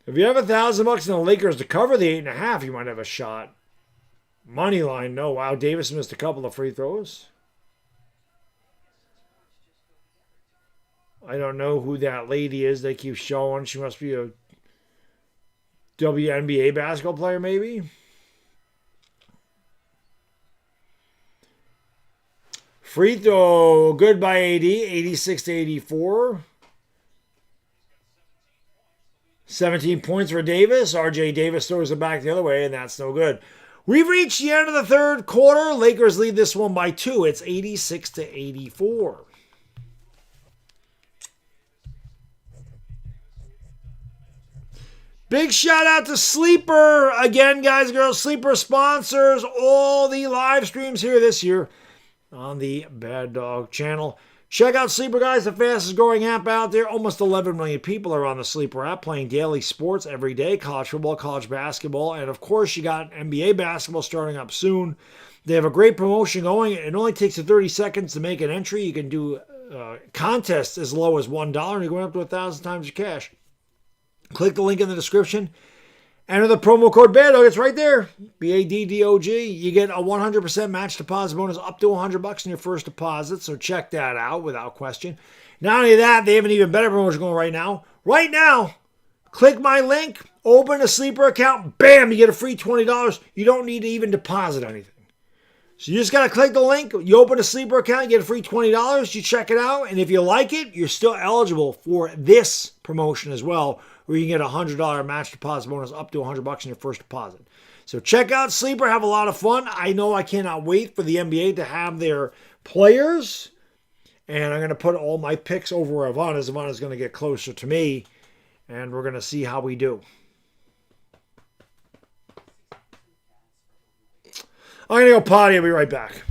If you have $1,000 in the Lakers to cover the 8.5, you might have a shot. Money line, no. Wow, Davis missed a couple of free throws. I don't know who that lady is they keep showing. She must be a WNBA basketball player, maybe. Free throw, good by AD, 86 to 84. 17 points for Davis. RJ Davis throws it back the other way, and that's no good. We've reached the end of the third quarter. Lakers lead this one by 2. It's 86 to 84. Big shout out to Sleeper. Again, guys and girls, Sleeper sponsors all the live streams here this year on the Baddog channel. Check out Sleeper, guys, the fastest growing app out there. Almost 11 million people are on the Sleeper app playing daily sports every day. College football, college basketball, and of course you got NBA basketball starting up soon. They have a great promotion going. It only takes you 30 seconds to make an entry. You can do contests as low as $1 and you're going up to 1,000 times your cash. Click the link in the description. Enter the promo code BADDOG. It's right there. B-A-D-D-O-G. You get a 100% match deposit bonus up to $100 in your first deposit. So check that out without question. Not only that, they have an even better promotion going right now. Right now, click my link, open a Sleeper account, bam, you get a free $20. You don't need to even deposit anything. So you just got to click the link. You open a Sleeper account, you get a free $20. You check it out. And if you like it, you're still eligible for this promotion as well, where you can get a $100 match deposit bonus up to $100 in your first deposit. So check out Sleeper. Have a lot of fun. I know I cannot wait for the NBA to have their players. And I'm going to put all my picks over where Ivana's. Ivana's going to get closer to me. And we're going to see how we do. I'm going to go potty. I'll be right back.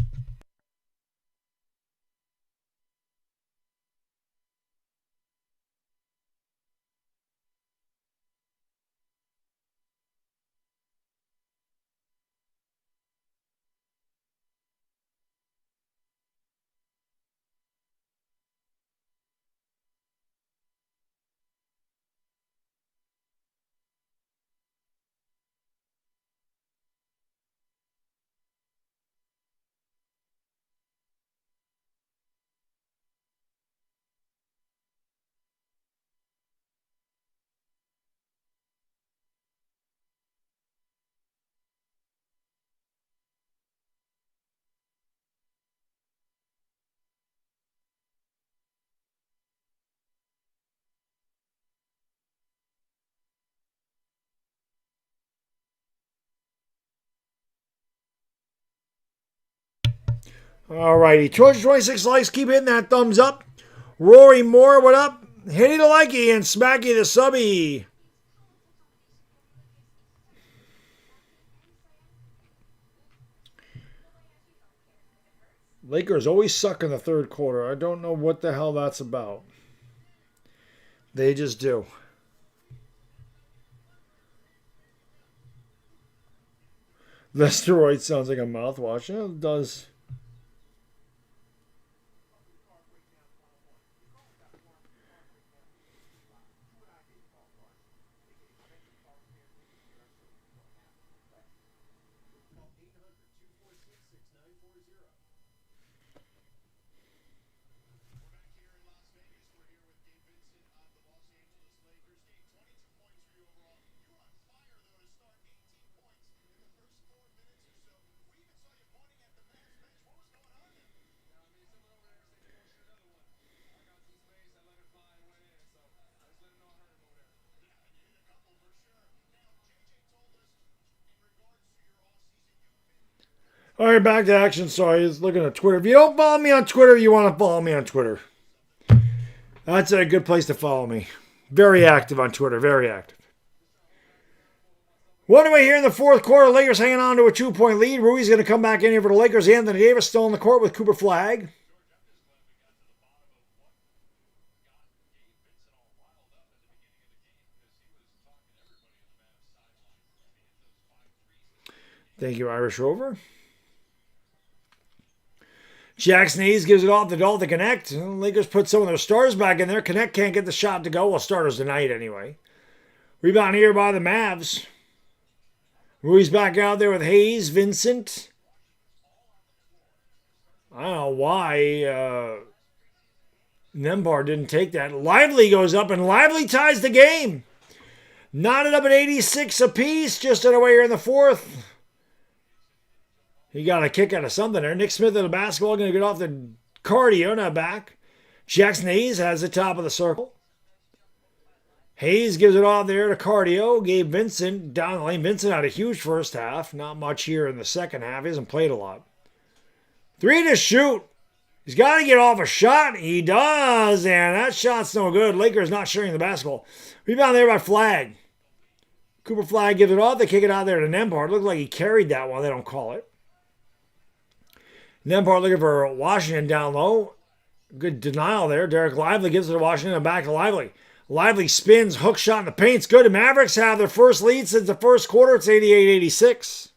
All righty. 226 likes. Keep hitting that thumbs up. Rory Moore, what up? Hitty the likey and smacky the subby. Lakers always suck in the third quarter. I don't know what the hell that's about. They just do. The steroid sounds like a mouthwash. Yeah, it does. All right, back to action. Sorry, I was looking at Twitter. If you don't follow me on Twitter, you want to follow me on Twitter. That's a good place to follow me. Very active on Twitter. Very active. What do we hear in the fourth quarter? Lakers hanging on to a 2-point lead. Rui's going to come back in here for the Lakers. Anthony Davis still on the court with Cooper Flagg. Thank you, Irish Rover. Jackson Hayes gives it off to Dalton Connect. Lakers put some of their stars back in there. Connect can't get the shot to go. Well, starters tonight anyway. Rebound here by the Mavs. Rui's back out there with Hayes, Vincent. I don't know why Nembhard didn't take that. Lively goes up, and Lively ties the game. Knotted up at 86 apiece, just on the way here in the fourth. He got a kick out of something there. Nick Smith of the basketball going to get off the cardio, not back. Jackson Hayes has the top of the circle. Hayes gives it off there to cardio. Gabe Vincent down the lane. Vincent had a huge first half. Not much here in the second half. He hasn't played a lot. 3 to shoot. He's got to get off a shot. He does, and that shot's no good. Lakers not sharing the basketball. Rebound there by Flagg. Cooper Flagg gives it off. They kick it out there to Nembhard. Looks like he carried that one. They don't call it. Nembhard looking for Washington down low. Good denial there. Derek Lively gives it to Washington and back to Lively. Lively spins, hook shot in the paint. It's good. The Mavericks have their first lead since the first quarter. It's 88-86.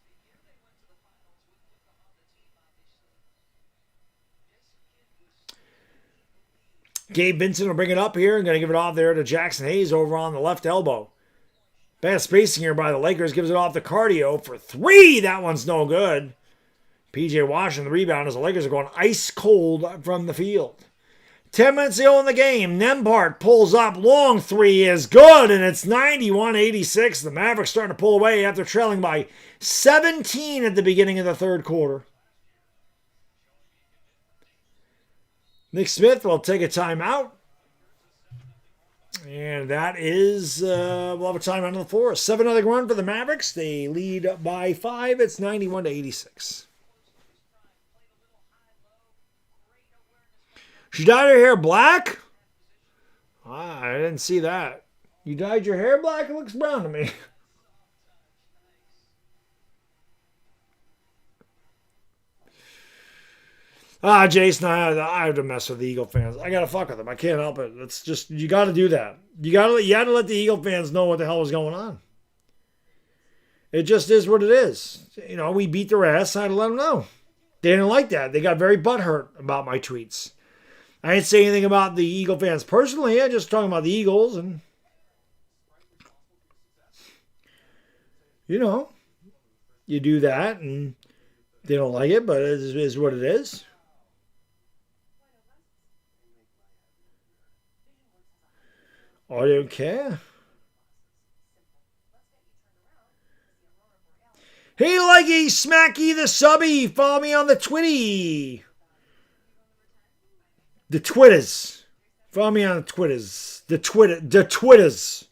Gabe Vincent will bring it up here and going to give it off there to Jackson Hayes over on the left elbow. Bad spacing here by the Lakers. Gives it off to cardio for 3. That one's no good. P.J. Washington, the rebound, as the Lakers are going ice cold from the field. 10 minutes to go in the game. Nembhard pulls up. Long 3 is good, and it's 91-86. The Mavericks starting to pull away after trailing by 17 at the beginning of the third quarter. Nick Smith will take a timeout. And that is, we'll have a timeout on the floor. 7-0 run for the Mavericks. They lead by 5. It's 91-86. She dyed her hair black? I didn't see that. You dyed your hair black? It looks brown to me. Jason, I have to mess with the Eagle fans. I gotta fuck with them. I can't help it. It's just, you gotta do that. You gotta let the Eagle fans know what the hell is going on. It just is what it is. You know, we beat their ass. I had to let them know. They didn't like that. They got very butthurt about my tweets. I didn't say anything about the Eagle fans personally. I'm just talking about the Eagles, and you know, you do that, and they don't like it, but it is what it is. I don't care. Hey, Leggy, Smacky the Subby, follow me on the Twitty. The Twitters. Follow me on the Twitters. The Twitters.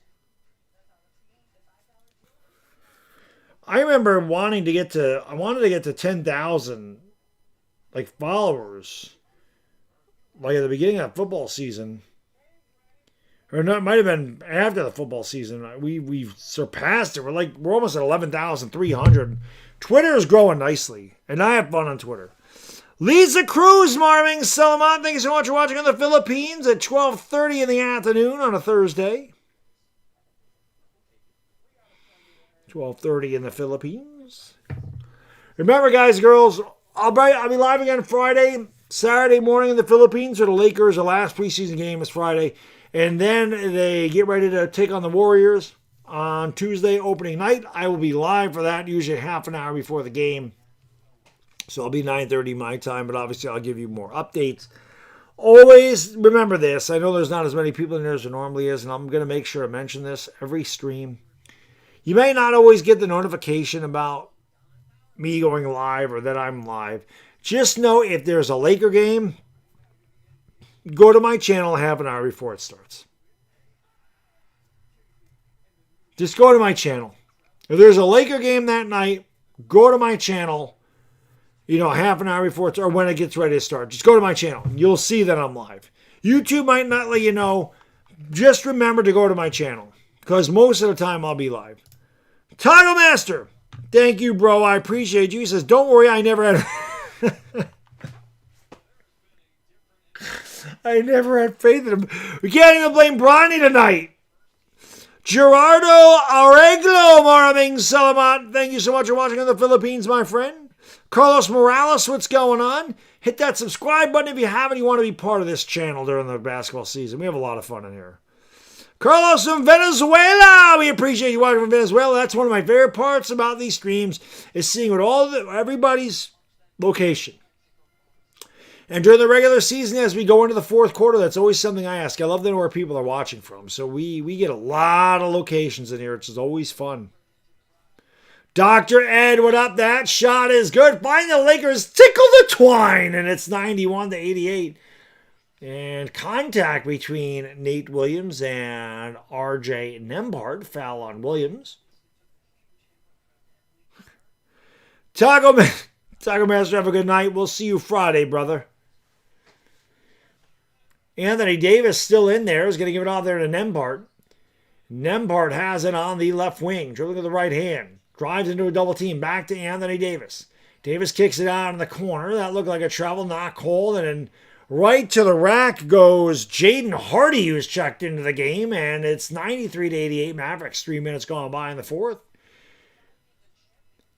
I remember wanting to get to, 10,000, like, followers, like at the beginning of football season. Or no, it might have been after the football season. We've surpassed it. We're almost at 11,300. Twitter is growing nicely, and I have fun on Twitter. Lisa Cruz, Marvin Salamat, thank you so much for watching on the Philippines at 12:30 in the afternoon on a Thursday. 12:30 in the Philippines. Remember, guys and girls, I'll be live again Friday, Saturday morning in the Philippines for the Lakers. The last preseason game is Friday. And then they get ready to take on the Warriors on Tuesday opening night. I will be live for that, usually half an hour before the game. So I'll be 9:30 my time, but obviously I'll give you more updates. Always remember this. I know there's not as many people in there as there normally is, and I'm going to make sure to mention this every stream. You may not always get the notification about me going live or that I'm live. Just know if there's a Laker game, go to my channel half an hour before it starts. Just go to my channel. If there's a Laker game that night, go to my channel, half an hour before it's, or when it gets ready to start. Just go to my channel. You'll see that I'm live. YouTube might not let you know. Just remember to go to my channel, because most of the time I'll be live. Title Master, thank you, bro. I appreciate you. He says, don't worry, I never had... I never had faith in him. We can't even blame Bronny tonight. Gerardo Arreglo, Maraming Salamat. Thank you so much for watching in the Philippines, my friend. Carlos Morales, what's going on? Hit that subscribe button if you haven't. You want to be part of this channel during the basketball season. We have a lot of fun in here. Carlos from Venezuela. We appreciate you watching from Venezuela. That's one of my favorite parts about these streams, is seeing what everybody's location. And during the regular season, as we go into the fourth quarter, that's always something I ask. I love to know where people are watching from. So we get a lot of locations in here, which is always fun. Dr. Ed, what up? That shot is good. Find the Lakers tickle the twine, and it's 91-88. And contact between Nate Williams and RJ Nembhard. Foul on Williams. Taco Master, have a good night. We'll see you Friday, brother. Anthony Davis still in there. Is going to give it off there to Nembhard. Nembhard has it on the left wing. Dribbling with the right hand. Drives into a double team. Back to Anthony Davis. Davis kicks it out in the corner. That looked like a travel knock hold. And then right to the rack goes Jaden Hardy, who's checked into the game. And it's 93-88 Mavericks. 3 minutes gone by in the fourth.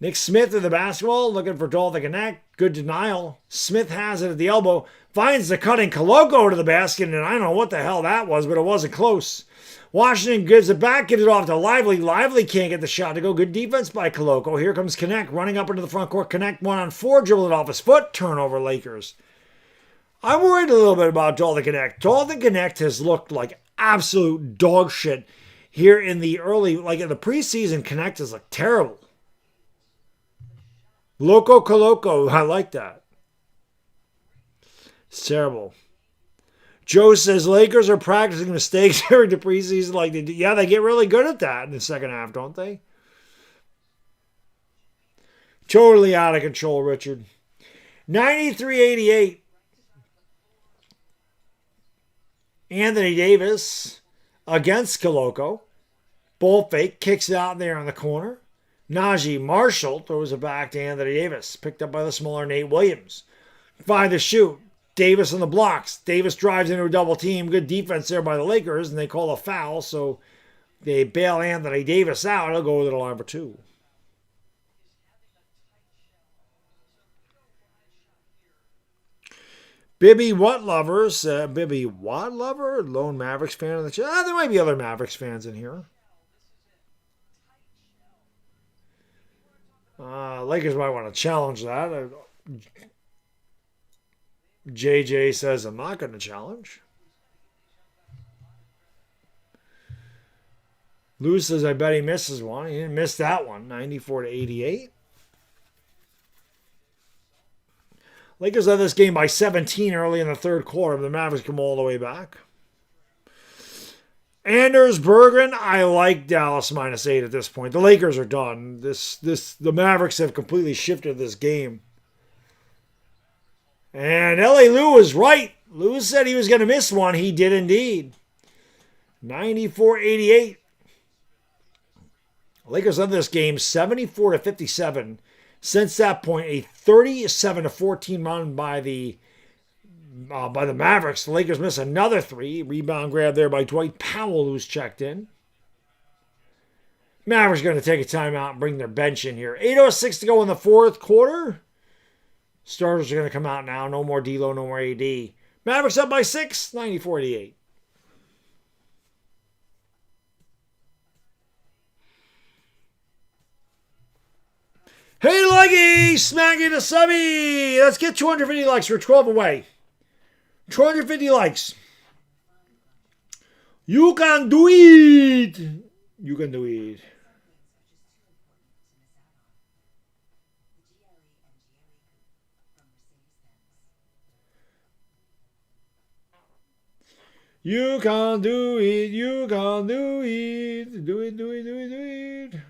Nick Smith with the basketball, looking for Dahl to connect. Good denial. Smith has it at the elbow. Finds the cutting Koloko to the basket, and I don't know what the hell that was, but it wasn't close. Washington gives it back, gives it off to Lively. Lively can't get the shot to go. Good defense by Koloko. Here comes Connect, running up into the front court. Connect 1-on-4, dribble it off his foot. Turnover Lakers. I'm worried a little bit about Dalton Connect. Dalton Connect has looked like absolute dog shit here in the early, like in the preseason. Connect has looked terrible. Loco Coloco, I like that. It's terrible. Joe says Lakers are practicing mistakes during the preseason like they do. Yeah, they get really good at that in the second half, don't they? Totally out of control, Richard. 93-88. Anthony Davis against Koloko. Bull fake, kicks it out there in the corner. Najee Marshall throws it back to Anthony Davis. Picked up by the smaller Nate Williams. 5 to shoot. Davis on the blocks. Davis drives into a double team. Good defense there by the Lakers, and they call a foul, so they bail Anthony Davis out. He'll go to the line for 2. Bibby Watt Lovers. Bibby Watt Lover? Lone Mavericks fan of the chat. There might be other Mavericks fans in here. Lakers might want to challenge that. JJ says, I'm not going to challenge. Lou says, I bet he misses one. He didn't miss that one. 94-88. Lakers led this game by 17 early in the third quarter. The Mavericks come all the way back. Anders Bergen, I like Dallas -8 at this point. The Lakers are done. The Mavericks have completely shifted this game. And L.A. Lou was right. Lou said he was going to miss one. He did indeed. 94-88. Lakers led this game 74-57. Since that point, a 37-14 run by the Mavericks. The Lakers miss another 3. Rebound grab there by Dwight Powell, who's checked in. Mavericks going to take a timeout and bring their bench in here. 8:06 to go in the fourth quarter. Starters are going to come out now. No more D'Lo, no more AD. Mavericks up by 6, 94-88. Hey, Leggy! Smacking a subby! Let's get 250 likes. We're 12 away. 250 likes. You can do it! You can do it. You can do it. You can do it. Do it, do it, do it, do it.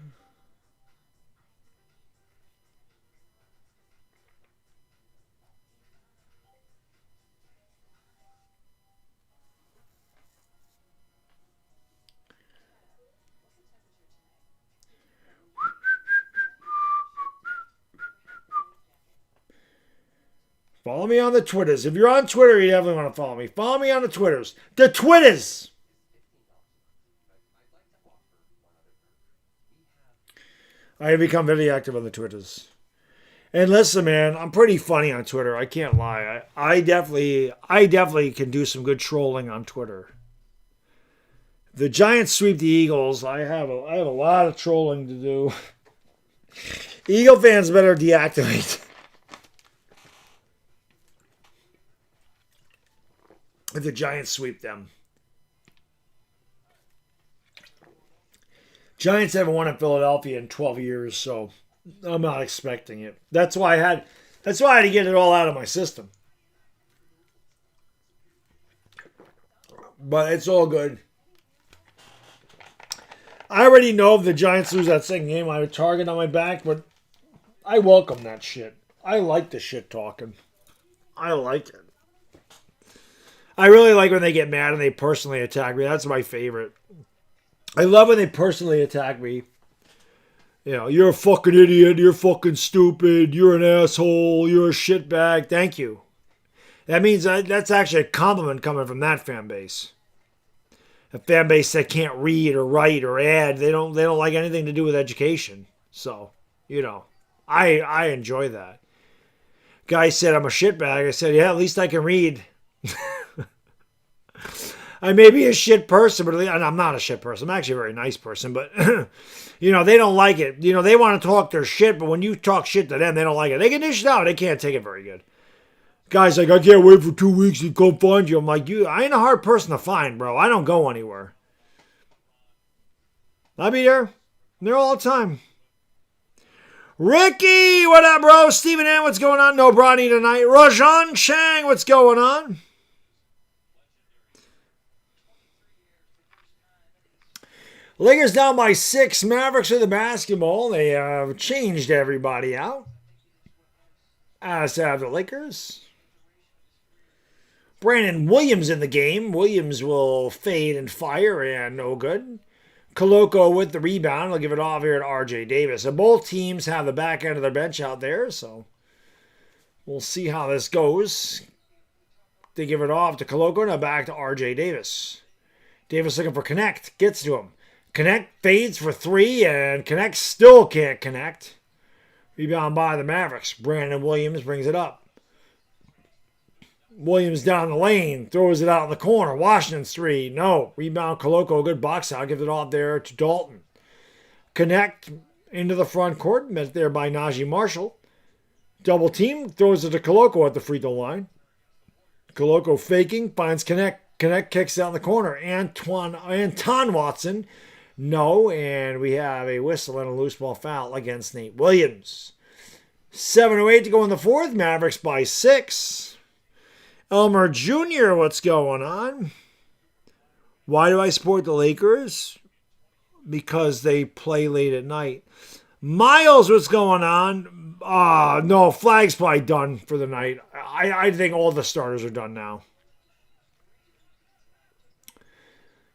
Follow me on the Twitters. If you're on Twitter, you definitely want to follow me. Follow me on the Twitters. The Twitters! I have become very active on the Twitters. And listen, man, I'm pretty funny on Twitter. I can't lie. I definitely can do some good trolling on Twitter. The Giants sweep the Eagles. I have a lot of trolling to do. Eagle fans better deactivate. If the Giants sweep them. Giants haven't won in Philadelphia in 12 years, so I'm not expecting it. That's why I had to get it all out of my system. But it's all good. I already know if the Giants lose that second game, I have a target on my back, but I welcome that shit. I like the shit talking. I like it. I really like when they get mad and they personally attack me. That's my favorite. I love when they personally attack me. You know, you're a fucking idiot. You're fucking stupid. You're an asshole. You're a shitbag. Thank you. That means that's actually a compliment coming from that fan base. A fan base that can't read or write or add. They don't like anything to do with education. So, you know, I enjoy that. Guy said I'm a shitbag. I said, yeah, at least I can read. I may be a shit person, but I'm not a shit person. I'm actually a very nice person, but you know, they don't like it. You know, they want to talk their shit, but when you talk shit to them, they don't like it. They can dish it out. They can't take it very good. Guy's like, I can't wait for 2 weeks to come find you. I'm like, I ain't a hard person to find, bro. I don't go anywhere. I'll be there. I'm there all the time. Ricky, what up, bro? Stephen Ann, what's going on? No Bronny tonight. Rajan Chang, what's going on? Lakers down by 6. Mavericks with the basketball. They have changed everybody out. As have the Lakers. Brandon Williams in the game. Williams will fade and fire and no good. Koloko with the rebound. I'll give it off here to RJ Davis. So both teams have the back end of their bench out there, so we'll see how this goes. They give it off to Koloko. Now back to RJ Davis. Davis looking for Connect. Gets to him. Connect fades for 3, and Connect still can't connect. Rebound by the Mavericks. Brandon Williams brings it up. Williams down the lane. Throws it out in the corner. Washington's 3. No. Rebound Koloko. Good box out. Gives it off there to Dalton. Connect into the front court. Met there by Najee Marshall. Double team. Throws it to Koloko at the free throw line. Koloko faking. Finds Connect. Connect kicks out in the corner. Anton Watson. No, and we have a whistle and a loose ball foul against Nate Williams. 7:08 to go in the fourth. Mavericks by 6. Elmer Jr., what's going on? Why do I support the Lakers? Because they play late at night. Miles, what's going on? No, flag's probably done for the night. I think all the starters are done now.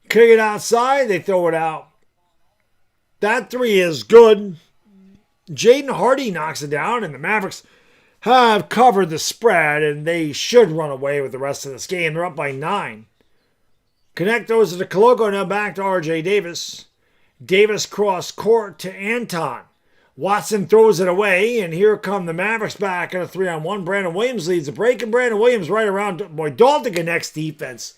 Kick it outside. They throw it out. That 3 is good. Jaden Hardy knocks it down, and the Mavericks have covered the spread, and they should run away with the rest of this game. They're up by 9. Connect those to Koloko. Now back to RJ Davis. Davis cross court to Anton. Watson throws it away, and here come the Mavericks back in a 3-on-1. Brandon Williams leads the break, and Brandon Williams right around. Boy, Dalton Connect's defense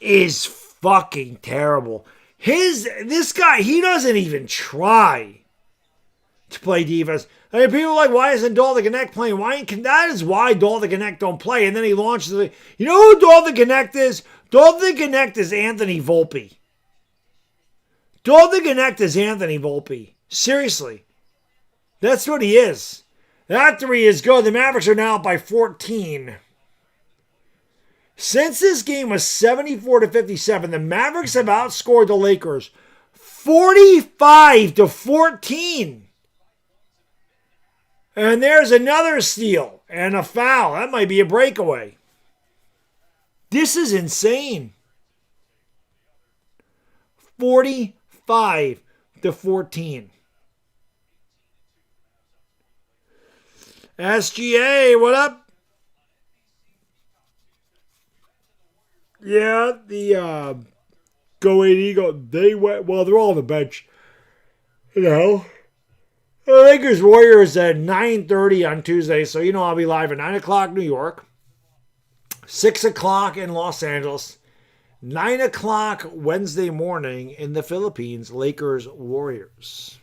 is fucking terrible. This guy, he doesn't even try to play defense. I mean, people are like, why isn't Dalton Connect playing? That is why Dalton Connect don't play. And then he launches the. You know who Dalton Connect is? Dalton Connect is Anthony Volpe. Dalton Connect is Anthony Volpe. Seriously. That's what he is. That 3 is good. The Mavericks are now up by 14. Since this game was 74-57, the Mavericks have outscored the Lakers 45-14. And there's another steal and a foul. That might be a breakaway. This is insane. 45-14. SGA, what up? Yeah, the Go 8 Eagle, they went, well, they're all on the bench. You know, the Lakers Warriors at 9:30 on Tuesday, so you know I'll be live at 9 o'clock New York, 6 o'clock in Los Angeles, 9 o'clock Wednesday morning in the Philippines, Lakers Warriors.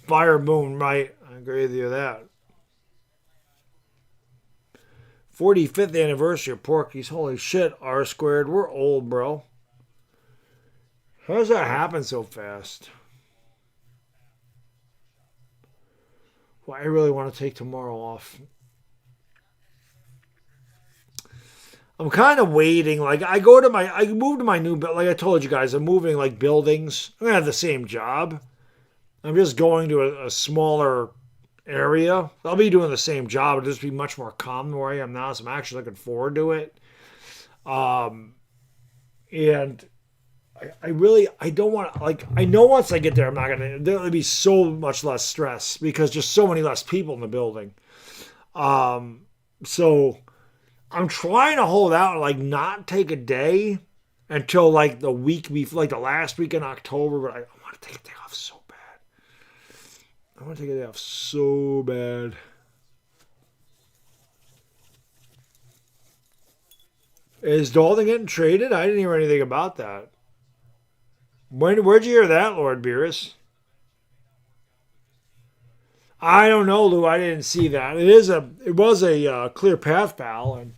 Fire boom, right? I agree with you with that. 45th anniversary of Porky's. Holy shit, R squared. We're old, bro. How does that happen so fast? Well, I really want to take tomorrow off. I'm kind of waiting. Like I moved to my new, like I told you guys, I'm moving like buildings. I'm gonna have the same job. I'm just going to a smaller area. I'll be doing the same job. It'll just be much more calm where I am now. So I'm actually looking forward to it. And I don't want, like, I know once I get there, there'll be so much less stress because just so many less people in the building. So I'm trying to hold out and, like, not take a day until, like, the week before, like, the last week in October, but I want to take a day off so bad. I want to take a day off so bad. Is Dalton getting traded? I didn't hear anything about that. Where'd you hear that, Lord Beerus? I don't know, Lou. I didn't see that. It was a clear path foul, and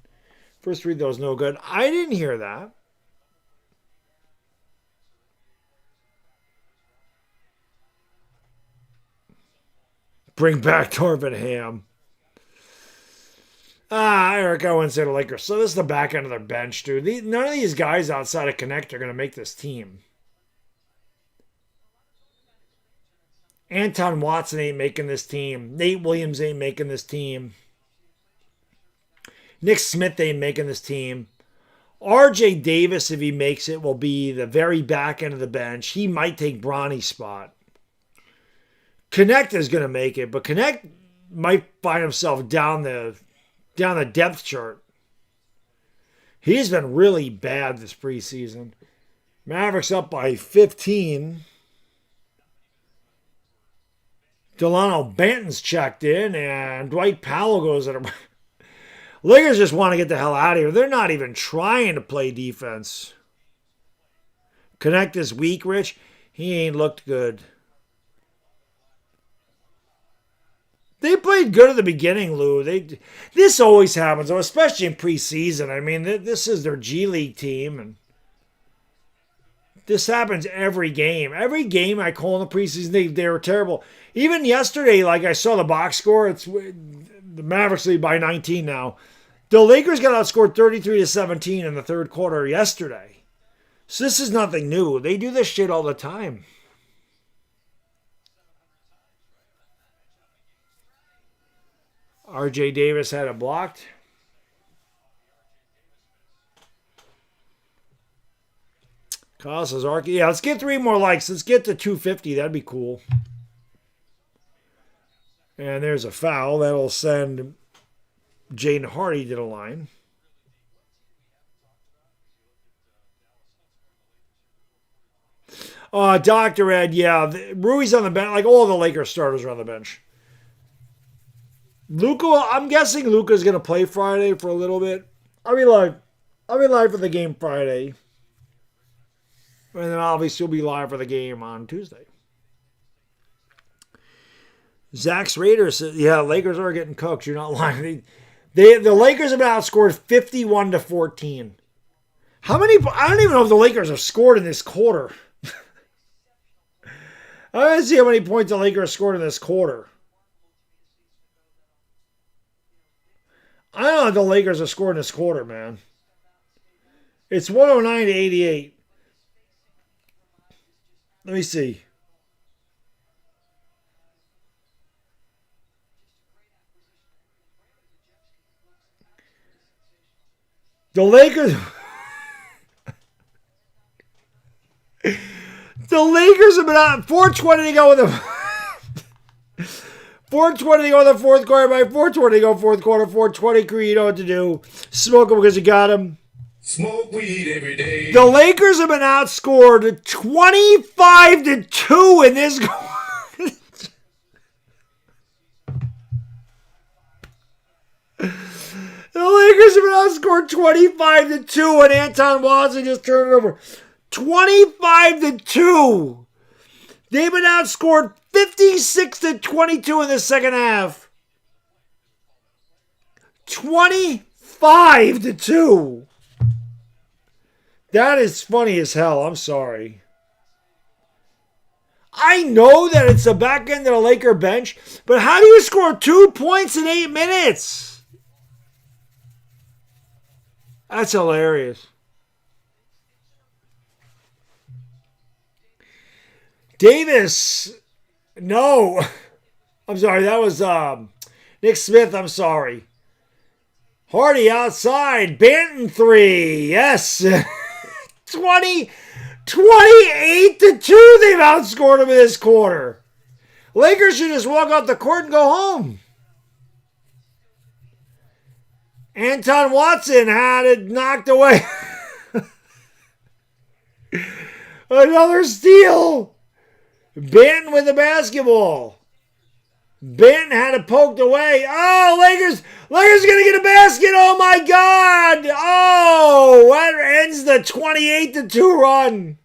first read that was no good. I didn't hear that. Bring back Torvin Ham. Eric Owens to the Lakers. So this is the back end of their bench, dude. None of these guys outside of Connect are going to make this team. Anton Watson ain't making this team. Nate Williams ain't making this team. Nick Smith ain't making this team. R.J. Davis, if he makes it, will be the very back end of the bench. He might take Bronny's spot. Connect is going to make it, but Connect might find himself down the depth chart. He's been really bad this preseason. Mavericks up by 15. Delano Banton's checked in, and Dwight Powell goes at him. Lakers just want to get the hell out of here. They're not even trying to play defense. Connect is weak, Rich. He ain't looked good. They played good at the beginning, Lou. This always happens, especially in preseason. I mean, this is their G League team, and this happens every game. Every game I call in the preseason, they were terrible. Even yesterday, like I saw the box score, it's the Mavericks lead by 19 now. The Lakers got outscored 33-17 in the third quarter yesterday. So this is nothing new. They do this shit all the time. R.J. Davis had it blocked. Kyle says, yeah, let's get 3 more likes. Let's get to 250. That'd be cool. And there's a foul. That'll send Jaden Hardy to the line. Dr. Ed, yeah. Rui's on the bench. Like all the Lakers starters are on the bench. Luka, I'm guessing Luka's going to play Friday for a little bit. I'll be live for the game Friday. And then obviously we'll be live for the game on Tuesday. Zach's Raiders says, yeah, Lakers are getting cooked. You're not lying. The Lakers have been outscored 51-14. How many? I don't even know if the Lakers have scored in this quarter. I want to see how many points the Lakers scored in this quarter. I don't know if the Lakers have scored in this quarter, man. It's 109-88. Let me see. The Lakers... The Lakers have been on 4:20 to go with the 4:20 to go in the fourth quarter. By 4:20 to go fourth quarter. 4:20, Creed, you know what to do. Smoke them because you got them. Smoke weed every day. The Lakers have been outscored 25-2 in this. The Lakers have been outscored 25-2, and Anton Watson just turned it over. 25-2. They've been outscored 56-22 in the second half. 25-2. That is funny as hell. I'm sorry. I know that it's the back end of the Laker bench, but how do you score 2 points in 8 minutes? That's hilarious. Davis, no. I'm sorry, that was Nick Smith, I'm sorry. Hardy outside, Banton 3, yes. 28-2, they've outscored him in this quarter. Lakers should just walk off the court and go home. Anton Watson had it knocked away. Another steal. Banton with the basketball. Banton had it poked away. Oh, Lakers going to get a basket. Oh, my God. Oh, that ends the 28-2 run.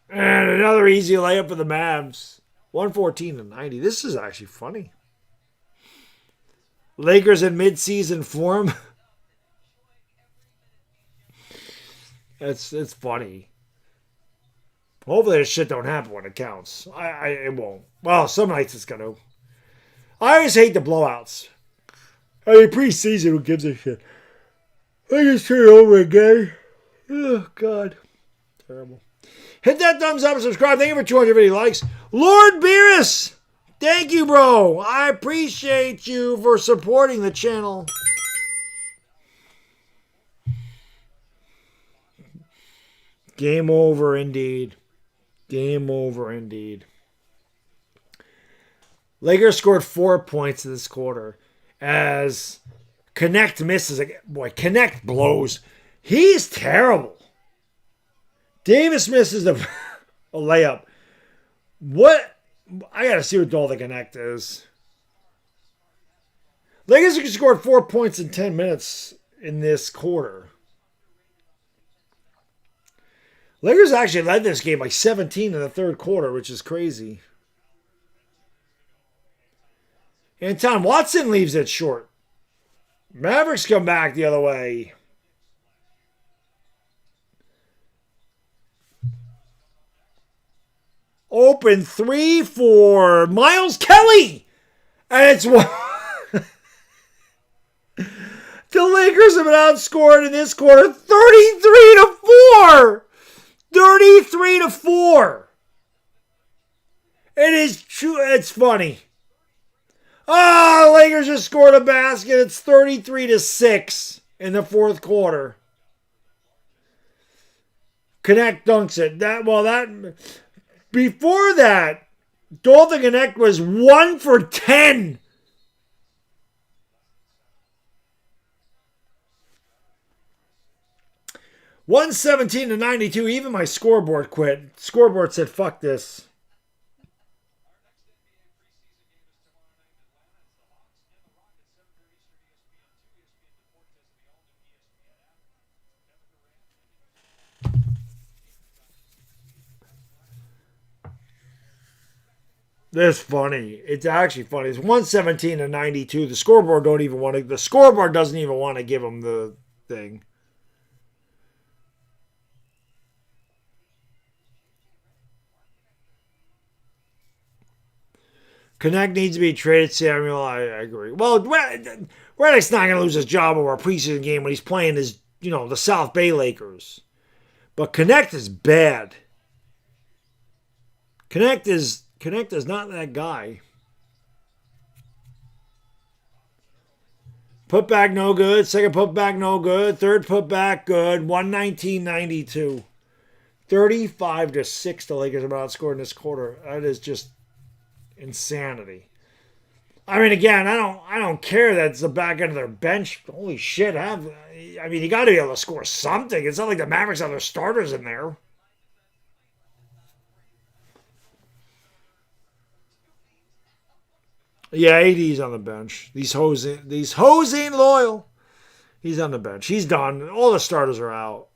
And another easy layup for the Mavs. 114-90. This is actually funny. Lakers in midseason form. It's funny. Hopefully this shit don't happen when it counts. It won't. Well, some nights it's gonna. I always hate the blowouts. I mean, preseason, who gives a shit? I just turn it over again. Oh, God. Terrible. Hit that thumbs up and subscribe. Thank you for 250 likes. Lord Beerus, thank you, bro. I appreciate you for supporting the channel. Game over, indeed. Game over, indeed. Lakers scored 4 points in this quarter as Connect misses. Boy, Connect blows. He's terrible. Davis misses a layup. What? I got to see what all the Connect is. Lakers scored 4 points in 10 minutes in this quarter. Lakers actually led this game by 17 in the third quarter, which is crazy. Anton Watson leaves it short. Mavericks come back the other way. Open 3 for Miles Kelly. And it's one. The Lakers have been outscored in this quarter 33-4. 33-4. It is true. It's funny. Ah, Lakers just scored a basket. It's 33-6 in the fourth quarter. Connect dunks it. Before that, Dalton Connect was 1 for 10. $117-92. Even my scoreboard quit. Scoreboard said, "Fuck this." This is funny. It's actually funny. It's 117-92. The scoreboard don't even want to. The scoreboard doesn't even want to give them the thing. Connect needs to be traded, Samuel. I agree. Well, Redick's not going to lose his job over a preseason game when he's playing the South Bay Lakers. But Connect is bad. Connect is not that guy. Put back no good. Second put back no good. Third put back good. 119-92. 35-6 the Lakers are outscored in this quarter. That is just insanity. I mean, again, I don't care that it's the back end of their bench. Holy shit! You got to be able to score something. It's not like the Mavericks have their starters in there. Yeah, AD's on the bench. These hoes ain't loyal. He's on the bench. He's done. All the starters are out.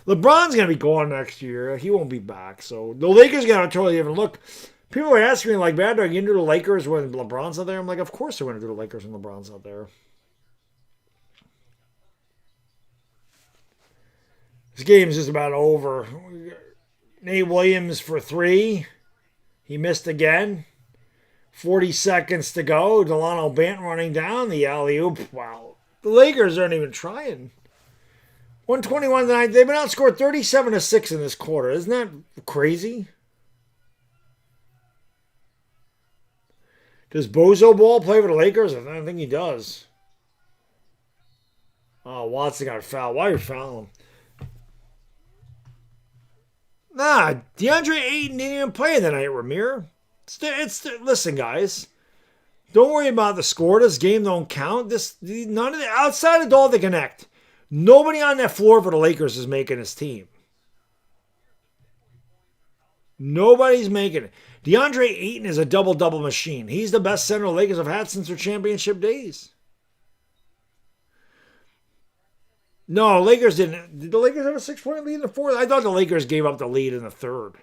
LeBron's going to be gone next year. He won't be back. So the Lakers got to totally different look. People are asking me, like, Baddog, you into the Lakers when LeBron's out there? I'm like, of course I want to do the Lakers when LeBron's out there. This game's just about over. Nate Williams for 3. He missed again. 40 seconds to go. Delano Bant running down the alley-oop. Wow. The Lakers aren't even trying. 121-9. They've been outscored 37-6 in this quarter. Isn't that crazy? Does Bozo Ball play for the Lakers? I don't think he does. Oh, Watson got fouled. Why are you fouling him? Nah, DeAndre Ayton didn't even play the night, Ramir. Listen, guys. Don't worry about the score. This game don't count. None of the outside of all the connect. Nobody on that floor for the Lakers is making his team. Nobody's making it. DeAndre Ayton is a double-double machine. He's the best center the Lakers have had since their championship days. No, Lakers didn't. Did the Lakers have a 6-point lead in the fourth? I thought the Lakers gave up the lead in the third.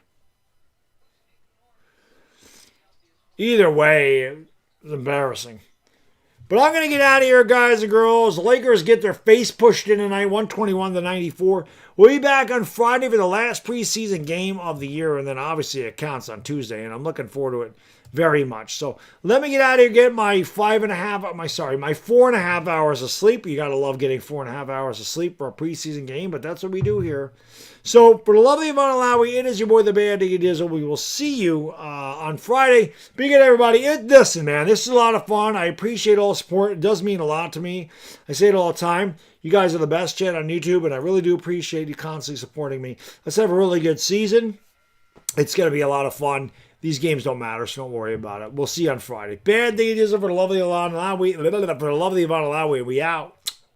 Either way, it was embarrassing. But I'm going to get out of here, guys and girls. The Lakers get their face pushed in tonight, 121-94. We'll be back on Friday for the last preseason game of the year, and then obviously it counts on Tuesday, and I'm looking forward to it very much. So let me get out of here, get my 4.5 hours of sleep. You got to love getting 4.5 hours of sleep for a preseason game, but that's what we do here. So for the lovely Yvonne Alawi, it is your boy, the Bad Diggy Dizzle. We will see you on Friday. Be good, everybody. Listen, man, this is a lot of fun. I appreciate all the support. It does mean a lot to me. I say it all the time. You guys are the best chat on YouTube, and I really do appreciate you constantly supporting me. Let's have a really good season. It's going to be a lot of fun. These games don't matter, so don't worry about it. We'll see you on Friday. Bad Diggy Dizzle for the lovely Yvonne Alawi. We out.